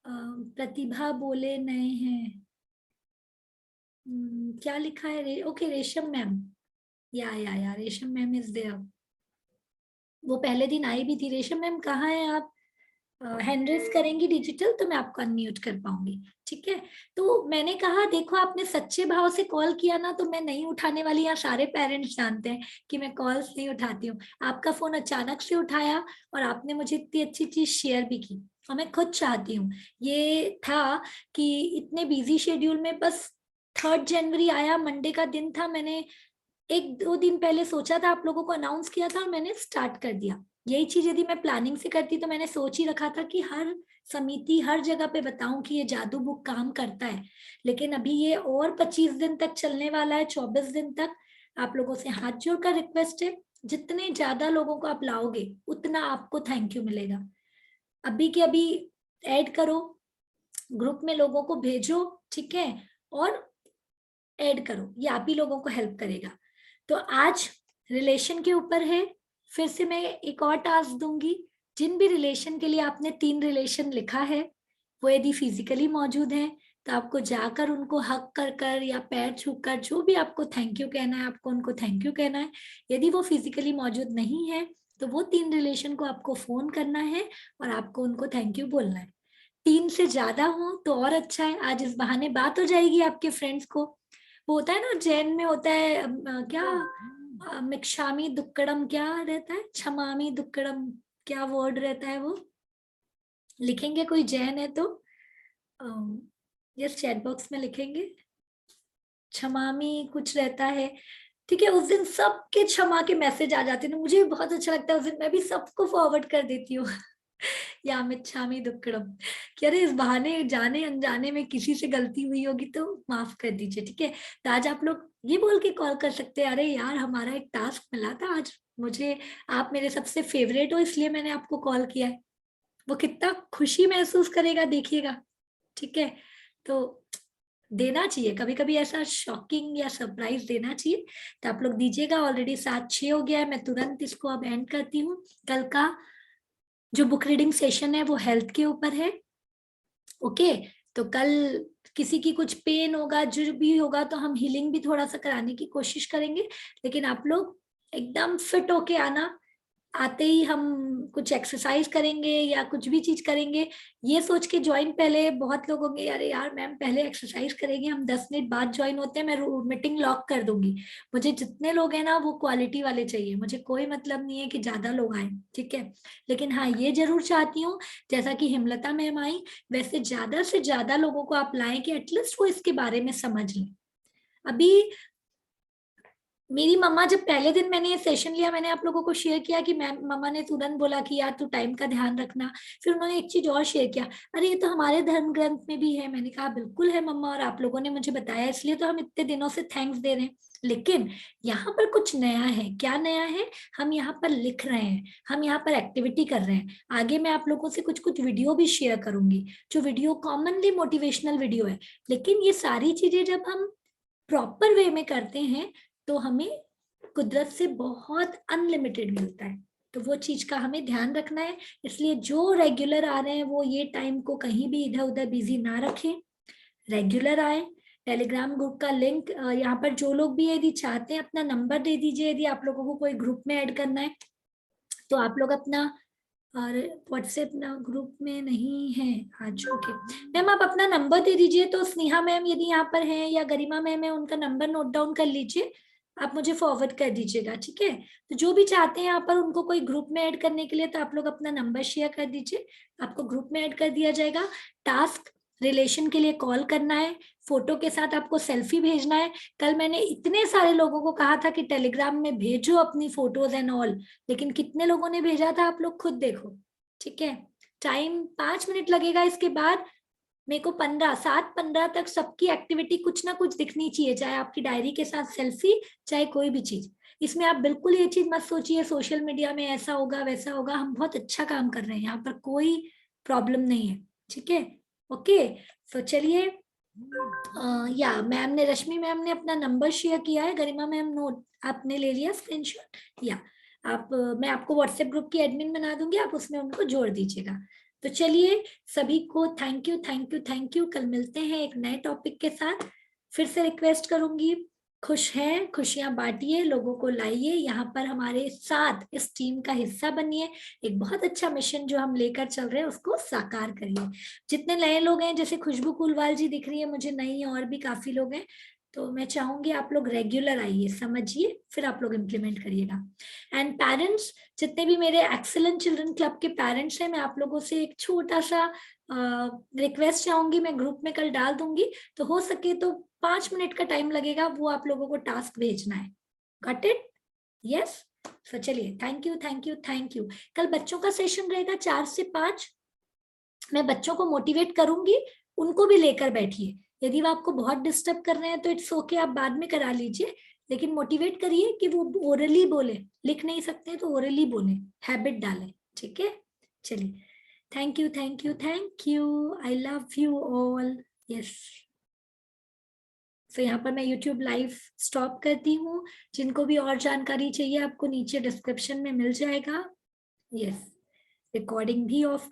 [SPEAKER 1] प्रतिभा बोले नए हैं, क्या लिखा है, ओके रेशम मैम, या रेशम मैम इज देयर, वो पहले दिन आई भी थी। रेशम मैम कहाँ है आप, हैंड रेज करेंगी डिजिटल तो मैं आपको अनम्यूट कर पाऊंगी, ठीक है। तो मैंने कहा देखो आपने सच्चे भाव से कॉल किया ना तो मैं नहीं उठाने वाली, यहाँ सारे पेरेंट्स जानते हैं कि मैं कॉल्स नहीं उठाती हूँ। आपका फोन अचानक से उठाया और आपने मुझे इतनी अच्छी चीज शेयर भी की और मैं खुद चाहती हूँ। ये था कि इतने बिजी शेड्यूल में बस 3 जनवरी आया, मंडे का दिन था, मैंने 1-2 दिन पहले सोचा था, आप लोगों को अनाउंस किया था और मैंने स्टार्ट कर दिया। यही चीज यदि मैं प्लानिंग से करती तो मैंने सोच ही रखा था कि हर समिति हर जगह पे बताऊं कि ये जादू बुक काम करता है। लेकिन अभी ये और 25 दिन तक चलने वाला है, 24 दिन तक। आप लोगों से हाथ जोड़कर रिक्वेस्ट है, जितने ज्यादा लोगों को आप लाओगे उतना आपको थैंक यू मिलेगा। अभी के अभी ऐड करो, ग्रुप में लोगों को भेजो, ठीक है, और ऐड करो, ये आप ही लोगों को हेल्प करेगा। तो आज रिलेशन के ऊपर है, फिर से मैं एक और टास्क दूंगी। जिन भी रिलेशन के लिए आपने 3 रिलेशन लिखा है वो यदि फिजिकली मौजूद हैं तो आपको जाकर उनको हक कर कर या पैर छूकर जो भी आपको थैंक यू कहना है आपको उनको थैंक यू कहना है। यदि वो फिजिकली मौजूद नहीं है तो वो 3 रिलेशन को आपको फोन करना है और आपको उनको थैंक यू बोलना है। 3 से ज्यादा हो तो और अच्छा है, आज इस बहाने बात हो जाएगी आपके फ्रेंड्स को। वो होता है ना जैन में होता है क्या मिक्षामी दुक्कड़म, क्या रहता है, क्षमामी दुक्कड़म, क्या वर्ड रहता है वो, लिखेंगे कोई जैन है तो यस चैट बॉक्स में लिखेंगे, क्षमामी कुछ रहता है, ठीक है। उस दिन सबके क्षमा के मैसेज आ जाते हैं, मुझे बहुत अच्छा लगता है उस दिन, मैं भी सबको फॉरवर्ड कर देती हूँ या मिच्छामी दुक्कड़म, कि अरे इस बहाने जाने अनजाने में किसी से गलती हुई होगी तो माफ कर दीजिए, ठीक है। तो आज आप लोग ये बोल के कॉल कर सकते हैं, अरे यार हमारा एक टास्क मिला था आज, मुझे आप मेरे सबसे फेवरेट हो इसलिए मैंने आपको कॉल किया है। वो कितना खुशी महसूस करेगा देखिएगा, ठीक है। तो देना चाहिए कभी कभी ऐसा शॉकिंग या सरप्राइज देना चाहिए, तो आप लोग दीजिएगा। ऑलरेडी 7-6 हो गया है, मैं तुरंत इसको अब एंड करती हूँ। कल का जो बुक रीडिंग सेशन है वो हेल्थ के ऊपर है, ओके। तो कल किसी की कुछ पेन होगा जो भी होगा तो हम हीलिंग भी थोड़ा सा कराने की कोशिश करेंगे, लेकिन आप लोग एकदम फिट होके आना, आते ही हम कुछ एक्सरसाइज करेंगे या कुछ भी चीज करेंगे, ये सोच के ज्वाइन पहले बहुत लोग होंगे, अरे यार मैम पहले एक्सरसाइज करेंगे, हम 10 मिनट बाद ज्वाइन होते हैं, मैं मीटिंग लॉक कर दूंगी। मुझे जितने लोग हैं ना वो क्वालिटी वाले चाहिए, मुझे कोई मतलब नहीं है कि ज्यादा लोग आए, ठीक है। लेकिन हाँ ये जरूर चाहती हूँ जैसा कि हिमलता मैम आई, वैसे ज्यादा से ज्यादा लोगों को आप लाएं कि एटलीस्ट वो इसके बारे में समझ लें। अभी मेरी मम्मा, जब पहले दिन मैंने ये सेशन लिया, मैंने आप लोगों को शेयर किया कि मैम, मम्मा ने तुरंत बोला कि यार तू टाइम का ध्यान रखना। फिर उन्होंने एक चीज और शेयर किया, अरे ये तो हमारे धर्म ग्रंथ में भी है। मैंने कहा बिल्कुल है मम्मा, और आप लोगों ने मुझे बताया इसलिए तो हम इतने दिनों से थैंक्स दे रहे हैं। लेकिन यहाँ पर कुछ नया है। क्या नया है? हम यहाँ पर लिख रहे हैं, हम यहाँ पर एक्टिविटी कर रहे हैं। आगे मैं आप लोगों से कुछ कुछ वीडियो भी शेयर करूंगी, जो वीडियो कॉमनली मोटिवेशनल वीडियो है। लेकिन ये सारी चीजें जब हम प्रॉपर वे में करते हैं तो हमें कुदरत से बहुत अनलिमिटेड मिलता है। तो वो चीज का हमें ध्यान रखना है। इसलिए जो रेगुलर आ रहे हैं वो ये टाइम को कहीं भी इधर उधर बिजी ना रखें, रेगुलर आए। टेलीग्राम ग्रुप का लिंक यहाँ पर जो लोग भी यदि चाहते हैं अपना नंबर दे दीजिए, यदि आप लोगों को कोई ग्रुप में ऐड करना है तो आप लोग अपना, और व्हाट्सएप ना ग्रुप में नहीं है आज, ओके मैम आप अपना नंबर दे दीजिए। तो स्नेहा मैम यदि यहाँ पर हैं या गरिमा मैम है, उनका नंबर नोट डाउन कर लीजिए, आप मुझे फॉरवर्ड कर दीजिएगा, ठीक है। तो जो भी चाहते हैं यहाँ पर उनको कोई ग्रुप में ऐड करने के लिए, तो आप लोग अपना नंबर शेयर कर दीजिए, आपको ग्रुप में ऐड कर दिया जाएगा। टास्क रिलेशन के लिए कॉल करना है, फोटो के साथ आपको सेल्फी भेजना है। कल मैंने इतने सारे लोगों को कहा था कि टेलीग्राम में भेजो अपनी फोटोज एंड ऑल, लेकिन कितने लोगों ने भेजा था आप लोग खुद देखो, ठीक है। टाइम 5 मिनट लगेगा, इसके बाद मेरे को 7:15 तक सबकी एक्टिविटी कुछ ना कुछ दिखनी चाहिए, चाहे आपकी डायरी के साथ सेल्फी, चाहे कोई भी चीज। इसमें आप बिल्कुल ये चीज मत सोचिए सोशल मीडिया में ऐसा होगा वैसा होगा, हम बहुत अच्छा काम कर रहे हैं, यहाँ पर कोई प्रॉब्लम नहीं है, ठीक है। ओके तो चलिए, या मैम ने, रश्मि मैम ने अपना नंबर शेयर किया है, गरिमा मैम नोट आपने ले लिया स्क्रीनशॉट, या आप, मैं आपको व्हाट्सएप ग्रुप की एडमिन बना दूंगी, आप उसमें उनको जोड़ दीजिएगा। तो चलिए सभी को thank you thank you thank you. कल मिलते हैं एक नए टॉपिक के साथ। फिर से रिक्वेस्ट करूंगी, खुश हैं, खुशियां बांटिए, लोगों को लाइए यहाँ पर, हमारे साथ इस टीम का हिस्सा बनिए। एक बहुत अच्छा मिशन जो हम लेकर चल रहे हैं उसको साकार करिए। जितने नए लोग हैं, जैसे खुशबू कुलवाल जी दिख रही है मुझे नई, और भी काफी लोग हैं, तो मैं चाहूंगी आप लोग रेगुलर आइए, समझिए, फिर आप लोग इम्प्लीमेंट करिएगा। एंड पेरेंट्स, जितने भी मेरे एक्सीलेंट चिल्ड्रन क्लब के पेरेंट्स हैं, मैं आप लोगों से एक छोटा सा रिक्वेस्ट चाहूंगी, मैं ग्रुप में कल डाल दूंगी, तो हो सके तो 5 मिनट का टाइम लगेगा, वो आप लोगों को टास्क भेजना है। Got it? यस। तो चलिए, thank you thank you thank you. कल बच्चों का सेशन रहेगा 4 से 5। मैं बच्चों को मोटिवेट करूंगी, उनको भी लेकर बैठिए। यदि वो आपको बहुत डिस्टर्ब कर रहे हैं तो इट्स ओके, आप बाद में करा लीजिए, लेकिन मोटिवेट करिए कि वो ओरली बोले, लिख नहीं सकते तो ओरली बोले, हैबिट डालें, ठीक है। चलिए, thank you thank you thank you, I love you all. Yes, तो यहाँ पर मैं YouTube लाइव स्टॉप करती हूँ। जिनको भी और जानकारी चाहिए आपको नीचे डिस्क्रिप्शन में मिल जाएगा। यस, रिकॉर्डिंग भी ऑफ